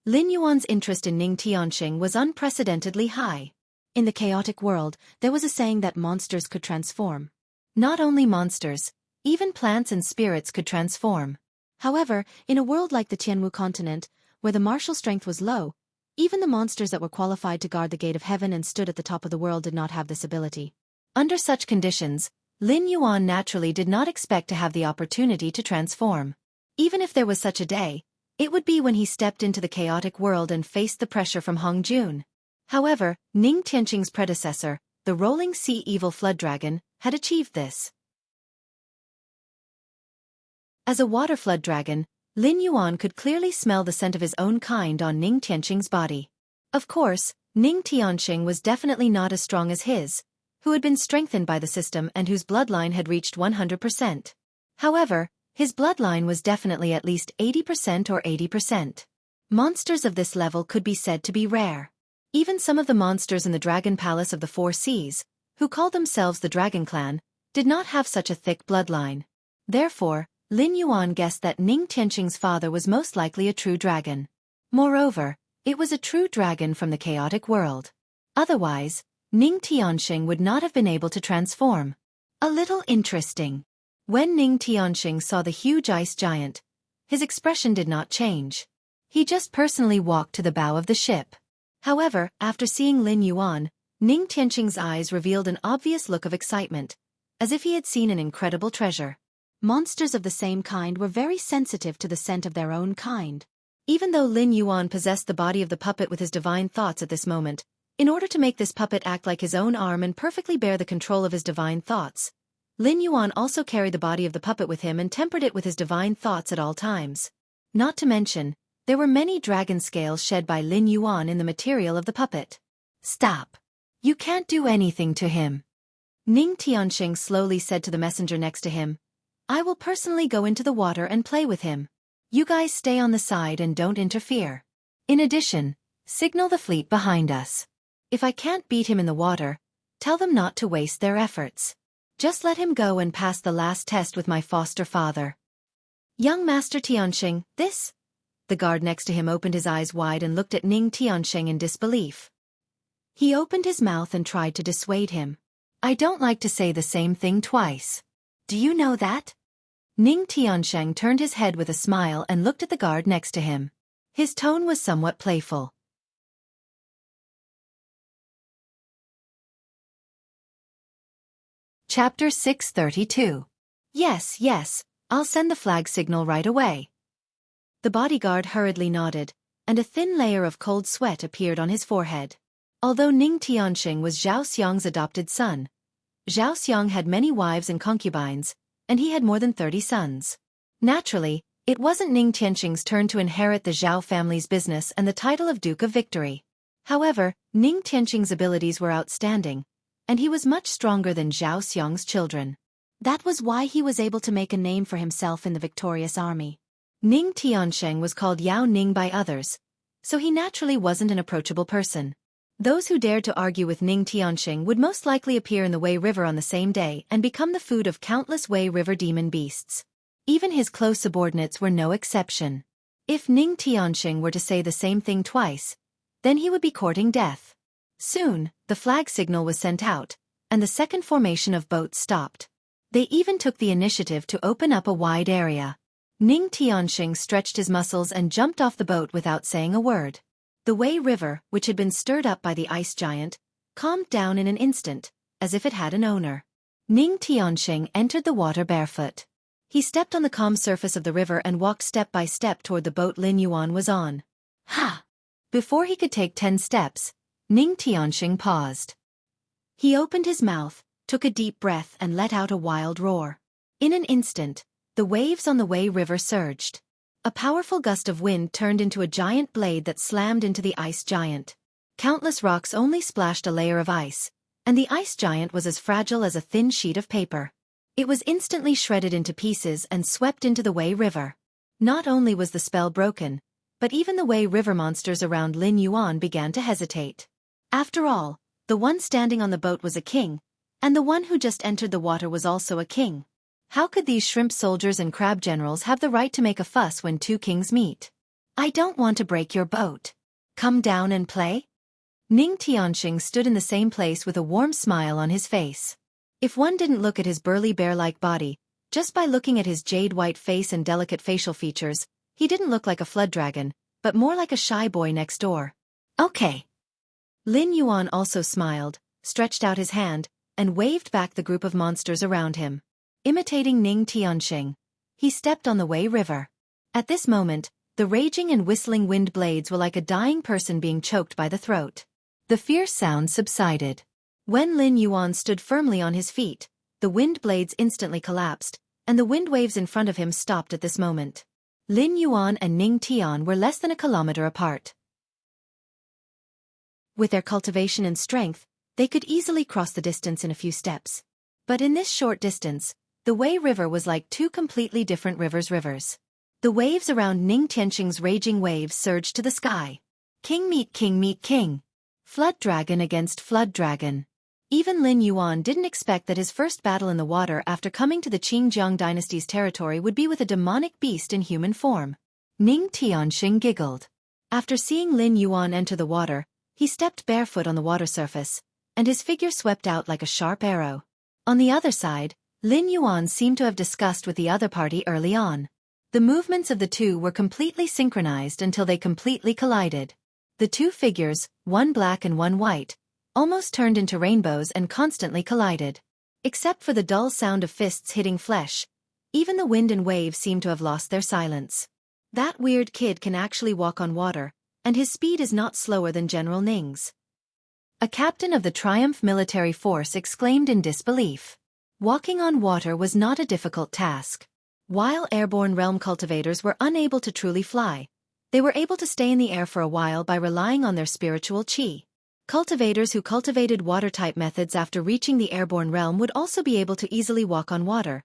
Lin Yuan's interest in Ning Tianxing was unprecedentedly high. In the chaotic world, there was a saying that monsters could transform. Not only monsters, even plants and spirits could transform. However, in a world like the Tianwu continent, where the martial strength was low, even the monsters that were qualified to guard the gate of heaven and stood at the top of the world did not have this ability. Under such conditions, Lin Yuan naturally did not expect to have the opportunity to transform. Even if there was such a day, it would be when he stepped into the chaotic world and faced the pressure from Hong Jun. However, Ning Tianxing's predecessor, the Rolling Sea Evil Flood Dragon, had achieved this. As a water flood dragon, Lin Yuan could clearly smell the scent of his own kind on Ning Tianxing's body. Of course, Ning Tianxing was definitely not as strong as his, who had been strengthened by the system and whose bloodline had reached 100%. However, his bloodline was definitely at least 80% or 80%. Monsters of this level could be said to be rare. Even some of the monsters in the Dragon Palace of the Four Seas, who called themselves the Dragon Clan, did not have such a thick bloodline. Therefore, Lin Yuan guessed that Ning Tianxing's father was most likely a true dragon. Moreover, it was a true dragon from the chaotic world. Otherwise, Ning Tianxing would not have been able to transform. A little interesting. When Ning Tianxing saw the huge ice giant, his expression did not change. He just personally walked to the bow of the ship. However, after seeing Lin Yuan, Ning Tianxing's eyes revealed an obvious look of excitement, as if he had seen an incredible treasure. Monsters of the same kind were very sensitive to the scent of their own kind. Even though Lin Yuan possessed the body of the puppet with his divine thoughts at this moment, in order to make this puppet act like his own arm and perfectly bear the control of his divine thoughts, Lin Yuan also carried the body of the puppet with him and tempered it with his divine thoughts at all times. Not to mention, there were many dragon scales shed by Lin Yuan in the material of the puppet. Stop. You can't do anything to him. Ning Tianxing slowly said to the messenger next to him, I will personally go into the water and play with him. You guys stay on the side and don't interfere. In addition, signal the fleet behind us. If I can't beat him in the water, tell them not to waste their efforts. Just let him go and pass the last test with my foster father. Young Master Tianxing, this? The guard next to him opened his eyes wide and looked at Ning Tianxing in disbelief. He opened his mouth and tried to dissuade him. I don't like to say the same thing twice. Do you know that? Ning Tianxing turned his head with a smile and looked at the guard next to him. His tone was somewhat playful. Chapter 632. Yes, I'll send the flag signal right away. The bodyguard hurriedly nodded, and a thin layer of cold sweat appeared on his forehead. Although Ning Tianxing was Zhao Xiang's adopted son, Zhao Xiang had many wives and concubines, and he had more than 30 sons. Naturally, it wasn't Ning Tianxing's turn to inherit the Zhao family's business and the title of Duke of Victory. However, Ning Tianxing's abilities were outstanding, and he was much stronger than Zhao Xiang's children. That was why he was able to make a name for himself in the victorious army. Ning Tianxing was called Yao Ning by others, so he naturally wasn't an approachable person. Those who dared to argue with Ning Tianxing would most likely appear in the Wei River on the same day and become the food of countless Wei River demon beasts. Even his close subordinates were no exception. If Ning Tianxing were to say the same thing twice, then he would be courting death. Soon, the flag signal was sent out, and the second formation of boats stopped. They even took the initiative to open up a wide area. Ning Tianxing stretched his muscles and jumped off the boat without saying a word. The Wei River, which had been stirred up by the ice giant, calmed down in an instant, as if it had an owner. Ning Tianxing entered the water barefoot. He stepped on the calm surface of the river and walked step by step toward the boat Lin Yuan was on. Ha! Before he could take 10 steps, Ning Tianxing paused. He opened his mouth, took a deep breath and let out a wild roar. In an instant, the waves on the Wei River surged. A powerful gust of wind turned into a giant blade that slammed into the ice giant. Countless rocks only splashed a layer of ice, and the ice giant was as fragile as a thin sheet of paper. It was instantly shredded into pieces and swept into the Wei River. Not only was the spell broken, but even the Wei River monsters around Lin Yuan began to hesitate. After all, the one standing on the boat was a king, and the one who just entered the water was also a king. How could these shrimp soldiers and crab generals have the right to make a fuss when two kings meet? I don't want to break your boat. Come down and play? Ning Tianxing stood in the same place with a warm smile on his face. If one didn't look at his burly bear-like body, just by looking at his jade-white face and delicate facial features, he didn't look like a flood dragon, but more like a shy boy next door. Okay. Lin Yuan also smiled, stretched out his hand, and waved back the group of monsters around him. Imitating Ning Tianxing, he stepped on the Wei River. At this moment, the raging and whistling wind blades were like a dying person being choked by the throat. The fierce sound subsided. When Lin Yuan stood firmly on his feet, the wind blades instantly collapsed, and the wind waves in front of him stopped at this moment. Lin Yuan and Ning Tian were less than a kilometer apart. With their cultivation and strength, they could easily cross the distance in a few steps. But in this short distance, the Wei River was like two completely different rivers. The waves around Ning Tianxing's raging waves surged to the sky. King meet king. Flood dragon against flood dragon. Even Lin Yuan didn't expect that his first battle in the water after coming to the Qingjiang dynasty's territory would be with a demonic beast in human form. Ning Tianxing giggled. After seeing Lin Yuan enter the water, he stepped barefoot on the water surface, and his figure swept out like a sharp arrow. On the other side, Lin Yuan seemed to have discussed with the other party early on. The movements of the two were completely synchronized until they completely collided. The two figures, one black and one white, almost turned into rainbows and constantly collided. Except for the dull sound of fists hitting flesh, even the wind and waves seemed to have lost their silence. That weird kid can actually walk on water, and his speed is not slower than General Ning's. A captain of the Triumph military force exclaimed in disbelief. Walking on water was not a difficult task. While airborne realm cultivators were unable to truly fly, they were able to stay in the air for a while by relying on their spiritual qi. Cultivators who cultivated water-type methods after reaching the airborne realm would also be able to easily walk on water.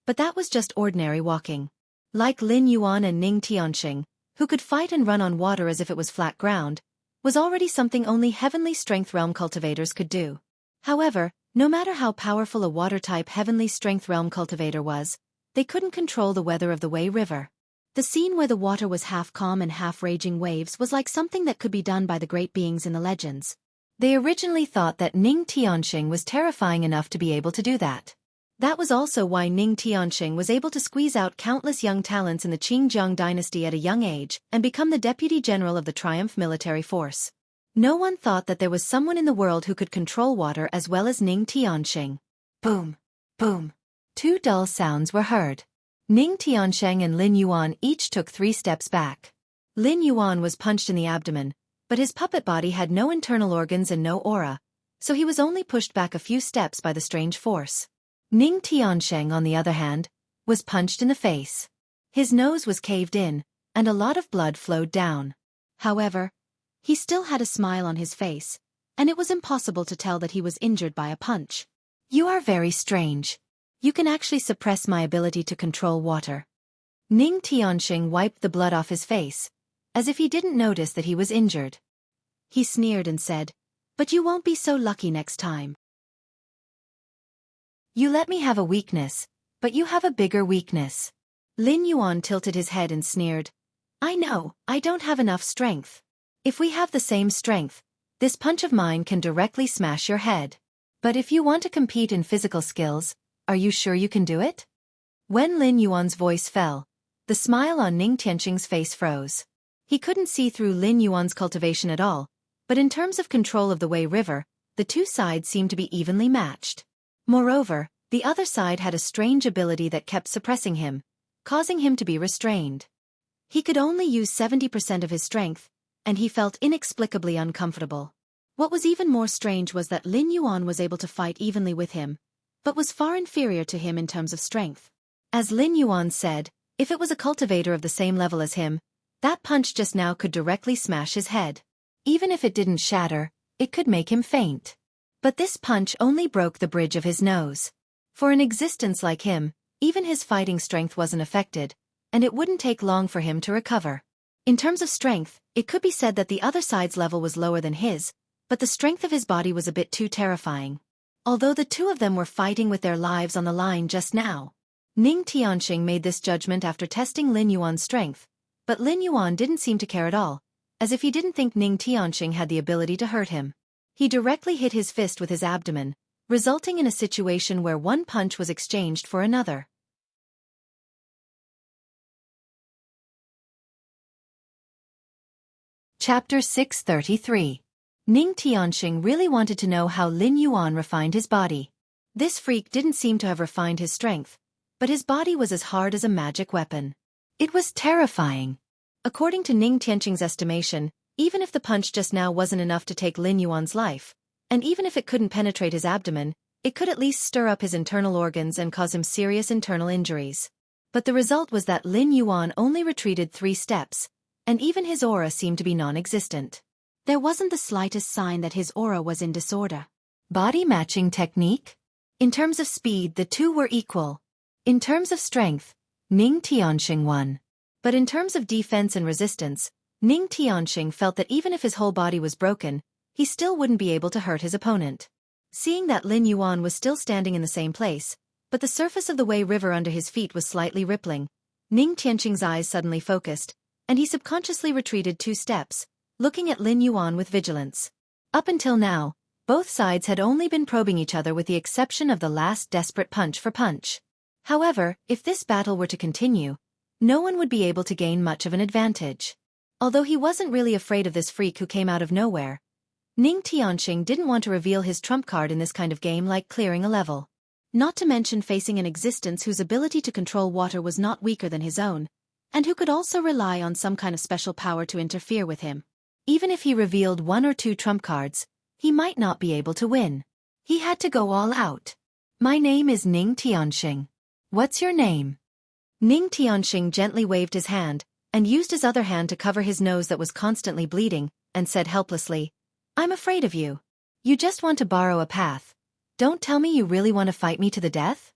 But that was just ordinary walking. Like Lin Yuan and Ning Tianxing, who could fight and run on water as if it was flat ground, was already something only heavenly strength realm cultivators could do. However, no matter how powerful a water-type heavenly strength realm cultivator was, they couldn't control the weather of the Wei River. The scene where the water was half calm and half raging waves was like something that could be done by the great beings in the legends. They originally thought that Ning Tianxing was terrifying enough to be able to do that. That was also why Ning Tianxing was able to squeeze out countless young talents in the Qingjiang dynasty at a young age and become the deputy general of the Triumph military force. No one thought that there was someone in the world who could control water as well as Ning Tianxing. Boom, boom. Two dull sounds were heard. Ning Tianxing and Lin Yuan each took 3 steps back. Lin Yuan was punched in the abdomen, but his puppet body had no internal organs and no aura, so he was only pushed back a few steps by the strange force. Ning Tianxing, on the other hand, was punched in the face. His nose was caved in, and a lot of blood flowed down. However, he still had a smile on his face, and it was impossible to tell that he was injured by a punch. You are very strange. You can actually suppress my ability to control water. Ning Tianxing wiped the blood off his face, as if he didn't notice that he was injured. He sneered and said, "But you won't be so lucky next time. You let me have a weakness, but you have a bigger weakness." Lin Yuan tilted his head and sneered, "I know, I don't have enough strength. If we have the same strength, this punch of mine can directly smash your head. But if you want to compete in physical skills, are you sure you can do it?" When Lin Yuan's voice fell, the smile on Ning Tianxing's face froze. He couldn't see through Lin Yuan's cultivation at all, but in terms of control of the Wei River, the two sides seemed to be evenly matched. Moreover, the other side had a strange ability that kept suppressing him, causing him to be restrained. He could only use 70% of his strength, and he felt inexplicably uncomfortable. What was even more strange was that Lin Yuan was able to fight evenly with him, but was far inferior to him in terms of strength. As Lin Yuan said, if it was a cultivator of the same level as him, that punch just now could directly smash his head. Even if it didn't shatter, it could make him faint. But this punch only broke the bridge of his nose. For an existence like him, even his fighting strength wasn't affected, and it wouldn't take long for him to recover. In terms of strength, it could be said that the other side's level was lower than his, but the strength of his body was a bit too terrifying. Although the two of them were fighting with their lives on the line just now. Ning Tianxing made this judgment after testing Lin Yuan's strength, but Lin Yuan didn't seem to care at all, as if he didn't think Ning Tianxing had the ability to hurt him. He directly hit his fist with his abdomen, resulting in a situation where one punch was exchanged for another. Chapter 633. Ning Tianxing really wanted to know how Lin Yuan refined his body. This freak didn't seem to have refined his strength, but his body was as hard as a magic weapon. It was terrifying. According to Ning Tianxing's estimation, even if the punch just now wasn't enough to take Lin Yuan's life, and even if it couldn't penetrate his abdomen, it could at least stir up his internal organs and cause him serious internal injuries. But the result was that Lin Yuan only retreated 3 steps, and even his aura seemed to be non-existent. There wasn't the slightest sign that his aura was in disorder. Body matching technique? In terms of speed, the two were equal. In terms of strength, Ning Tianxing won. But in terms of defense and resistance, Ning Tianxing felt that even if his whole body was broken, he still wouldn't be able to hurt his opponent. Seeing that Lin Yuan was still standing in the same place, but the surface of the Wei River under his feet was slightly rippling, Ning Tianxing's eyes suddenly focused, and he subconsciously retreated 2 steps, looking at Lin Yuan with vigilance. Up until now, both sides had only been probing each other with the exception of the last desperate punch for punch. However, if this battle were to continue, no one would be able to gain much of an advantage. Although he wasn't really afraid of this freak who came out of nowhere, Ning Tianxing didn't want to reveal his trump card in this kind of game like clearing a level. Not to mention facing an existence whose ability to control water was not weaker than his own, and who could also rely on some kind of special power to interfere with him. Even if he revealed 1 or 2 trump cards, he might not be able to win. He had to go all out. My name is Ning Tianxing. What's your name? Ning Tianxing gently waved his hand, and used his other hand to cover his nose that was constantly bleeding, and said helplessly, I'm afraid of you. You just want to borrow a path. Don't tell me you really want to fight me to the death?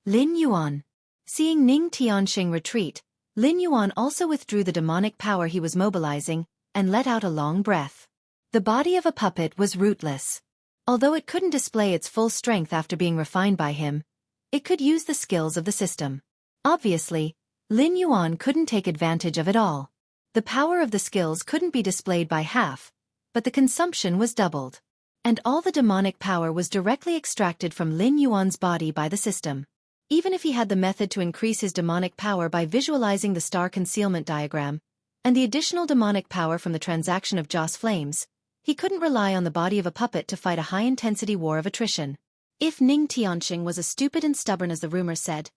Lin Yuan. Seeing Ning Tianxing retreat, Lin Yuan also withdrew the demonic power he was mobilizing, and let out a long breath. The body of a puppet was rootless. Although it couldn't display its full strength after being refined by him, it could use the skills of the system. Obviously, Lin Yuan couldn't take advantage of it all. The power of the skills couldn't be displayed by half, but the consumption was doubled. And all the demonic power was directly extracted from Lin Yuan's body by the system. Even if he had the method to increase his demonic power by visualizing the star concealment diagram, and the additional demonic power from the transaction of Joss flames, he couldn't rely on the body of a puppet to fight a high-intensity war of attrition. If Ning Tianxing was as stupid and stubborn as the rumor said,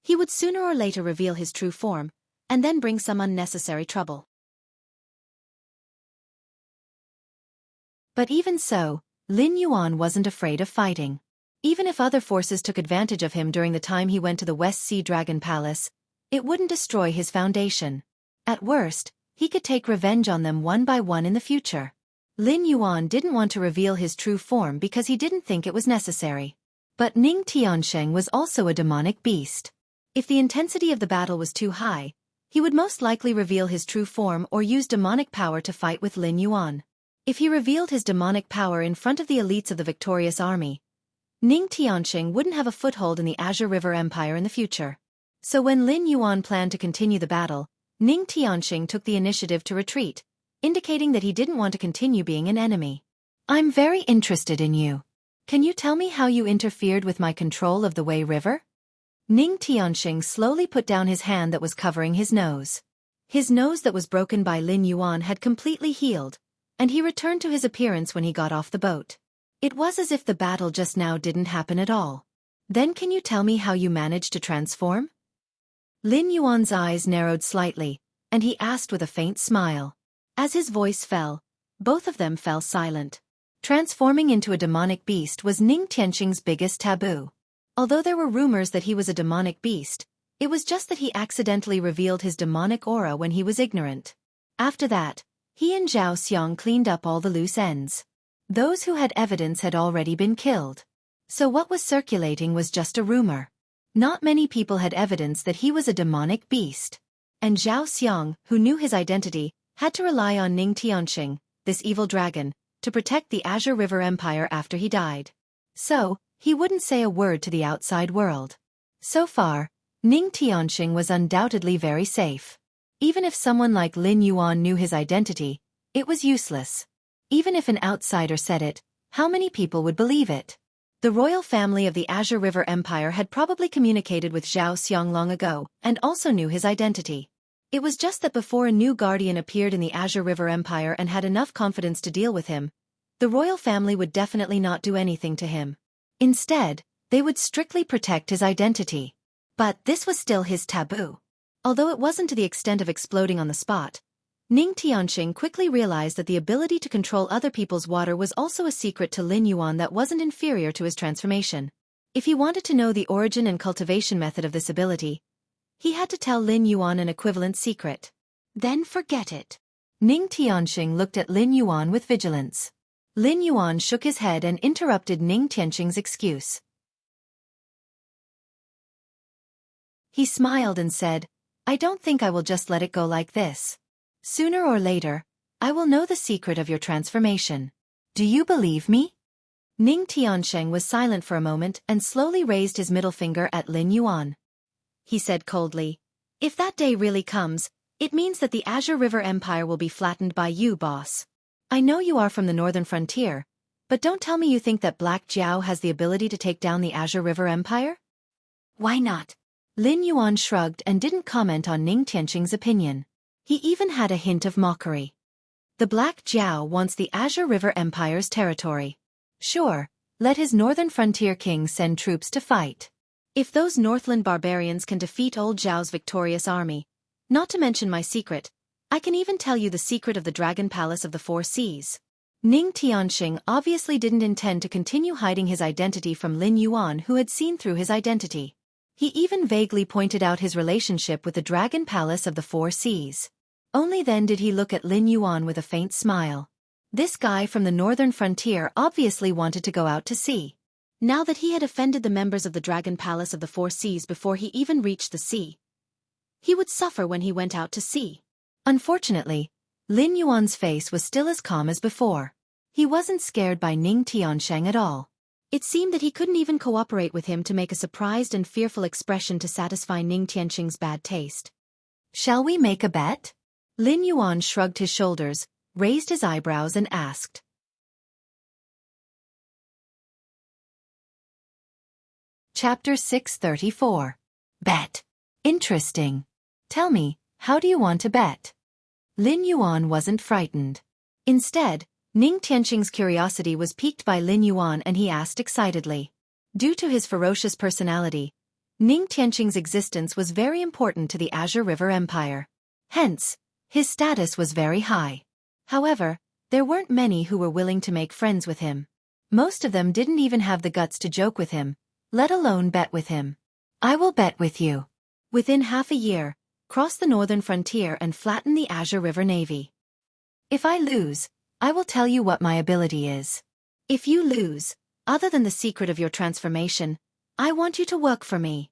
he would sooner or later reveal his true form, and then bring some unnecessary trouble. But even so, Lin Yuan wasn't afraid of fighting. Even if other forces took advantage of him during the time he went to the West Sea Dragon Palace, it wouldn't destroy his foundation. At worst, he could take revenge on them one by one in the future. Lin Yuan didn't want to reveal his true form because he didn't think it was necessary. But Ning Tianxing was also a demonic beast. If the intensity of the battle was too high, he would most likely reveal his true form or use demonic power to fight with Lin Yuan. If he revealed his demonic power in front of the elites of the victorious army, Ning Tianxing wouldn't have a foothold in the Azure River Empire in the future. So when Lin Yuan planned to continue the battle, Ning Tianxing took the initiative to retreat, indicating that he didn't want to continue being an enemy. I'm very interested in you. Can you tell me how you interfered with my control of the Wei River? Ning Tianxing slowly put down his hand that was covering his nose. His nose that was broken by Lin Yuan had completely healed, and he returned to his appearance when he got off the boat. It was as if the battle just now didn't happen at all. Then can you tell me how you managed to transform? Lin Yuan's eyes narrowed slightly, and he asked with a faint smile. As his voice fell, both of them fell silent. Transforming into a demonic beast was Ning Tianxing's biggest taboo. Although there were rumors that he was a demonic beast, it was just that he accidentally revealed his demonic aura when he was ignorant. After that, he and Zhao Xiang cleaned up all the loose ends. Those who had evidence had already been killed. So what was circulating was just a rumor. Not many people had evidence that he was a demonic beast. And Zhao Xiang, who knew his identity, had to rely on Ning Tianxing, this evil dragon, to protect the Azure River Empire after he died. So, he wouldn't say a word to the outside world. So far, Ning Tianxing was undoubtedly very safe. Even if someone like Lin Yuan knew his identity, it was useless. Even if an outsider said it, how many people would believe it? The royal family of the Azure River Empire had probably communicated with Zhao Xiang long ago, and also knew his identity. It was just that before a new guardian appeared in the Azure River Empire and had enough confidence to deal with him, the royal family would definitely not do anything to him. Instead, they would strictly protect his identity. But this was still his taboo. Although it wasn't to the extent of exploding on the spot, Ning Tianxing quickly realized that the ability to control other people's water was also a secret to Lin Yuan that wasn't inferior to his transformation. If he wanted to know the origin and cultivation method of this ability, he had to tell Lin Yuan an equivalent secret. Then forget it. Ning Tianxing looked at Lin Yuan with vigilance. Lin Yuan shook his head and interrupted Ning Tianxing's excuse. He smiled and said, "I don't think I will just let it go like this. Sooner or later, I will know the secret of your transformation. Do you believe me?" Ning Tianxing was silent for a moment and slowly raised his middle finger at Lin Yuan. He said coldly, "If that day really comes, it means that the Azure River Empire will be flattened by you, boss. I know you are from the northern frontier, but don't tell me you think that Black Jiao has the ability to take down the Azure River Empire?" "Why not?" Lin Yuan shrugged and didn't comment on Ning Tianxing's opinion. He even had a hint of mockery. The Black Jiao wants the Azure River Empire's territory. Sure, let his northern frontier king send troops to fight. If those Northland barbarians can defeat old Zhao's victorious army, not to mention my secret, I can even tell you the secret of the Dragon Palace of the Four Seas. Ning Tianxing obviously didn't intend to continue hiding his identity from Lin Yuan, who had seen through his identity. He even vaguely pointed out his relationship with the Dragon Palace of the Four Seas. Only then did he look at Lin Yuan with a faint smile. This guy from the northern frontier obviously wanted to go out to sea. Now that he had offended the members of the Dragon Palace of the Four Seas before he even reached the sea, he would suffer when he went out to sea. Unfortunately, Lin Yuan's face was still as calm as before. He wasn't scared by Ning Tianxing at all. It seemed that he couldn't even cooperate with him to make a surprised and fearful expression to satisfy Ning Tianxing's bad taste. "Shall we make a bet?" Lin Yuan shrugged his shoulders, raised his eyebrows and asked. Chapter 634. Bet. Interesting. Tell me, how do you want to bet? Lin Yuan wasn't frightened. Instead, Ning Tianxing's curiosity was piqued by Lin Yuan and he asked excitedly. Due to his ferocious personality, Ning Tianxing's existence was very important to the Azure River Empire. Hence, his status was very high. However, there weren't many who were willing to make friends with him. Most of them didn't even have the guts to joke with him, let alone bet with him. "I will bet with you. Within half a year, cross the northern frontier and flatten the Azure River Navy. If I lose, I will tell you what my ability is. If you lose, other than the secret of your transformation, I want you to work for me."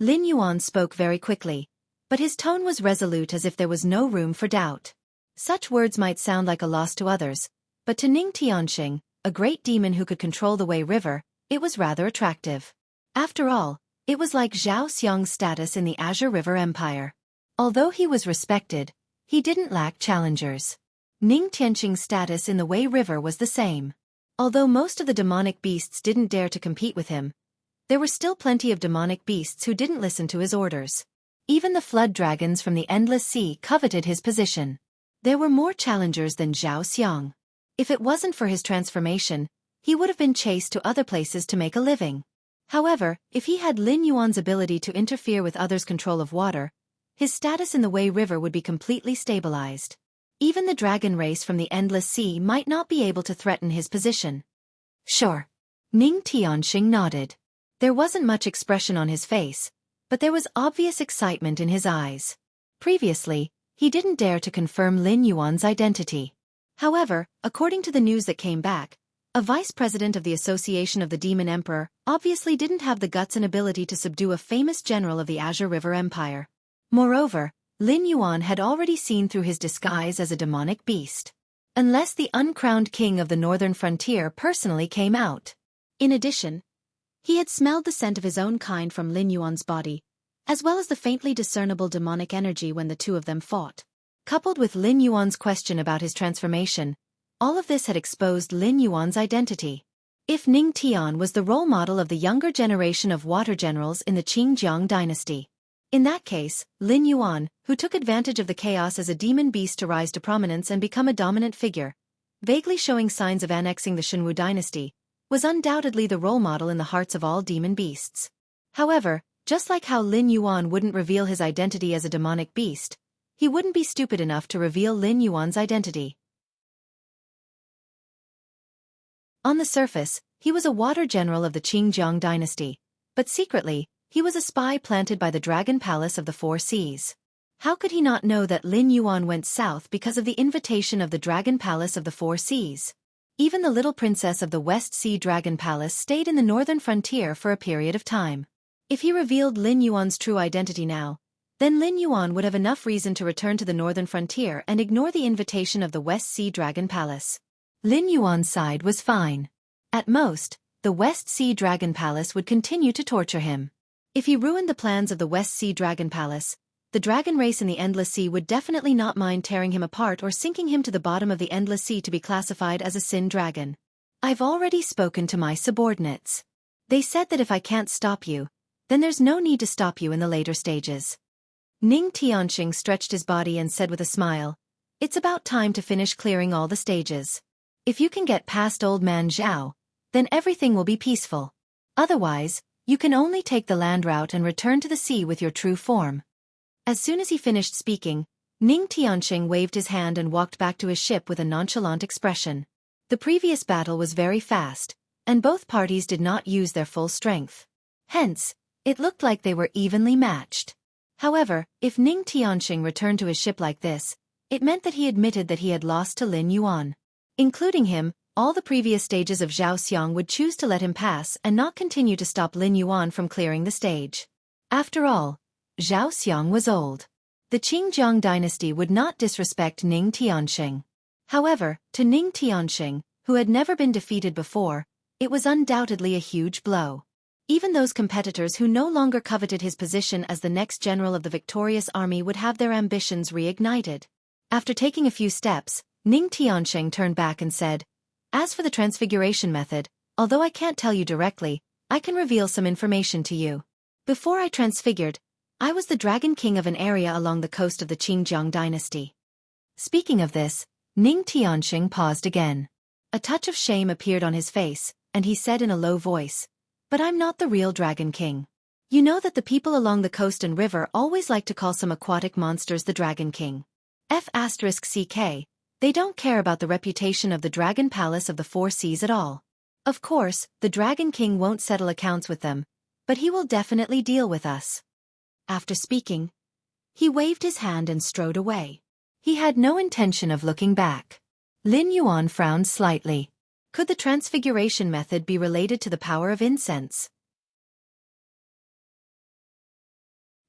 Lin Yuan spoke very quickly, but his tone was resolute as if there was no room for doubt. Such words might sound like a loss to others, but to Ning Tianxing, a great demon who could control the Wei River, it was rather attractive. After all, it was like Zhao Xiang's status in the Azure River Empire. Although he was respected, he didn't lack challengers. Ning Tianxing's status in the Wei River was the same. Although most of the demonic beasts didn't dare to compete with him, there were still plenty of demonic beasts who didn't listen to his orders. Even the flood dragons from the endless sea coveted his position. There were more challengers than Zhao Xiang. If it wasn't for his transformation, he would have been chased to other places to make a living. However, if he had Lin Yuan's ability to interfere with others' control of water, his status in the Wei River would be completely stabilized. Even the dragon race from the endless sea might not be able to threaten his position. Sure. Ning Tianxing nodded. There wasn't much expression on his face, but there was obvious excitement in his eyes. Previously, he didn't dare to confirm Lin Yuan's identity. However, according to the news that came back, A vice president of the Association of the Demon Emperor obviously didn't have the guts and ability to subdue a famous general of the Azure River Empire. Moreover, Lin Yuan had already seen through his disguise as a demonic beast. Unless the uncrowned king of the northern frontier personally came out. In addition, he had smelled the scent of his own kind from Lin Yuan's body, as well as the faintly discernible demonic energy when the two of them fought. Coupled with Lin Yuan's question about his transformation, all of this had exposed Lin Yuan's identity. If Ning Tian was the role model of the younger generation of water generals in the Qingjiang dynasty. In that case, Lin Yuan, who took advantage of the chaos as a demon beast to rise to prominence and become a dominant figure, vaguely showing signs of annexing the Shenwu dynasty, was undoubtedly the role model in the hearts of all demon beasts. However, just like how Lin Yuan wouldn't reveal his identity as a demonic beast, he wouldn't be stupid enough to reveal Lin Yuan's identity. On the surface, he was a water general of the Qingjiang dynasty, but secretly, he was a spy planted by the Dragon Palace of the Four Seas. How could he not know that Lin Yuan went south because of the invitation of the Dragon Palace of the Four Seas? Even the little princess of the West Sea Dragon Palace stayed in the northern frontier for a period of time. If he revealed Lin Yuan's true identity now, then Lin Yuan would have enough reason to return to the northern frontier and ignore the invitation of the West Sea Dragon Palace. Lin Yuan's side was fine. At most, the West Sea Dragon Palace would continue to torture him. If he ruined the plans of the West Sea Dragon Palace, the dragon race in the Endless Sea would definitely not mind tearing him apart or sinking him to the bottom of the Endless Sea to be classified as a sin dragon. I've already spoken to my subordinates. They said that if I can't stop you, then there's no need to stop you in the later stages. Ning Tianxing stretched his body and said with a smile, "It's about time to finish clearing all the stages. If you can get past old man Zhao, then everything will be peaceful. Otherwise, you can only take the land route and return to the sea with your true form." As soon as he finished speaking, Ning Tianxing waved his hand and walked back to his ship with a nonchalant expression. The previous battle was very fast, and both parties did not use their full strength. Hence, it looked like they were evenly matched. However, if Ning Tianxing returned to his ship like this, it meant that he admitted that he had lost to Lin Yuan. Including him, all the previous stages of Zhao Xiang would choose to let him pass and not continue to stop Lin Yuan from clearing the stage. After all, Zhao Xiang was old. The Qingjiang dynasty would not disrespect Ning Tianxing. However, to Ning Tianxing, who had never been defeated before, it was undoubtedly a huge blow. Even those competitors who no longer coveted his position as the next general of the victorious army would have their ambitions reignited. After taking a few steps, Ning Tianxing turned back and said, "As for the transfiguration method, although I can't tell you directly, I can reveal some information to you. Before I transfigured, I was the Dragon King of an area along the coast of the Qingjiang dynasty." Speaking of this, Ning Tianxing paused again. A touch of shame appeared on his face, and he said in a low voice, "But I'm not the real Dragon King. You know that the people along the coast and river always like to call some aquatic monsters the Dragon King. F***ck, they don't care about the reputation of the Dragon Palace of the Four Seas at all. Of course, the Dragon King won't settle accounts with them, but he will definitely deal with us." After speaking, he waved his hand and strode away. He had no intention of looking back. Lin Yuan frowned slightly. Could the transfiguration method be related to the power of incense?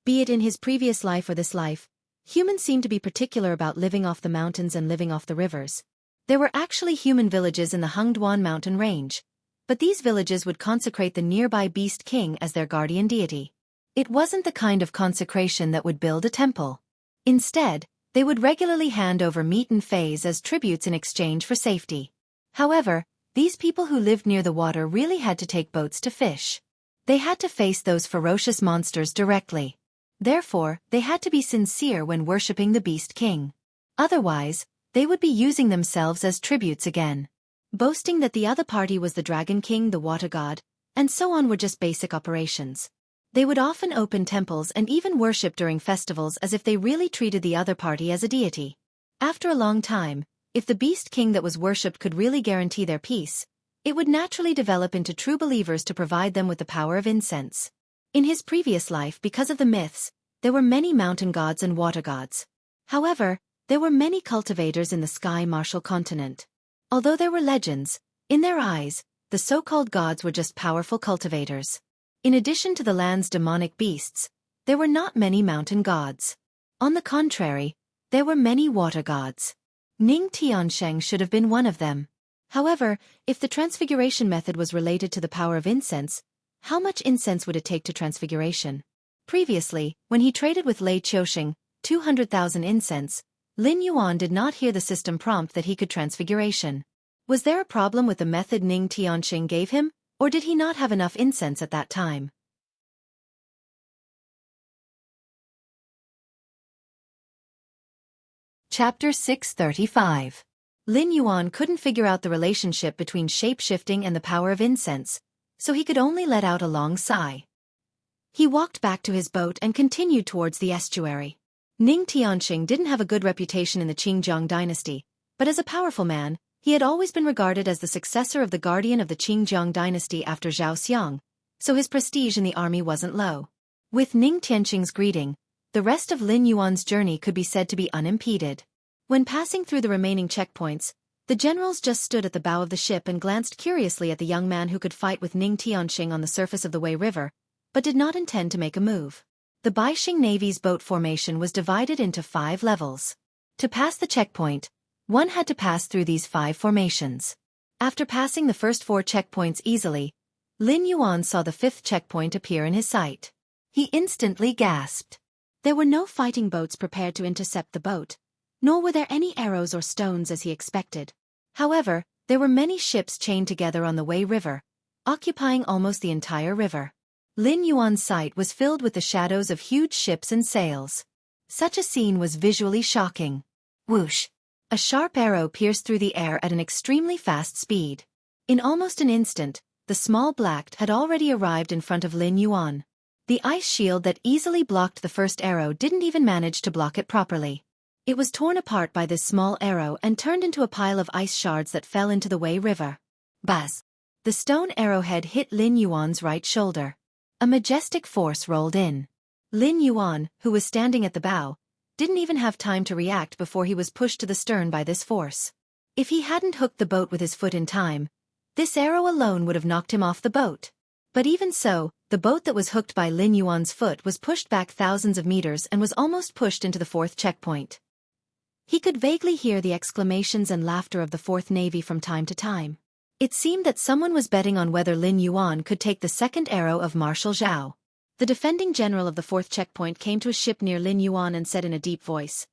Be it in his previous life or this life, humans seemed to be particular about living off the mountains and living off the rivers. There were actually human villages in the Hengduan mountain range, but these villages would consecrate the nearby Beast King as their guardian deity. It wasn't the kind of consecration that would build a temple. Instead, they would regularly hand over meat and fays as tributes in exchange for safety. However, these people who lived near the water really had to take boats to fish. They had to face those ferocious monsters directly. Therefore, they had to be sincere when worshipping the Beast King. Otherwise, they would be using themselves as tributes again. Boasting that the other party was the Dragon King, the water god, and so on were just basic operations. They would often open temples and even worship during festivals as if they really treated the other party as a deity. After a long time, if the Beast King that was worshipped could really guarantee their peace, it would naturally develop into true believers to provide them with the power of incense. In his previous life, because of the myths, there were many mountain gods and water gods. However, there were many cultivators in the sky martial continent. Although there were legends, In their eyes, the so-called gods were just powerful cultivators. In addition to the land's demonic beasts, there were not many mountain gods. On the contrary, there were many water gods. Ning Tiansheng should have been one of them. However, if the transfiguration method was related to the power of incense, how much incense would it take to transfiguration? Previously, when he traded with Lei Qiusheng, 200,000 incense, Lin Yuan did not hear the system prompt that he could transfiguration. Was there a problem with the method Ning Tiansheng gave him, or did he not have enough incense at that time? Chapter 635. Lin Yuan couldn't figure out the relationship between shape-shifting and the power of incense, so he could only let out a long sigh. He walked back to his boat and continued towards the estuary. Ning Tiansheng didn't have a good reputation in the Qingjiang dynasty, but as a powerful man, he had always been regarded as the successor of the guardian of the Qingjiang dynasty after Zhao Xiang, so his prestige in the army wasn't low. With Ning Tiansheng's greeting, the rest of Lin Yuan's journey could be said to be unimpeded. When passing through the remaining checkpoints, the generals just stood at the bow of the ship and glanced curiously at the young man who could fight with Ning Tiansheng on the surface of the Wei River, but did not intend to make a move. The Baixing Navy's boat formation was divided into 5 levels. To pass the checkpoint, one had to pass through these 5 formations. After passing the first 4 checkpoints easily, Lin Yuan saw the 5th checkpoint appear in his sight. He instantly gasped. There were no fighting boats prepared to intercept the boat, nor were there any arrows or stones as he expected. However, there were many ships chained together on the Wei River, occupying almost the entire river. Lin Yuan's sight was filled with the shadows of huge ships and sails. Such a scene was visually shocking. Whoosh! A sharp arrow pierced through the air at an extremely fast speed. In almost an instant, the small black had already arrived in front of Lin Yuan. The ice shield that easily blocked the first arrow didn't even manage to block it properly. It was torn apart by this small arrow and turned into a pile of ice shards that fell into the Wei River. Buzz! The stone arrowhead hit Lin Yuan's right shoulder. A majestic force rolled in. Lin Yuan, who was standing at the bow, didn't even have time to react before he was pushed to the stern by this force. If he hadn't hooked the boat with his foot in time, this arrow alone would have knocked him off the boat. But even so, the boat that was hooked by Lin Yuan's foot was pushed back thousands of meters and was almost pushed into the 4th checkpoint. He could vaguely hear the exclamations and laughter of the 4th Navy from time to time. It seemed that someone was betting on whether Lin Yuan could take the 2nd arrow of Marshal Zhao. The defending general of the 4th checkpoint came to a ship near Lin Yuan and said in a deep voice,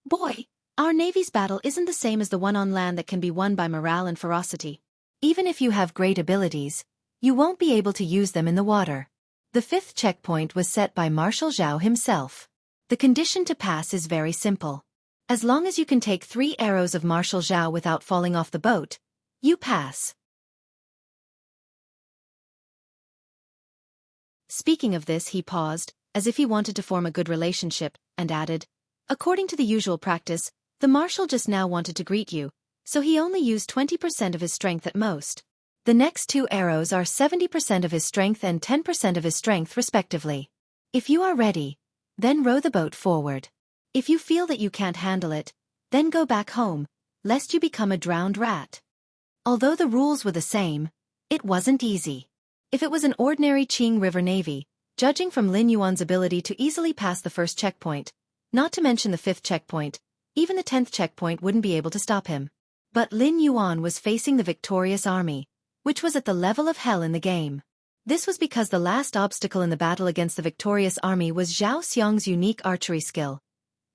"Boy, our Navy's battle isn't the same as the one on land that can be won by morale and ferocity. Even if you have great abilities, you won't be able to use them in the water." The 5th checkpoint was set by Marshal Zhao himself. The condition to pass is very simple. As long as you can take 3 arrows of Marshal Zhao without falling off the boat, you pass. Speaking of this, he paused, as if he wanted to form a good relationship, and added, "According to the usual practice, the Marshal just now wanted to greet you, so he only used 20% of his strength at most. The next 2 arrows are 70% of his strength and 10% of his strength respectively. If you are ready, then row the boat forward. If you feel that you can't handle it, then go back home, lest you become a drowned rat." Although the rules were the same, it wasn't easy. If it was an ordinary Qing River Navy, judging from Lin Yuan's ability to easily pass the 1st checkpoint, not to mention the 5th checkpoint, even the 10th checkpoint wouldn't be able to stop him. But Lin Yuan was facing the victorious army, which was at the level of hell in the game. This was because the last obstacle in the battle against the victorious army was Zhao Xiang's unique archery skill,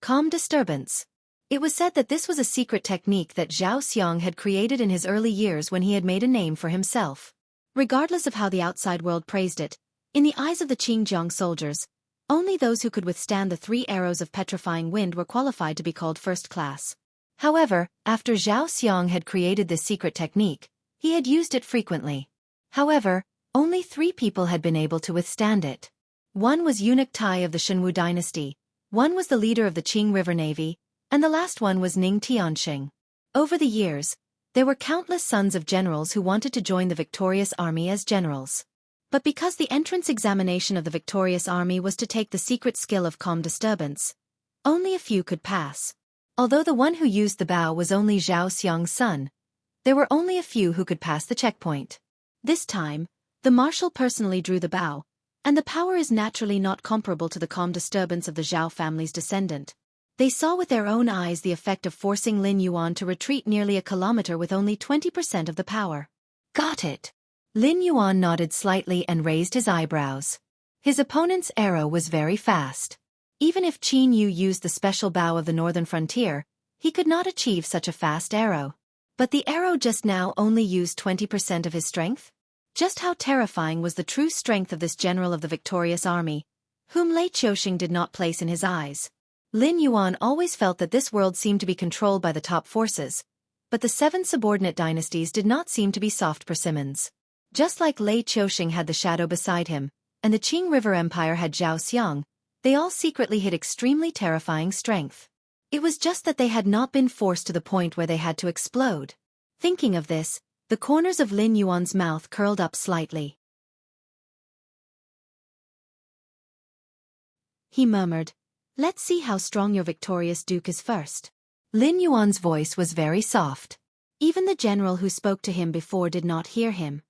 calm disturbance. It was said that this was a secret technique that Zhao Xiang had created in his early years when he had made a name for himself. Regardless of how the outside world praised it, in the eyes of the Qingjiang soldiers, only those who could withstand the 3 arrows of petrifying wind were qualified to be called first class. However, after Zhao Xiang had created this secret technique, he had used it frequently. However, only 3 people had been able to withstand it. One was Eunuch Tai of the Shenwu dynasty, one was the leader of the Qing River Navy, and the last one was Ning Tiansheng. Over the years, there were countless sons of generals who wanted to join the victorious army as generals. But because the entrance examination of the victorious army was to take the secret skill of calm disturbance, only a few could pass. Although the one who used the bow was only Zhao Xiang's son, There were only a few who could pass the checkpoint. This time, the marshal personally drew the bow, and the power is naturally not comparable to the calm disturbance of the Zhao family's descendant. They saw with their own eyes the effect of forcing Lin Yuan to retreat nearly a kilometer with only 20% of the power. Got it. Lin Yuan nodded slightly and raised his eyebrows. His opponent's arrow was very fast. Even if Qin Yu used the special bow of the northern frontier, he could not achieve such a fast arrow. But the arrow just now only used 20% of his strength? Just how terrifying was the true strength of this general of the victorious army, whom Lei Qiuxing did not place in his eyes. Lin Yuan always felt that this world seemed to be controlled by the top forces, but the 7 subordinate dynasties did not seem to be soft persimmons. Just like Lei Qiuxing had the shadow beside him, and the Qing River Empire had Zhao Xiang, they all secretly hid extremely terrifying strength. It was just that they had not been forced to the point where they had to explode. Thinking of this, the corners of Lin Yuan's mouth curled up slightly. He murmured, "Let's see how strong your victorious duke is first." Lin Yuan's voice was very soft. Even the general who spoke to him before did not hear him.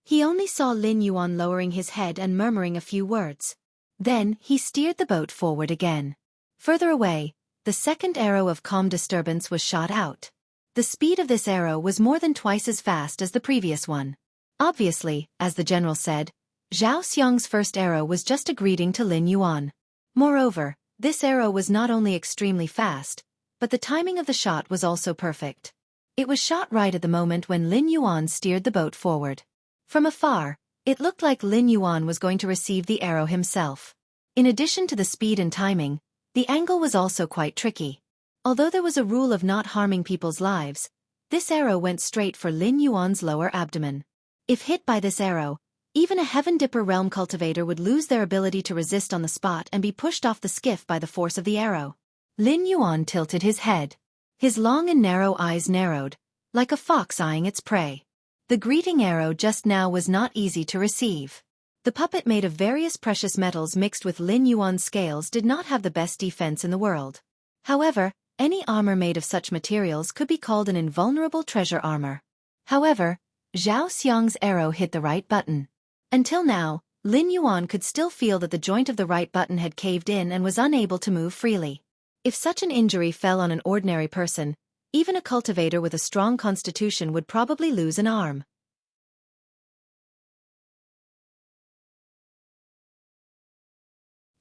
He only saw Lin Yuan lowering his head and murmuring a few words. Then, he steered the boat forward again. Further away, the second arrow of calm disturbance was shot out. The speed of this arrow was more than twice as fast as the previous one. Obviously, as the general said, Zhao Xiang's first arrow was just a greeting to Lin Yuan. Moreover, this arrow was not only extremely fast, but the timing of the shot was also perfect. It was shot right at the moment when Lin Yuan steered the boat forward. From afar, it looked like Lin Yuan was going to receive the arrow himself. In addition to the speed and timing, the angle was also quite tricky. Although there was a rule of not harming people's lives, this arrow went straight for Lin Yuan's lower abdomen. If hit by this arrow, even a Heaven Dipper realm cultivator would lose their ability to resist on the spot and be pushed off the skiff by the force of the arrow. Lin Yuan tilted his head. His long and narrow eyes narrowed, like a fox eyeing its prey. The greeting arrow just now was not easy to receive. The puppet made of various precious metals mixed with Lin Yuan's scales did not have the best defense in the world. However, any armor made of such materials could be called an invulnerable treasure armor. However, Zhao Xiang's arrow hit the right button. Until now, Lin Yuan could still feel that the joint of the right button had caved in and was unable to move freely. If such an injury fell on an ordinary person, even a cultivator with a strong constitution would probably lose an arm.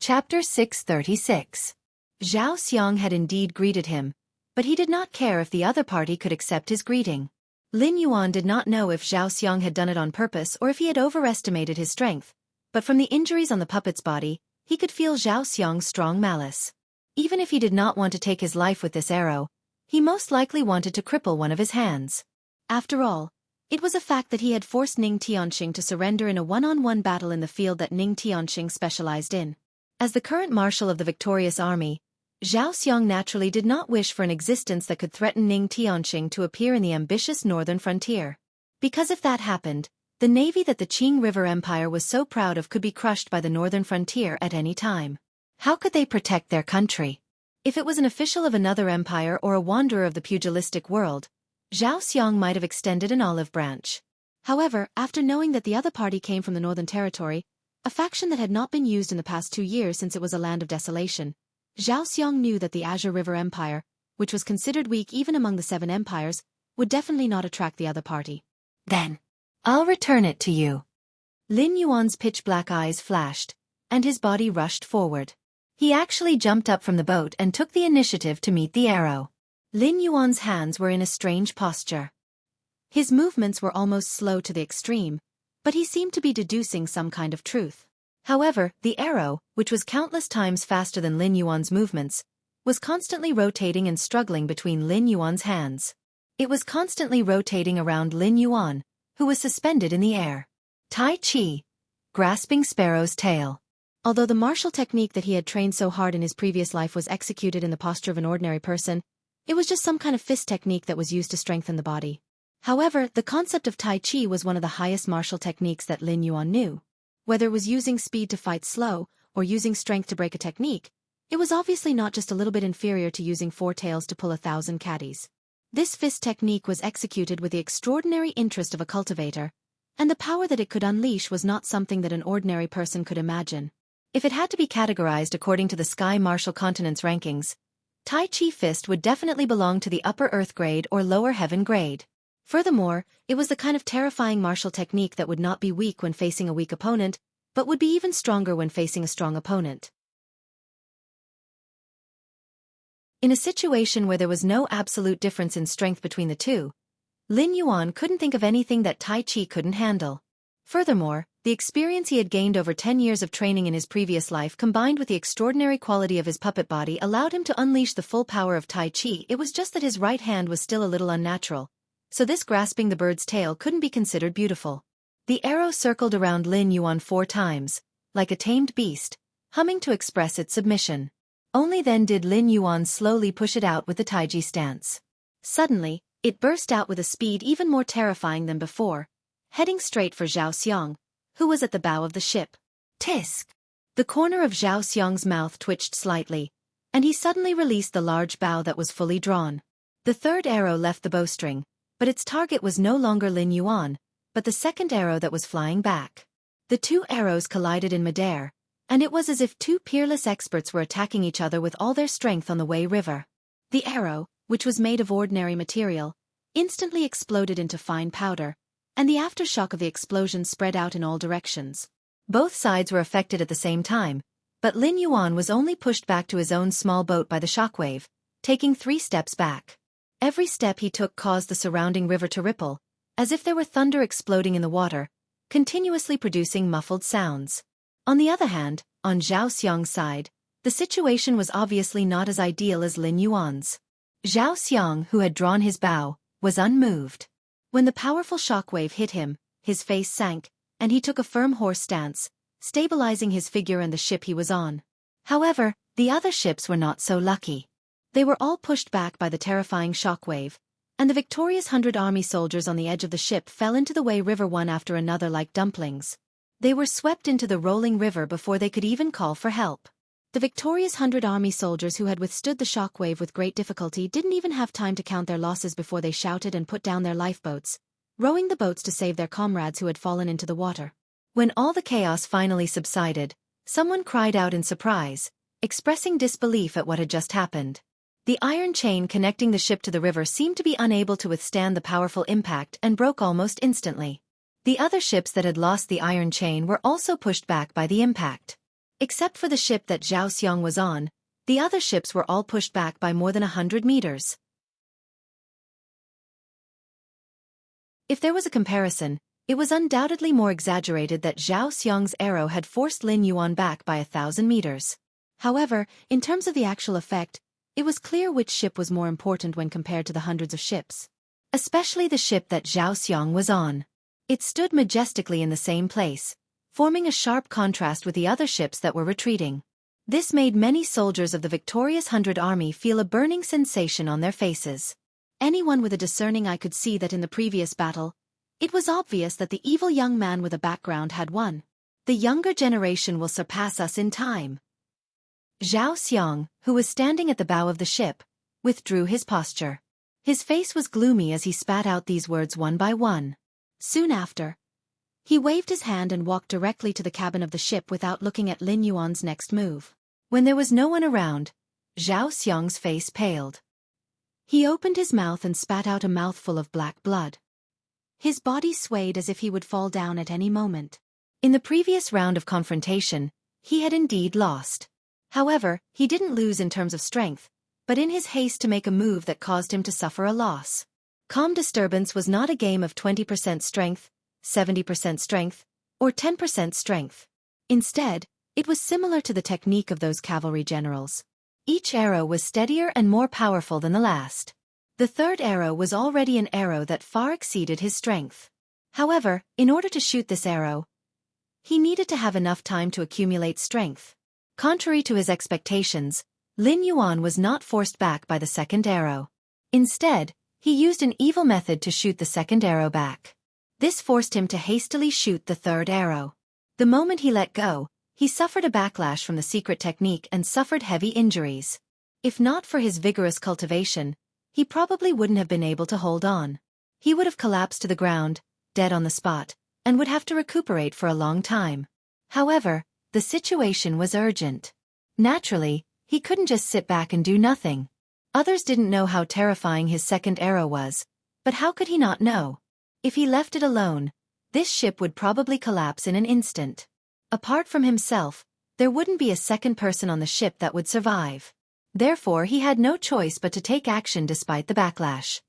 Chapter 636. Zhao Xiang had indeed greeted him, but he did not care if the other party could accept his greeting. Lin Yuan did not know if Zhao Xiang had done it on purpose or if he had overestimated his strength, but from the injuries on the puppet's body, he could feel Zhao Xiang's strong malice. Even if he did not want to take his life with this arrow, he most likely wanted to cripple one of his hands. After all, it was a fact that he had forced Ning Tianxing to surrender in a one-on-one battle in the field that Ning Tianxing specialized in. As the current marshal of the victorious army, Zhao Xiang naturally did not wish for an existence that could threaten Ning Tianxing to appear in the ambitious northern frontier. Because if that happened, the navy that the Qing River Empire was so proud of could be crushed by the northern frontier at any time. How could they protect their country? If it was an official of another empire or a wanderer of the pugilistic world, Zhao Xiang might have extended an olive branch. However, after knowing that the other party came from the northern territory, a faction that had not been used in the past 2 years since it was a land of desolation, Zhao Xiang knew that the Azure River Empire, which was considered weak even among the 7 empires, would definitely not attract the other party. Then, I'll return it to you. Lin Yuan's pitch-black eyes flashed, and his body rushed forward. He actually jumped up from the boat and took the initiative to meet the arrow. Lin Yuan's hands were in a strange posture. His movements were almost slow to the extreme, but he seemed to be deducing some kind of truth. However, the arrow, which was countless times faster than Lin Yuan's movements, was constantly rotating and struggling between Lin Yuan's hands. It was constantly rotating around Lin Yuan, who was suspended in the air. Tai Chi, grasping sparrow's tail. Although the martial technique that he had trained so hard in his previous life was executed in the posture of an ordinary person, it was just some kind of fist technique that was used to strengthen the body. However, the concept of Tai Chi was one of the highest martial techniques that Lin Yuan knew. Whether it was using speed to fight slow, or using strength to break a technique, it was obviously not just a little bit inferior to using 4 tails to pull 1,000 caddies. This fist technique was executed with the extraordinary interest of a cultivator, and the power that it could unleash was not something that an ordinary person could imagine. If it had to be categorized according to the Sky Martial Continent's rankings, Tai Chi Fist would definitely belong to the upper earth grade or lower heaven grade. Furthermore, it was the kind of terrifying martial technique that would not be weak when facing a weak opponent, but would be even stronger when facing a strong opponent. In a situation where there was no absolute difference in strength between the two, Lin Yuan couldn't think of anything that Tai Chi couldn't handle. Furthermore, the experience he had gained over 10 years of training in his previous life combined with the extraordinary quality of his puppet body allowed him to unleash the full power of Tai Chi. It was just that his right hand was still a little unnatural, so this grasping the bird's tail couldn't be considered beautiful. The arrow circled around Lin Yuan 4 times, like a tamed beast, humming to express its submission. Only then did Lin Yuan slowly push it out with the Taiji stance. Suddenly, it burst out with a speed even more terrifying than before, heading straight for Zhao Xiang, who was at the bow of the ship. Tisk! The corner of Zhao Xiang's mouth twitched slightly, and he suddenly released the large bow that was fully drawn. The third arrow left the bowstring, but its target was no longer Lin Yuan, but the second arrow that was flying back. The two arrows collided in midair, and it was as if two peerless experts were attacking each other with all their strength on the Wei River. The arrow, which was made of ordinary material, instantly exploded into fine powder, and the aftershock of the explosion spread out in all directions. Both sides were affected at the same time, but Lin Yuan was only pushed back to his own small boat by the shockwave, taking 3 steps back. Every step he took caused the surrounding river to ripple, as if there were thunder exploding in the water, continuously producing muffled sounds. On the other hand, on Zhao Xiang's side, the situation was obviously not as ideal as Lin Yuan's. Zhao Xiang, who had drawn his bow, was unmoved. When the powerful shockwave hit him, his face sank, and he took a firm horse stance, stabilizing his figure and the ship he was on. However, the other ships were not so lucky. They were all pushed back by the terrifying shockwave, and the victorious 100 army soldiers on the edge of the ship fell into the Wei River one after another like dumplings. They were swept into the rolling river before they could even call for help. The victorious 100 army soldiers who had withstood the shockwave with great difficulty didn't even have time to count their losses before they shouted and put down their lifeboats, rowing the boats to save their comrades who had fallen into the water. When all the chaos finally subsided, someone cried out in surprise, expressing disbelief at what had just happened. The iron chain connecting the ship to the river seemed to be unable to withstand the powerful impact and broke almost instantly. The other ships that had lost the iron chain were also pushed back by the impact. Except for the ship that Zhao Xiang was on, the other ships were all pushed back by more than 100 meters. If there was a comparison, it was undoubtedly more exaggerated that Zhao Xiang's arrow had forced Lin Yuan back by 1,000 meters. However, in terms of the actual effect, it was clear which ship was more important when compared to the hundreds of ships. Especially the ship that Zhao Xiang was on. It stood majestically in the same place, forming a sharp contrast with the other ships that were retreating. This made many soldiers of the victorious 100 army feel a burning sensation on their faces. Anyone with a discerning eye could see that in the previous battle, it was obvious that the evil young man with a background had won. The younger generation will surpass us in time. Zhao Xiang, who was standing at the bow of the ship, withdrew his posture. His face was gloomy as he spat out these words one by one. Soon after, he waved his hand and walked directly to the cabin of the ship without looking at Lin Yuan's next move. When there was no one around, Zhao Xiang's face paled. He opened his mouth and spat out a mouthful of black blood. His body swayed as if he would fall down at any moment. In the previous round of confrontation, he had indeed lost. However, he didn't lose in terms of strength, but in his haste to make a move that caused him to suffer a loss. Calm Disturbance was not a game of 20% strength, 70% strength, or 10% strength. Instead, it was similar to the technique of those cavalry generals. Each arrow was steadier and more powerful than the last. The third arrow was already an arrow that far exceeded his strength. However, in order to shoot this arrow, he needed to have enough time to accumulate strength. Contrary to his expectations, Lin Yuan was not forced back by the second arrow. Instead, he used an evil method to shoot the second arrow back. This forced him to hastily shoot the third arrow. The moment he let go, he suffered a backlash from the secret technique and suffered heavy injuries. If not for his vigorous cultivation, he probably wouldn't have been able to hold on. He would have collapsed to the ground, dead on the spot, and would have to recuperate for a long time. However, the situation was urgent. Naturally, he couldn't just sit back and do nothing. Others didn't know how terrifying his second arrow was, but how could he not know? If he left it alone, this ship would probably collapse in an instant. Apart from himself, there wouldn't be a second person on the ship that would survive. Therefore, he had no choice but to take action despite the backlash.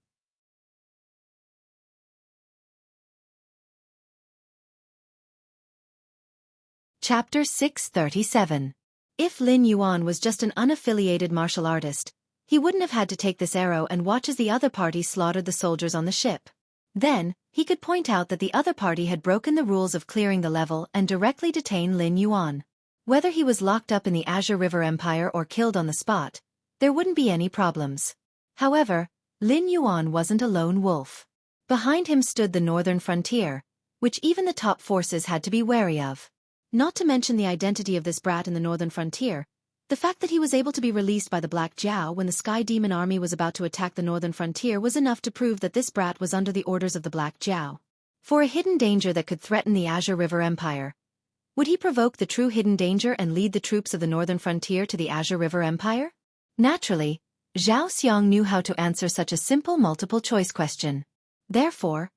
Chapter 637. If Lin Yuan was just an unaffiliated martial artist, he wouldn't have had to take this arrow and watch as the other party slaughtered the soldiers on the ship. Then, he could point out that the other party had broken the rules of clearing the level and directly detain Lin Yuan. Whether he was locked up in the Azure River Empire or killed on the spot, there wouldn't be any problems. However, Lin Yuan wasn't a lone wolf. Behind him stood the northern frontier, which even the top forces had to be wary of. Not to mention the identity of this brat in the northern frontier, the fact that he was able to be released by the Black Jiao when the Sky Demon army was about to attack the northern frontier was enough to prove that this brat was under the orders of the Black Jiao. For a hidden danger that could threaten the Azure River Empire, would he provoke the true hidden danger and lead the troops of the northern frontier to the Azure River Empire? Naturally, Zhao Xiang knew how to answer such a simple multiple-choice question. Therefore,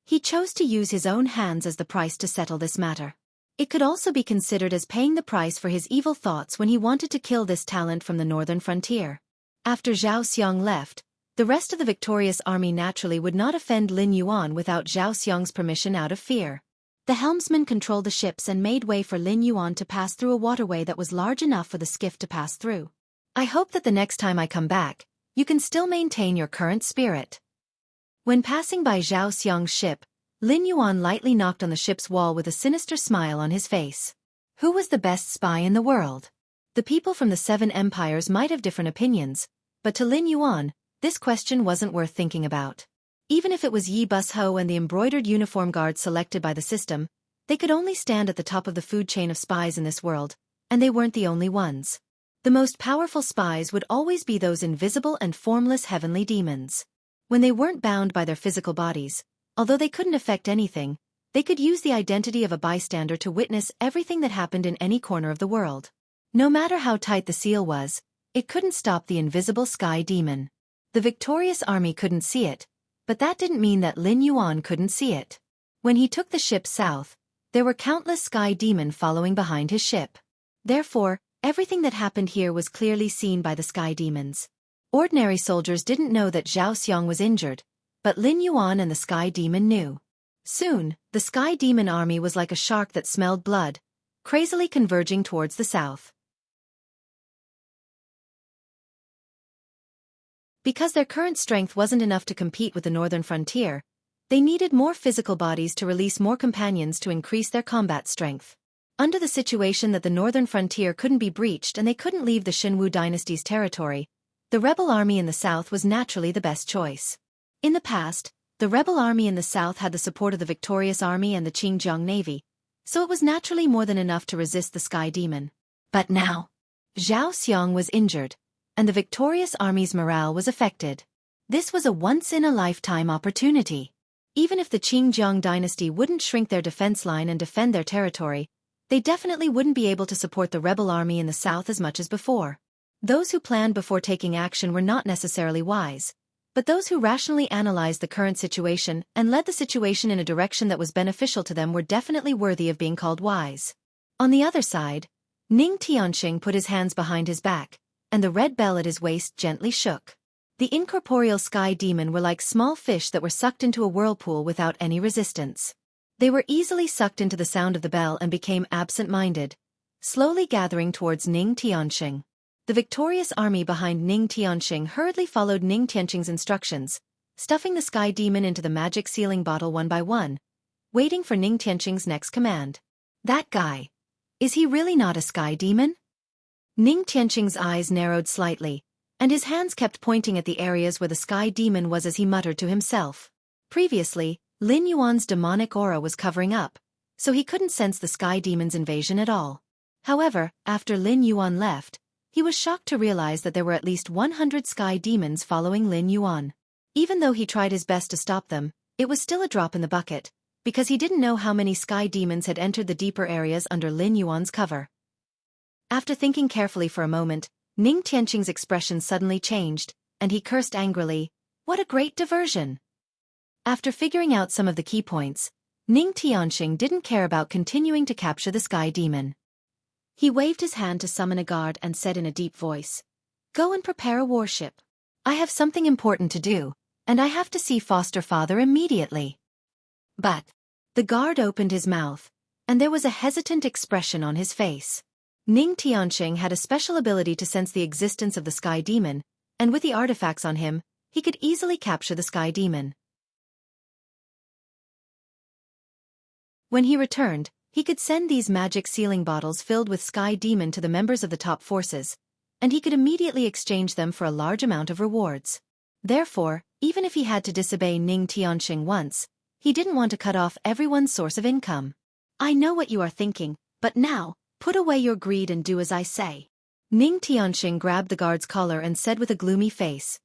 he chose to use his own hands as the price to settle this matter. It could also be considered as paying the price for his evil thoughts when he wanted to kill this talent from the northern frontier. After Zhao Xiang left, the rest of the victorious army naturally would not offend Lin Yuan without Zhao Xiang's permission out of fear. The helmsman controlled the ships and made way for Lin Yuan to pass through a waterway that was large enough for the skiff to pass through. I hope that the next time I come back, you can still maintain your current spirit. When passing by Zhao Xiang's ship, Lin Yuan lightly knocked on the ship's wall with a sinister smile on his face. Who was the best spy in the world? The people from the 7 empires might have different opinions, but to Lin Yuan, this question wasn't worth thinking about. Even if it was Yi Bus-ho and the embroidered uniform guards selected by the system, they could only stand at the top of the food chain of spies in this world, and they weren't the only ones. The most powerful spies would always be those invisible and formless heavenly demons. When they weren't bound by their physical bodies, although they couldn't affect anything, they could use the identity of a bystander to witness everything that happened in any corner of the world. No matter how tight the seal was, it couldn't stop the invisible Sky Demon. The victorious army couldn't see it, but that didn't mean that Lin Yuan couldn't see it. When he took the ship south, there were countless Sky Demon following behind his ship. Therefore, everything that happened here was clearly seen by the Sky Demons. Ordinary soldiers didn't know that Zhao Xiang was injured, but Lin Yuan and the Sky Demon knew. Soon, the Sky Demon army was like a shark that smelled blood, crazily converging towards the south. Because their current strength wasn't enough to compete with the northern frontier, they needed more physical bodies to release more companions to increase their combat strength. Under the situation that the northern frontier couldn't be breached and they couldn't leave the Xinwu dynasty's territory, the rebel army in the south was naturally the best choice. In the past, the rebel army in the south had the support of the victorious army and the Qingjiang navy, so it was naturally more than enough to resist the Sky Demon. But now, Zhao Xiang was injured, and the victorious army's morale was affected. This was a once-in-a-lifetime opportunity. Even if the Qingjiang dynasty wouldn't shrink their defense line and defend their territory, they definitely wouldn't be able to support the rebel army in the south as much as before. Those who planned before taking action were not necessarily wise, but those who rationally analyzed the current situation and led the situation in a direction that was beneficial to them were definitely worthy of being called wise. On the other side, Ning Tianxing put his hands behind his back, and the red bell at his waist gently shook. The incorporeal Sky Demon were like small fish that were sucked into a whirlpool without any resistance. They were easily sucked into the sound of the bell and became absent-minded, slowly gathering towards Ning Tianxing. The victorious army behind Ning Tianxing hurriedly followed Ning Tianxing's instructions, stuffing the Sky Demon into the magic sealing bottle one by one, waiting for Ning Tianxing's next command. That guy. Is he really not a Sky Demon? Ning Tianxing's eyes narrowed slightly, and his hands kept pointing at the areas where the Sky Demon was as he muttered to himself. Previously, Lin Yuan's demonic aura was covering up, so he couldn't sense the Sky Demon's invasion at all. However, after Lin Yuan left, He was shocked to realize that there were at least 100 sky demons following Lin Yuan. Even though he tried his best to stop them, it was still a drop in the bucket, because he didn't know how many sky demons had entered the deeper areas under Lin Yuan's cover. After thinking carefully for a moment, Ning Tianqing's expression suddenly changed, and he cursed angrily, "What a great diversion!" After figuring out some of the key points, Ning Tianqing didn't care about continuing to capture the sky demon. He waved his hand to summon a guard and said in a deep voice, "Go and prepare a warship. I have something important to do, and I have to see foster father immediately." But the guard opened his mouth, and there was a hesitant expression on his face. Ning Tianqing had a special ability to sense the existence of the sky demon, and with the artifacts on him, he could easily capture the sky demon. When he returned, he could send these magic sealing bottles filled with sky demon to the members of the top forces, and he could immediately exchange them for a large amount of rewards. Therefore, even if he had to disobey Ning Tianqing once, he didn't want to cut off everyone's source of income. "I know what you are thinking, but now, put away your greed and do as I say." Ning Tianqing grabbed the guard's collar and said with a gloomy face,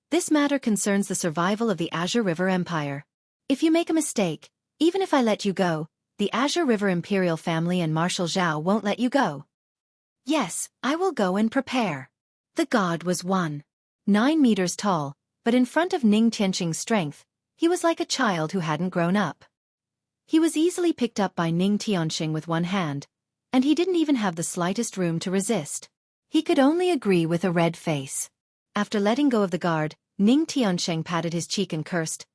"This matter concerns the survival of the Azure River Empire. If you make a mistake, even if I let you go, the Azure River Imperial family and Marshal Zhao won't let you go." "Yes, I will go and prepare." The god was 1.9 meters tall, but in front of Ning Tianqing's strength, he was like a child who hadn't grown up. He was easily picked up by Ning Tianqing with one hand, and he didn't even have the slightest room to resist. He could only agree with a red face. After letting go of the guard, Ning Tianqing patted his cheek and cursed,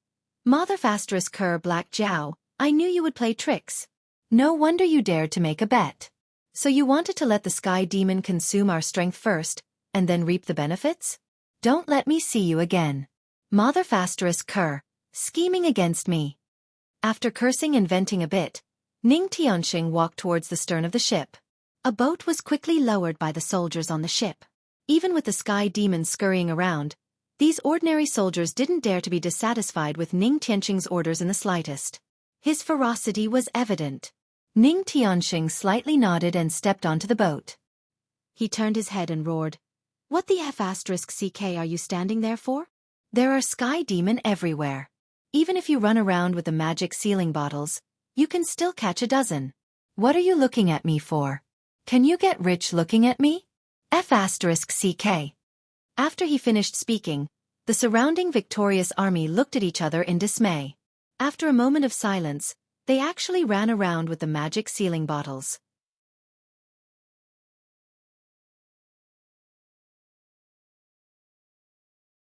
"Mother Fasterous Cur Black Jiao, I knew you would play tricks. No wonder you dared to make a bet. So you wanted to let the sky demon consume our strength first, and then reap the benefits? Don't let me see you again. Mother Fasterous Cur, scheming against me." After cursing and venting a bit, Ning Tianqing walked towards the stern of the ship. A boat was quickly lowered by the soldiers on the ship. Even with the sky demons scurrying around, these ordinary soldiers didn't dare to be dissatisfied with Ning Tianqing's orders in the slightest. His ferocity was evident. Ning Tianqing slightly nodded and stepped onto the boat. He turned his head and roared, "What the F***ck are you standing there for? There are sky demon everywhere. Even if you run around with the magic sealing bottles, you can still catch a dozen. What are you looking at me for? Can you get rich looking at me? F***ck." After he finished speaking, the surrounding victorious army looked at each other in dismay. After a moment of silence, they actually ran around with the magic sealing bottles.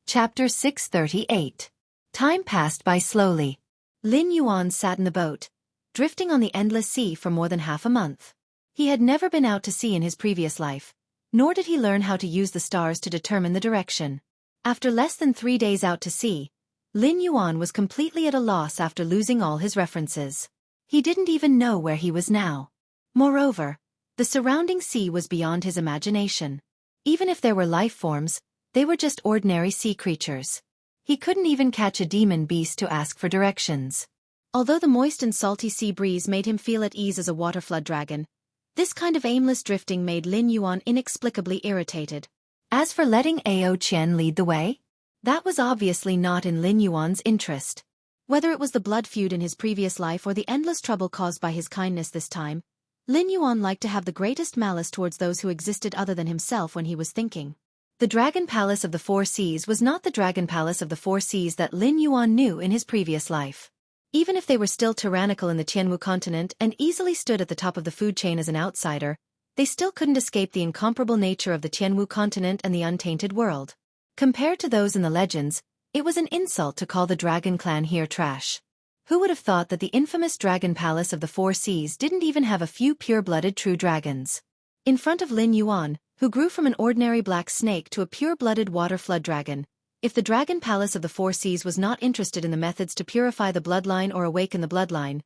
Chapter 638. Time passed by slowly. Lin Yuan sat in the boat, drifting on the endless sea for more than half a month. He had never been out to sea in his previous life, nor did he learn how to use the stars to determine the direction. After less than 3 days out to sea, Lin Yuan was completely at a loss after losing all his references. He didn't even know where he was now. Moreover, the surrounding sea was beyond his imagination. Even if there were life forms, they were just ordinary sea creatures. He couldn't even catch a demon beast to ask for directions. Although the moist and salty sea breeze made him feel at ease as a waterflood dragon, this kind of aimless drifting made Lin Yuan inexplicably irritated. As for letting Ao Qian lead the way, that was obviously not in Lin Yuan's interest. Whether it was the blood feud in his previous life or the endless trouble caused by his kindness this time, Lin Yuan liked to have the greatest malice towards those who existed other than himself when he was thinking. The Dragon Palace of the Four Seas was not the Dragon Palace of the Four Seas that Lin Yuan knew in his previous life. Even if they were still tyrannical in the Tianwu continent and easily stood at the top of the food chain as an outsider, they still couldn't escape the incomparable nature of the Tianwu continent and the untainted world. Compared to those in the legends, it was an insult to call the Dragon Clan here trash. Who would have thought that the infamous Dragon Palace of the Four Seas didn't even have a few pure-blooded true dragons? In front of Lin Yuan, who grew from an ordinary black snake to a pure-blooded water flood dragon, if the Dragon Palace of the Four Seas was not interested in the methods to purify the bloodline or awaken the bloodline,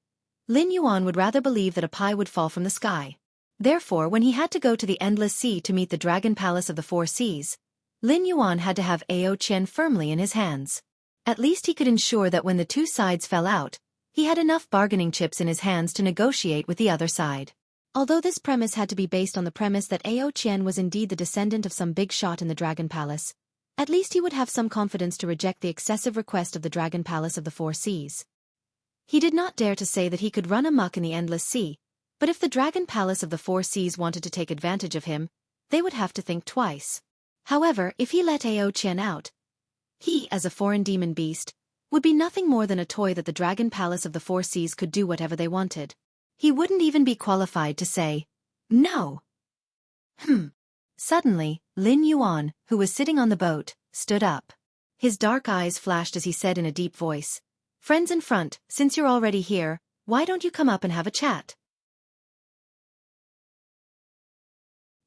Lin Yuan would rather believe that a pie would fall from the sky. Therefore, when he had to go to the Endless Sea to meet the Dragon Palace of the Four Seas, Lin Yuan had to have Ao Qian firmly in his hands. At least he could ensure that when the two sides fell out, he had enough bargaining chips in his hands to negotiate with the other side. Although this premise had to be based on the premise that Ao Qian was indeed the descendant of some big shot in the Dragon Palace, at least he would have some confidence to reject the excessive request of the Dragon Palace of the Four Seas. He did not dare to say that he could run amok in the Endless Sea, but if the Dragon Palace of the Four Seas wanted to take advantage of him, they would have to think twice. However, if he let Ao Qian out, he, as a foreign demon beast, would be nothing more than a toy that the Dragon Palace of the Four Seas could do whatever they wanted. He wouldn't even be qualified to say, no. Suddenly, Lin Yuan, who was sitting on the boat, stood up. His dark eyes flashed as he said in a deep voice, "Friends in front, since you're already here, why don't you come up and have a chat?"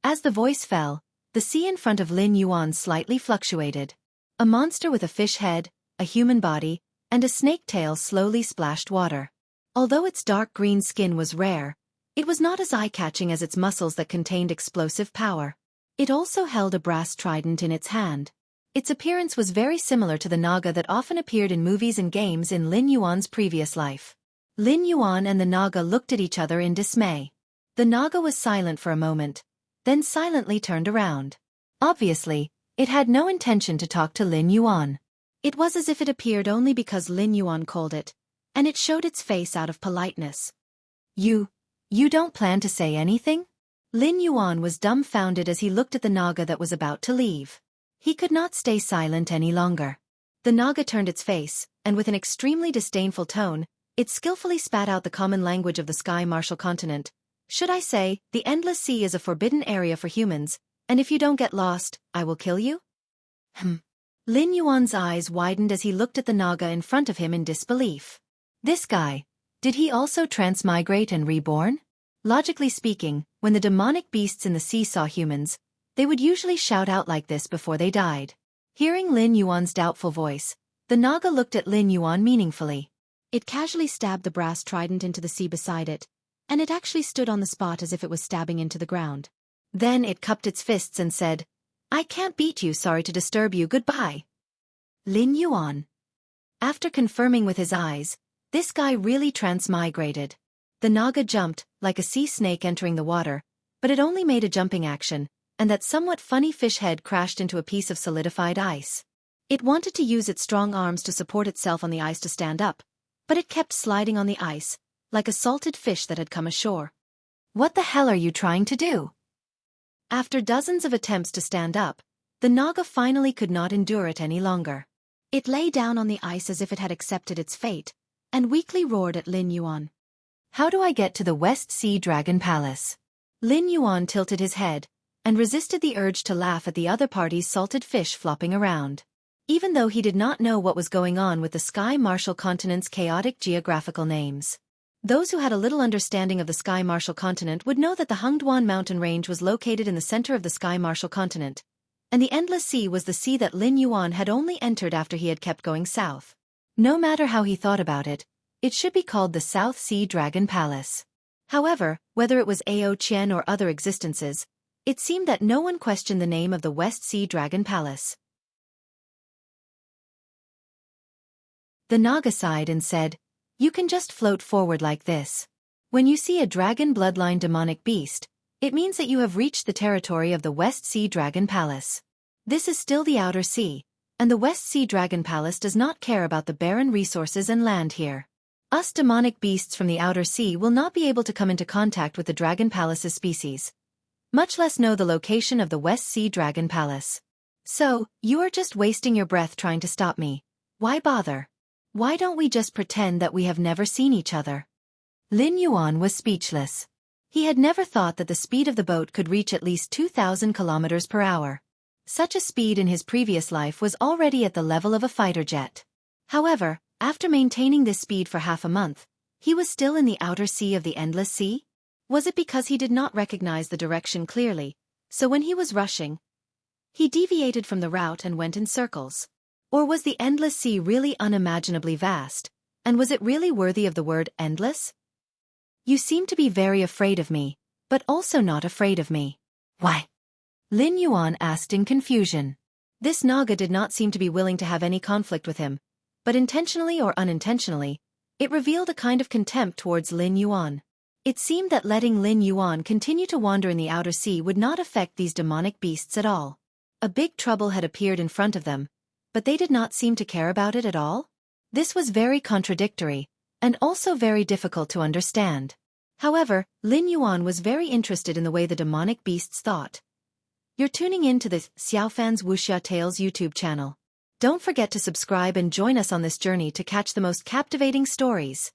As the voice fell, the sea in front of Lin Yuan slightly fluctuated. A monster with a fish head, a human body, and a snake tail slowly splashed water. Although its dark green skin was rare, it was not as eye-catching as its muscles that contained explosive power. It also held a brass trident in its hand. Its appearance was very similar to the Naga that often appeared in movies and games in Lin Yuan's previous life. Lin Yuan and the Naga looked at each other in dismay. The Naga was silent for a moment, then silently turned around. Obviously, it had no intention to talk to Lin Yuan. It was as if it appeared only because Lin Yuan called it, and it showed its face out of politeness. You don't plan to say anything?" Lin Yuan was dumbfounded as he looked at the Naga that was about to leave. He could not stay silent any longer. The Naga turned its face, and with an extremely disdainful tone, it skillfully spat out the common language of the Sky Martial Continent. "Should I say, the Endless Sea is a forbidden area for humans, and if you don't get lost, I will kill you?" Lin Yuan's eyes widened as he looked at the Naga in front of him in disbelief. This guy, did he also transmigrate and reborn? Logically speaking, when the demonic beasts in the sea saw humans, they would usually shout out like this before they died. Hearing Lin Yuan's doubtful voice, the Naga looked at Lin Yuan meaningfully. It casually stabbed the brass trident into the sea beside it, and it actually stood on the spot as if it was stabbing into the ground. Then it cupped its fists and said, "I can't beat you, sorry to disturb you, goodbye." Lin Yuan. After confirming with his eyes, this guy really transmigrated. The Naga jumped, like a sea snake entering the water, but it only made a jumping action, and that somewhat funny fish head crashed into a piece of solidified ice. It wanted to use its strong arms to support itself on the ice to stand up, but it kept sliding on the ice, like a salted fish that had come ashore. "What the hell are you trying to do?" After dozens of attempts to stand up, the Naga finally could not endure it any longer. It lay down on the ice as if it had accepted its fate, and weakly roared at Lin Yuan. "How do I get to the West Sea Dragon Palace?" Lin Yuan tilted his head, and resisted the urge to laugh at the other party's salted fish flopping around. Even though he did not know what was going on with the Sky Martial Continent's chaotic geographical names. Those who had a little understanding of the Sky Martial Continent would know that the Hungduan mountain range was located in the center of the Sky Martial Continent, and the Endless Sea was the sea that Lin Yuan had only entered after he had kept going south. No matter how he thought about it, it should be called the South Sea Dragon Palace. However, whether it was Ao Qian or other existences, it seemed that no one questioned the name of the West Sea Dragon Palace. The Naga sighed and said, "You can just float forward like this. When you see a dragon bloodline demonic beast, it means that you have reached the territory of the West Sea Dragon Palace. This is still the Outer Sea, and the West Sea Dragon Palace does not care about the barren resources and land here. Us demonic beasts from the Outer Sea will not be able to come into contact with the Dragon Palace's species, much less know the location of the West Sea Dragon Palace. So, you are just wasting your breath trying to stop me. Why bother? Why don't we just pretend that we have never seen each other?" Lin Yuan was speechless. He had never thought that the speed of the boat could reach at least 2,000 kilometers per hour. Such a speed in his previous life was already at the level of a fighter jet. However, after maintaining this speed for half a month, he was still in the outer sea of the Endless Sea? Was it because he did not recognize the direction clearly, so when he was rushing, he deviated from the route and went in circles? Or was the Endless Sea really unimaginably vast, and was it really worthy of the word endless? "You seem to be very afraid of me, but also not afraid of me. Why?" Lin Yuan asked in confusion. This Naga did not seem to be willing to have any conflict with him, but intentionally or unintentionally, it revealed a kind of contempt towards Lin Yuan. It seemed that letting Lin Yuan continue to wander in the outer sea would not affect these demonic beasts at all. A big trouble had appeared in front of them, but they did not seem to care about it at all. This was very contradictory, and also very difficult to understand. However, Lin Yuan was very interested in the way the demonic beasts thought. You're tuning in to the Xiaofan's Wuxia Tales YouTube channel. Don't forget to subscribe and join us on this journey to catch the most captivating stories.